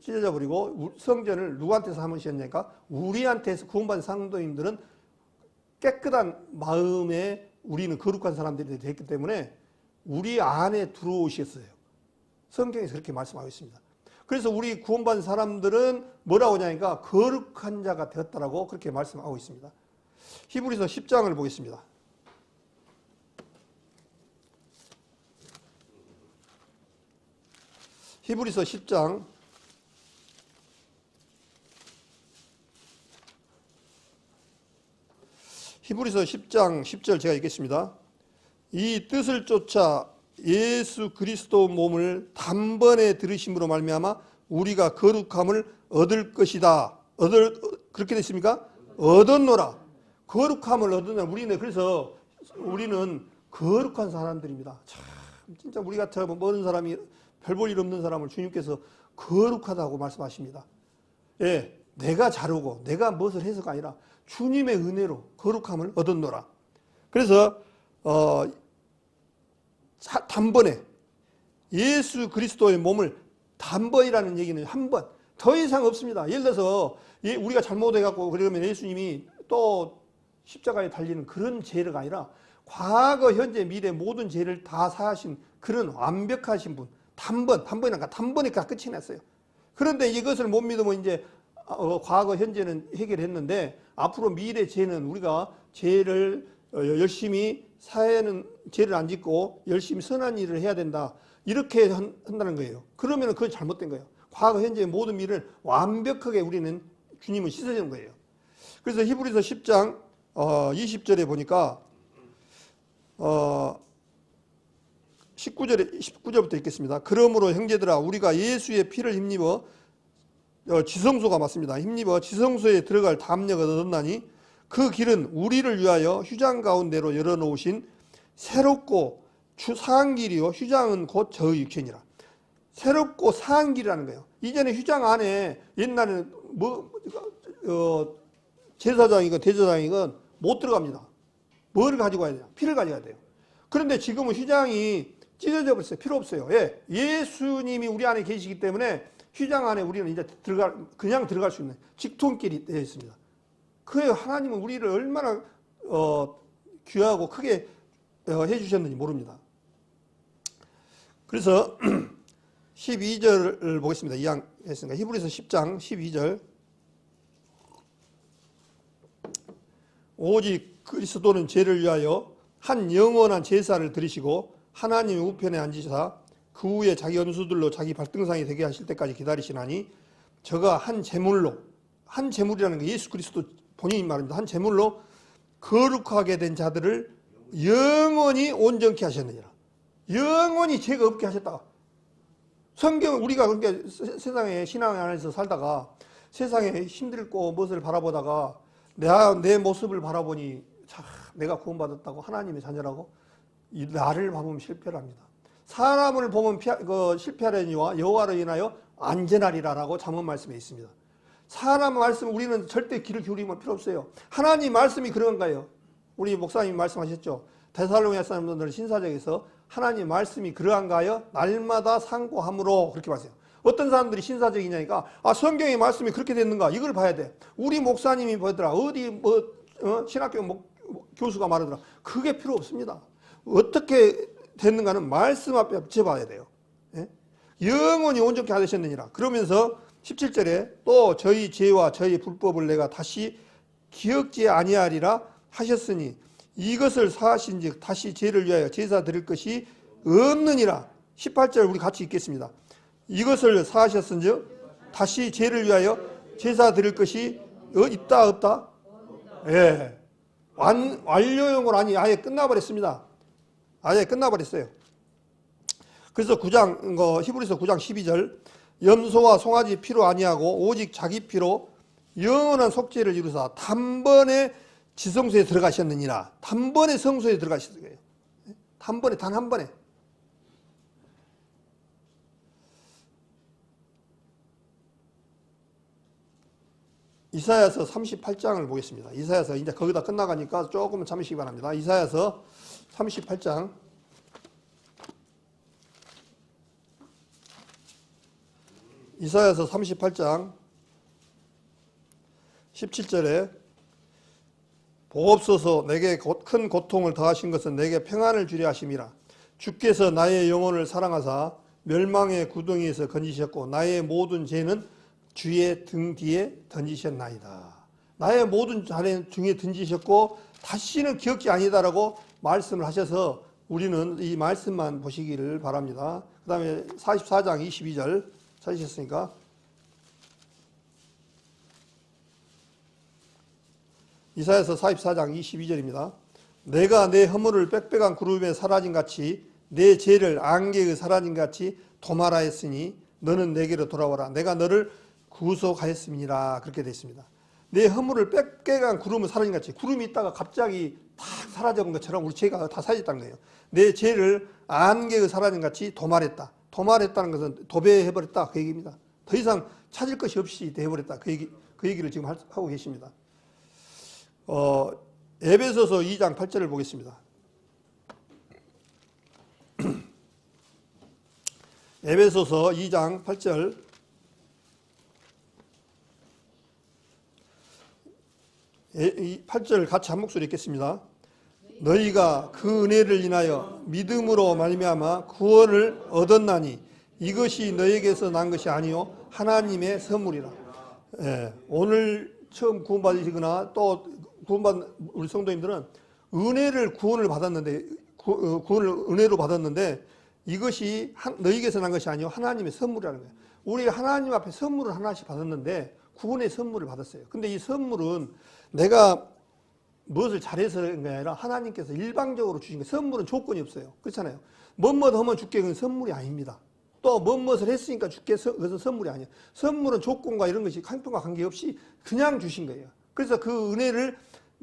찢어져 버리고 성전을 누구한테서 하시냐니까 우리한테서 구원받은 성도님들은 깨끗한 마음에 우리는 거룩한 사람들이 됐기 때문에 우리 안에 들어오셨어요. 성경에서 그렇게 말씀하고 있습니다. 그래서 우리 구원받은 사람들은 뭐라고 하냐니까 거룩한 자가 되었다라고 그렇게 말씀하고 있습니다. 히브리서 10장을 보겠습니다. 히브리서 10장 10절 제가 읽겠습니다. 이 뜻을 쫓아 예수 그리스도 몸을 단번에 들으심으로 말미암아 우리가 거룩함을 얻을 것이다. 그렇게 됐습니까? 얻었노라. 거룩함을 얻었노라. 그래서 우리는 거룩한 사람들입니다. 참 진짜 우리 같은 모든 사람이 별 볼 일 없는 사람을 주님께서 거룩하다고 말씀하십니다. 예, 내가 자르고 내가 무엇을 해서가 아니라 주님의 은혜로 거룩함을 얻었노라. 그래서 단번에 예수 그리스도의 몸을 단번이라는 얘기는 한 번, 더 이상 없습니다. 예를 들어서 우리가 잘못해갖고 그러면 예수님이 또 십자가에 달리는 그런 죄가 아니라 과거, 현재, 미래 모든 죄를 다 사하신 그런 완벽하신 분, 단번이니까 끝이 났어요. 그런데 이것을 못 믿으면 이제 과거, 현재는 해결했는데 앞으로 미래 죄는 우리가 죄를 열심히 죄를 안 짓고 열심히 선한 일을 해야 된다. 이렇게 한다는 거예요. 그러면 그건 잘못된 거예요. 과거, 현재 모든 미래를 완벽하게 우리는 주님을 씻어주는 거예요. 그래서 히브리서 10장 20절에 보니까 19절부터 읽겠습니다. 그러므로 형제들아 우리가 예수의 피를 힘입어 지성소가 맞습니다. 힘입어 지성소에 들어갈 담력을 얻었나니 그 길은 우리를 위하여 휴장 가운데로 열어놓으신 새롭고 사한 길이요 휴장은 곧 저의 육체니라. 새롭고 사한 길이라는 거예요. 이전에 휴장 안에 옛날에는 제사장이건 대제사장이건 못 들어갑니다. 뭘 가지고 가야 돼요? 피를 가져가야 돼요. 그런데 지금은 휴장이 찢어져 버렸어요. 필요 없어요. 예, 예수님이 우리 안에 계시기 때문에 휴장 안에 우리는 이제 그냥 들어갈 수 있는 직통길이 되어 있습니다. 그래요. 하나님은 우리를 얼마나 귀하고 크게 해주셨는지 모릅니다. 그래서 12절을 보겠습니다. 이양했으니까 히브리서 10장 12절. 오직 그리스도는 죄를 위하여 한 영원한 제사를 드리시고 하나님의 우편에 앉으시사 그 후에 자기 원수들로 자기 발등상이 되게 하실 때까지 기다리시나니 저가 한 제물이라는 게 예수 그리스도 본인이 말입니다. 한 제물로 거룩하게 된 자들을 영원히 온전케 하셨느니라. 영원히 죄가 없게 하셨다. 성경은 우리가 그러니까 세상에 신앙 안에서 살다가 세상에 힘들고 무엇을 바라보다가 내 모습을 바라보니 참 내가 구원받았다고 하나님의 자녀라고 나를 보면 실패를 합니다. 사람을 보면 실패하려니와 여호와로 인하여 안전하리라라고 잠언 말씀에 있습니다. 사람 말씀 우리는 절대 귀를 기울이면 필요 없어요. 하나님 말씀이 그런 거예요. 우리 목사님이 말씀하셨죠. 데살로니가 사람들은 신사적에서 하나님 말씀이 그러한가요? 날마다 상고함으로 그렇게 말해요. 어떤 사람들이 신사적이냐니까 성경의 말씀이 그렇게 됐는가 이걸 봐야 돼. 우리 목사님이 뭐더라 어디 신학교 교수가 말하더라 그게 필요 없습니다. 어떻게 됐는가는 말씀 앞에 붙여봐야 돼요. 예? 영원히 온전케 하셨느니라. 그러면서 17절에 또 저희 죄와 저희 불법을 내가 다시 기억지 아니하리라 하셨으니 이것을 사하신즉 다시 죄를 위하여 제사 드릴 것이 없느니라. 18절 우리 같이 읽겠습니다. 이것을 사하셨은즉 다시 죄를 위하여 제사 드릴 것이 있다 없다? 예. 완료형으로 아예 끝나버렸습니다. 아예 끝나버렸어요. 그래서 히브리서 9장 12절 염소와 송아지 피로 아니하고 오직 자기 피로 영원한 속죄를 이루사 단번에 지성소에 들어가셨느니라. 단번에 성소에 들어가셨어요. 단번에 단 한 번에. 이사야서 38장을 보겠습니다. 이사야서 이제 거기다 끝나가니까 조금만 참으시기 바랍니다. 이사야서 38장 이사야서 38장 17절에 보옵소서 내게 큰 고통을 더하신 것은 내게 평안을 주려 하심이라. 주께서 나의 영혼을 사랑하사 멸망의 구덩이에서 건지셨고 나의 모든 죄는 주의 등 뒤에 던지셨나이다. 나의 모든 죄는 등에 던지셨고 다시는 기억지 아니다라고 말씀을 하셔서 우리는 이 말씀만 보시기를 바랍니다. 그 다음에 44장 22절 찾으셨으니까 이사야서 44장 22절입니다. 내가 내 허물을 빽빽한 구름에 사라진 같이 내 죄를 안개의 사라진 같이 도말하였으니 너는 내게로 돌아와라. 내가 너를 구속하였음이니라. 그렇게 되어 있습니다. 내 허물을 빽빽한 구름을 사라진 같이, 구름이 있다가 갑자기 탁 사라져본 것처럼 우리 죄가 다 사라졌다는 거예요. 내 죄를 안개의 사라진 같이 도말했다. 도말했다는 것은 도배해버렸다. 그 얘기입니다. 더 이상 찾을 것이 없이 되어버렸다. 그 얘기를 지금 하고 계십니다. 에베소서 2장 8절을 보겠습니다. 에베소서 2장 8절. 이 8절 같이 한 목소리 읽겠습니다. 너희가 그 은혜를 인하여 믿음으로 말미암아 구원을 얻었나니 이것이 너희에게서 난 것이 아니요 하나님의 선물이라. 예, 오늘 처음 구원받으시거나 또 구원받은 우리 성도님들은 은혜를 구원을 받았는데 구원을 은혜로 받았는데 이것이 너희에게서 난 것이 아니요 하나님의 선물이라는 거예요. 우리가 하나님 앞에 선물을 하나씩 받았는데 구원의 선물을 받았어요. 근데 이 선물은 내가 무엇을 잘해서 그런 게 아니라 하나님께서 일방적으로 주신 거예요. 선물은 조건이 없어요. 그렇잖아요. 뭐뭐 하면 줄게, 그건 선물이 아닙니다. 또 뭐뭇을 했으니까 줄게, 그것은 선물이 아니에요. 선물은 조건과 이런 것이 형편과 관계없이 그냥 주신 거예요. 그래서 그 은혜를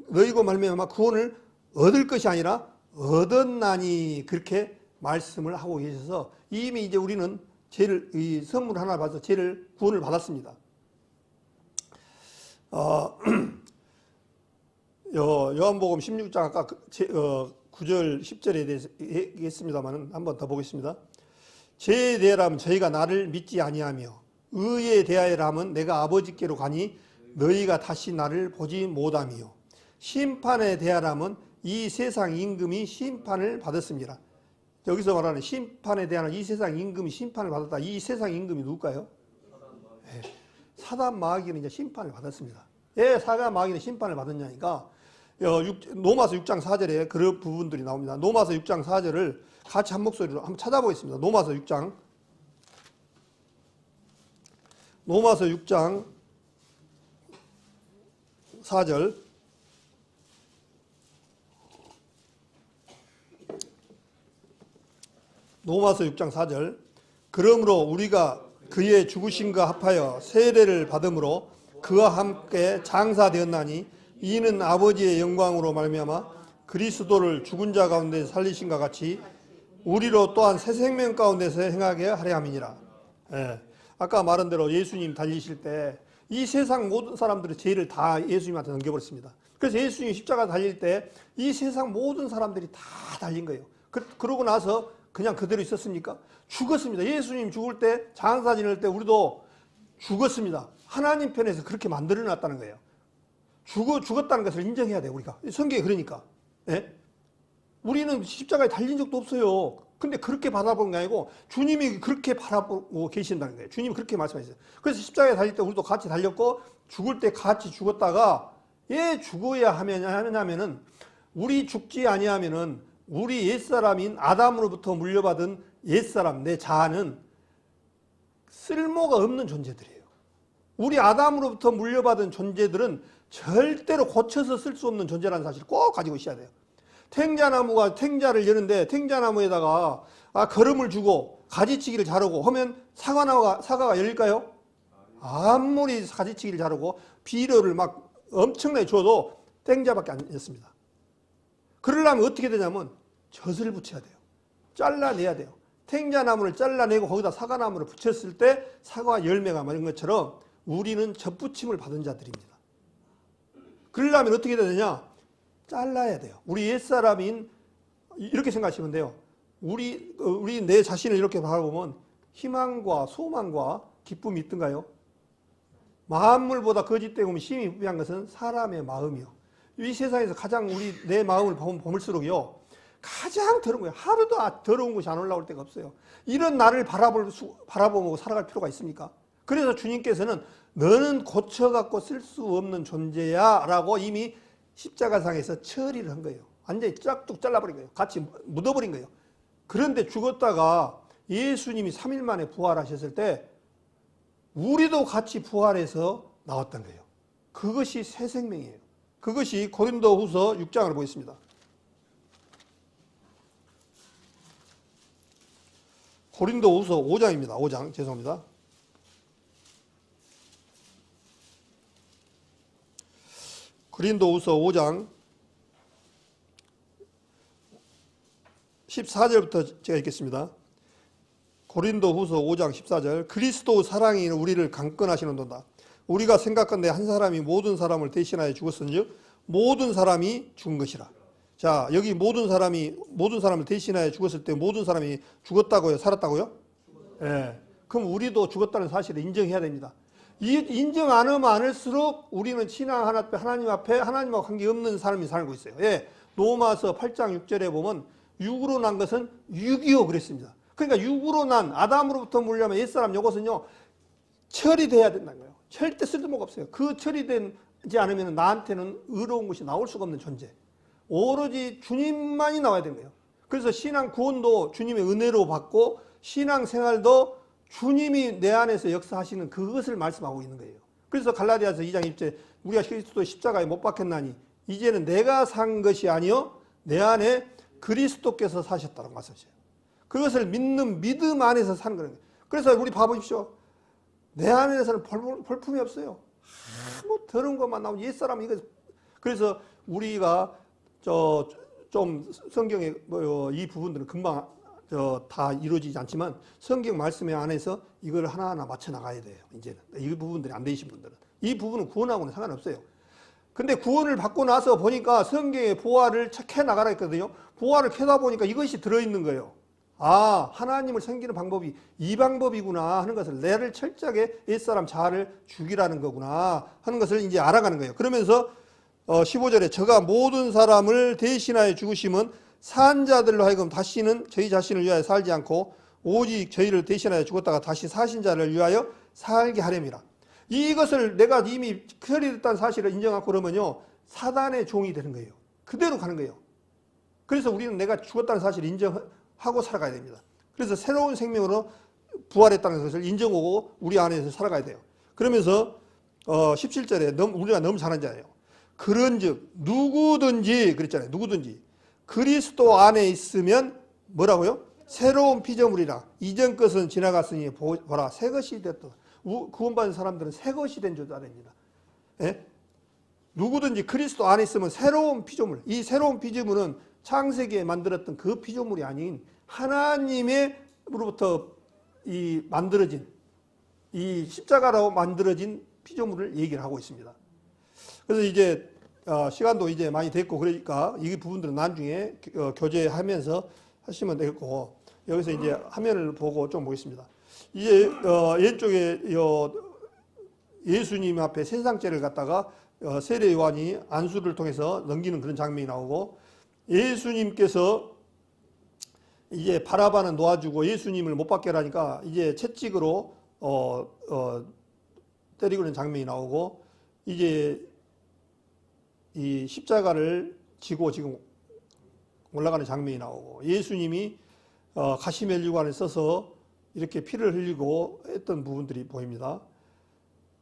너희고 말미암아 구원을 얻을 것이 아니라 얻었나니 그렇게 말씀을 하고 계셔서 이미 이제 우리는 죄를, 이 선물 하나 받아서 죄를 구원을 받았습니다. 요한복음 16장 아까 9절 10절에 대해서 얘기했습니다만 한번 더 보겠습니다. 죄에 대하여라면 저희가 나를 믿지 아니하며 의에 대하여라면 내가 아버지께로 가니 너희가 다시 나를 보지 못하며 심판에 대하여라면 이 세상 임금이 심판을 받았습니다. 여기서 말하는 심판에 대한 이 세상 임금이 심판을 받았다. 이 세상 임금이 누굴까요? 네. 사단 마귀는 이제 심판을 받았습니다. 왜 사단 마귀는 심판을 받았냐니까 노마서 6장 4절에 그런 부분들이 나옵니다. 노마서 6장 4절을 같이 한 목소리로 한번 찾아보겠습니다. 노마서 6장 4절 노마서 6장 4절 그러므로 우리가 그의 죽으심과 합하여 세례를 받음으로 그와 함께 장사되었나니 이는 아버지의 영광으로 말미암아 그리스도를 죽은 자 가운데 살리신과 같이 우리로 또한 새 생명 가운데서 행하게 하려 함이니라. 예. 아까 말한 대로 예수님 달리실 때 이 세상 모든 사람들의 죄를 다 예수님한테 넘겨버렸습니다. 그래서 예수님 십자가 달릴 때 이 세상 모든 사람들이 다 달린 거예요. 그러고 나서 그냥 그대로 있었습니까? 죽었습니다. 예수님 죽을 때 장사 지낼 때 우리도 죽었습니다. 하나님 편에서 그렇게 만들어놨다는 거예요. 죽었다는 것을 인정해야 돼요. 우리가 성경에 그러니까. 예? 우리는 십자가에 달린 적도 없어요. 근데 그렇게 바라보는 게 아니고 주님이 그렇게 바라보고 계신다는 거예요. 주님이 그렇게 말씀하셨어요. 그래서 십자가에 달릴 때 우리도 같이 달렸고 죽을 때 같이 죽었다가 왜 죽어야 하냐면은 우리 죽지 아니하면은 우리 옛사람인 아담으로부터 물려받은 옛사람 내 자아는 쓸모가 없는 존재들이에요. 우리 아담으로부터 물려받은 존재들은 절대로 고쳐서 쓸 수 없는 존재라는 사실을 꼭 가지고 있어야 돼요. 탱자나무가 탱자를 여는데 탱자나무에다가 거름을 주고 가지치기를 자르고 하면 사과가 열릴까요? 아무리 가지치기를 자르고 비료를 막 엄청나게 줘도 탱자밖에 안 였습니다. 그러려면 어떻게 되냐면 젖을 붙여야 돼요. 잘라내야 돼요. 탱자나무를 잘라내고 거기다 사과나무를 붙였을 때 사과 열매가 많은 것처럼 우리는 젖붙임을 받은 자들입니다. 그러려면 어떻게 해야 되냐? 잘라야 돼요. 우리 옛사람인 이렇게 생각하시면 돼요. 우리 내 자신을 이렇게 바라보면 희망과 소망과 기쁨이 있던가요? 만물보다 거짓되고 심히 부비한 것은 사람의 마음이요. 이 세상에서 가장 내 마음을 보물수록요 가장 더러운 거예요. 하루도 더러운 것이 안 올라올 때가 없어요. 이런 나를 바라보고 살아갈 필요가 있습니까? 그래서 주님께서는 너는 고쳐갖고 쓸 수 없는 존재야 라고 이미 십자가상에서 처리를 한 거예요. 완전히 쫙뚝 잘라버린 거예요. 같이 묻어버린 거예요. 그런데 죽었다가 예수님이 3일 만에 부활하셨을 때 우리도 같이 부활해서 나왔던 거예요. 그것이 새 생명이에요. 그것이 고린도후서 6장을 보겠습니다. 고린도후서 5장입니다. 5장 죄송합니다. 고린도후서 5장 14절부터 제가 읽겠습니다. 고린도후서 5장 14절 그리스도 사랑이 우리를 강권하시는도다. 우리가 생각건대 한 사람이 모든 사람을 대신하여 죽었은즉 모든 사람이 죽은 것이라. 자, 여기 모든 사람을 대신하여 죽었을 때 모든 사람이 죽었다고요? 살았다고요? 예. 그럼 우리도 죽었다는 사실을 인정해야 됩니다. 인정 안 하면 안 할수록 우리는 신앙 하나님 앞에 하나님하고 관계없는 삶이 살고 있어요. 예. 로마서 8장 6절에 보면 육으로 난 것은 육이요 그랬습니다. 그러니까 육으로 난 아담으로부터 물려면 옛사람 요것은요 처리돼야 된다는 거예요. 절대 쓸모가 없어요. 그 처리되지 않으면 나한테는 의로운 것이 나올 수가 없는 존재. 오로지 주님만이 나와야 되는 거예요. 그래서 신앙 구원도 주님의 은혜로 받고 신앙 생활도 주님이 내 안에서 역사하시는 그것을 말씀하고 있는 거예요. 그래서 갈라디아서 2장 1절 우리가 그리스도 십자가에 못 박혔나니 이제는 내가 산 것이 아니요 내 안에 그리스도께서 사셨다고 말씀하셔요. 그것을 믿는 믿음 안에서 사는 거예요. 그래서 우리 봐보십시오. 내 안에서는 볼품이 없어요. 아무 더러운 것만 나오고 옛사람 이거. 그래서 우리가 좀 성경의 이 부분들은 금방 다 이루어지지 않지만 성경 말씀에 안에서 이걸 하나하나 맞춰 나가야 돼요. 이제는 이 부분들이 안 되신 분들은 이 부분은 구원하고는 상관없어요. 근데 구원을 받고 나서 보니까 성경에 보화를 캐 나가라 했거든요. 보화를 캐다 보니까 이것이 들어있는 거예요. 아, 하나님을 섬기는 방법이 이 방법이구나 하는 것을 내를 철저하게 옛사람 자아를 죽이라는 거구나 하는 것을 이제 알아가는 거예요. 그러면서 15절에 저가 모든 사람을 대신하여 죽으심은 산 자들로 하여금 다시는 저희 자신을 위하여 살지 않고 오직 저희를 대신하여 죽었다가 다시 사신 자를 위하여 살게 하렵니다. 이것을 내가 이미 처리됐다는 사실을 인정하고 그러면요 사단의 종이 되는 거예요. 그대로 가는 거예요. 그래서 우리는 내가 죽었다는 사실을 인정하고 살아가야 됩니다. 그래서 새로운 생명으로 부활했다는 것을 인정하고 우리 안에서 살아가야 돼요. 그러면서 17절에 우리가 너무 잘한 자예요. 그런즉 누구든지 그랬잖아요. 누구든지 그리스도 안에 있으면 뭐라고요? 새로운 피조물이라 이전 것은 지나갔으니 보라 새 것이 됐다. 구원받은 사람들은 새 것이 된 줄 알아냅니다. 예? 누구든지 그리스도 안에 있으면 새로운 피조물. 이 새로운 피조물은 창세기에 만들었던 그 피조물이 아닌 하나님으로부터 만들어진 이 십자가로 만들어진 피조물을 얘기를 하고 있습니다. 그래서 이제 시간도 이제 많이 됐고 그러니까 이 부분들은 나중에 교제하면서 하시면 되겠고 여기서 이제 화면을 보고 좀 보겠습니다. 이제 왼쪽에 예수님 앞에 세상죄를 갖다가 세례 요한이 안수를 통해서 넘기는 그런 장면이 나오고 예수님께서 이제 바라바는 놓아주고 예수님을 못 받게 하니까 이제 채찍으로 때리고 있는 장면이 나오고 이제 이 십자가를 지고 지금 올라가는 장면이 나오고 예수님이 가시멜리관을 써서 이렇게 피를 흘리고 했던 부분들이 보입니다.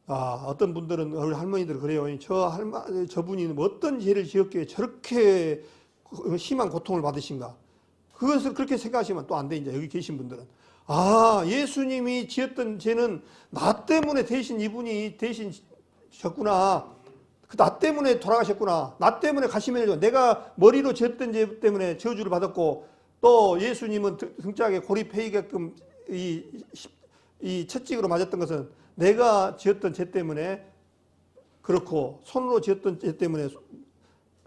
어떤 분들은 우리 할머니들 그래요. 저분이 어떤 죄를 지었기에 저렇게 심한 고통을 받으신가. 그것을 그렇게 생각하시면 또 안 돼. 이제 여기 계신 분들은 예수님이 지었던 죄는 나 때문에 대신 이분이 대신 졌구나. 나 때문에 돌아가셨구나. 나 때문에 가시멜리관 내가 머리로 지었던 죄 때문에 저주를 받았고 또 예수님은 등짝에 고립해이게끔 이 채찍으로 맞았던 것은 내가 지었던 죄 때문에 그렇고 손으로 지었던 죄 때문에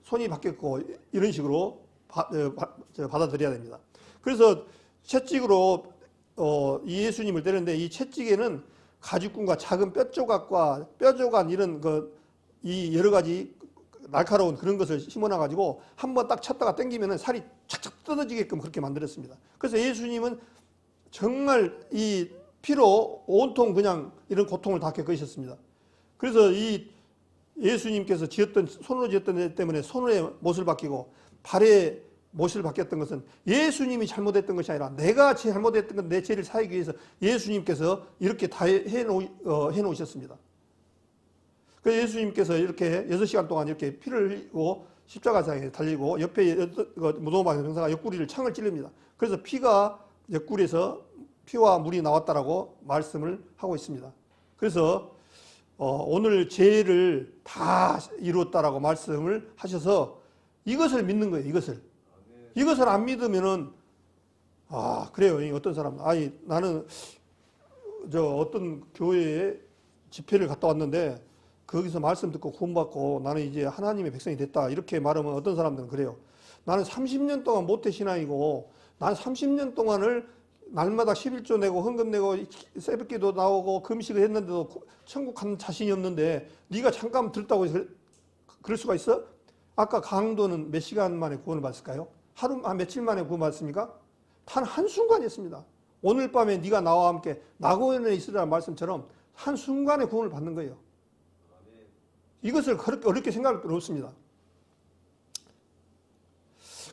손이 바뀌었고 이런 식으로 받아들여야 됩니다. 그래서 채찍으로 예수님을 때렸는데 이 채찍에는 가죽끈과 작은 뼈조각 이런 이 여러 가지 날카로운 그런 것을 심어놔가지고 한번 딱 쳤다가 당기면은 살이 착착 뜯어지게끔 그렇게 만들었습니다. 그래서 예수님은 정말 이 피로 온통 그냥 이런 고통을 다 겪으셨습니다. 그래서 이 예수님께서 손으로 지었던 애 때문에 손의 못을 박히고 발에 못을 바뀌었던 것은 예수님이 잘못했던 것이 아니라 내가 잘못했던 건 내 죄를 사하기 위해서 예수님께서 이렇게 다 해놓으셨습니다. 그래서 예수님께서 이렇게 6시간 동안 이렇게 피를 흘리고 십자가상에 달리고 옆에 무덤방 병사가 옆구리를 창을 찔릅니다. 그래서 피가 옆구리에서 피와 물이 나왔다라고 말씀을 하고 있습니다. 그래서 오늘 죄를 다 이루었다라고 말씀을 하셔서 이것을 믿는 거예요. 이것을 안 믿으면은 그래요. 어떤 사람 나는 어떤 교회에 집회를 갔다 왔는데 거기서 말씀 듣고 구원받고 나는 이제 하나님의 백성이 됐다 이렇게 말하면 어떤 사람들은 그래요. 나는 30년 동안 모태신앙이고 난 30년 동안을 날마다 11조 내고 헌금 내고 새벽기도 나오고 금식을 했는데도 천국 간 자신이 없는데 네가 잠깐 들었다고 해서 그럴 수가 있어? 아까 강도는 몇 시간 만에 구원을 받았을까요? 며칠 만에 구원받았습니까? 단 한순간이었습니다. 오늘 밤에 네가 나와 함께 나고연에 있으라는 말씀처럼 한순간에 구원을 받는 거예요. 이것을 그렇게 어렵게 생각할 필요 없습니다.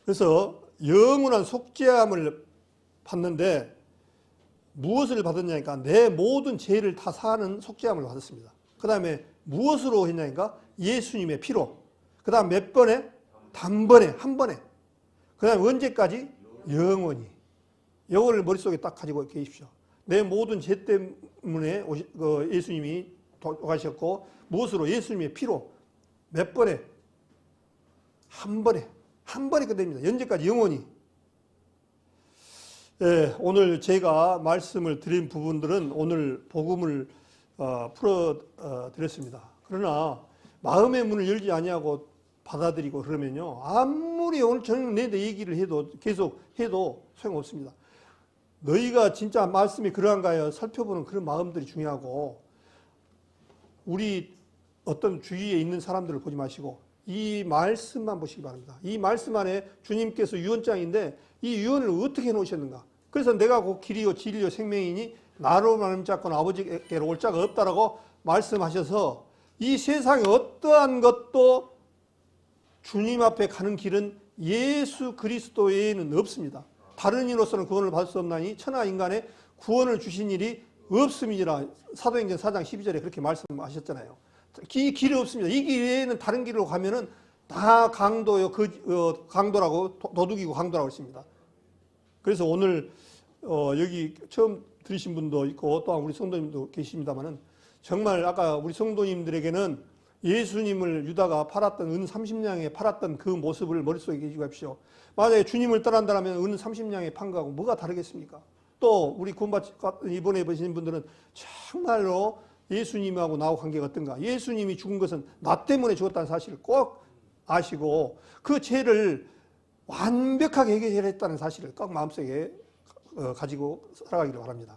그래서 영원한 속죄함을 받는데 무엇을 받았냐니까 내 모든 죄를 다 사하는 속죄함을 받았습니다. 그 다음에 무엇으로 했냐니까 예수님의 피로. 그 다음 몇 번에? 단번에, 한 번에. 그 다음에 언제까지? 영원히. 이거를 머릿속에 딱 가지고 계십시오. 내 모든 죄 때문에 예수님이 돌아가셨고 무엇으로? 예수님의 피로. 몇 번에? 한 번에 끝냅니다. 언제까지? 영원히. 예, 오늘 제가 말씀을 드린 부분들은 오늘 복음을 풀어 드렸습니다. 그러나 마음의 문을 열지 아니하고 받아들이고 그러면요, 아무리 오늘 저녁 내내 얘기를 해도 계속 해도 소용없습니다. 너희가 진짜 말씀이 그러한가요? 살펴보는 그런 마음들이 중요하고, 우리 어떤 주위에 있는 사람들을 보지 마시고 이 말씀만 보시기 바랍니다. 이 말씀 안에 주님께서 유언장인데 이 유언을 어떻게 해놓으셨는가. 그래서 내가 곧 길이요 진리요 생명이니 나로 말미암고 아버지께로 올 자가 없다라고 말씀하셔서 이 세상에 어떠한 것도 주님 앞에 가는 길은 예수 그리스도 외에는 없습니다. 다른 이로서는 구원을 받을 수 없나니 천하 인간의 구원을 주신 일이 없음이니라. 사도행전 4장 12절에 그렇게 말씀하셨잖아요. 이 길이 없습니다. 이 길 외에는 다른 길로 가면은 다 강도요, 강도라고, 도둑이고 강도라고 했습니다. 그래서 오늘, 여기 처음 들으신 분도 있고, 또한 우리 성도님도 계십니다만은, 정말 아까 우리 성도님들에게는 예수님을 유다가 팔았던, 은 30냥에 팔았던 그 모습을 머릿속에 계시고 합시오. 만약에 주님을 떠난다면 은 30냥에 판 거하고 뭐가 다르겠습니까? 또, 우리 이번에 보신 분들은 정말로 예수님하고 나하고 관계가 어떤가? 예수님이 죽은 것은 나 때문에 죽었다는 사실을 꼭 아시고 그 죄를 완벽하게 해결했다는 사실을 꼭 마음속에 가지고 살아가기를 바랍니다.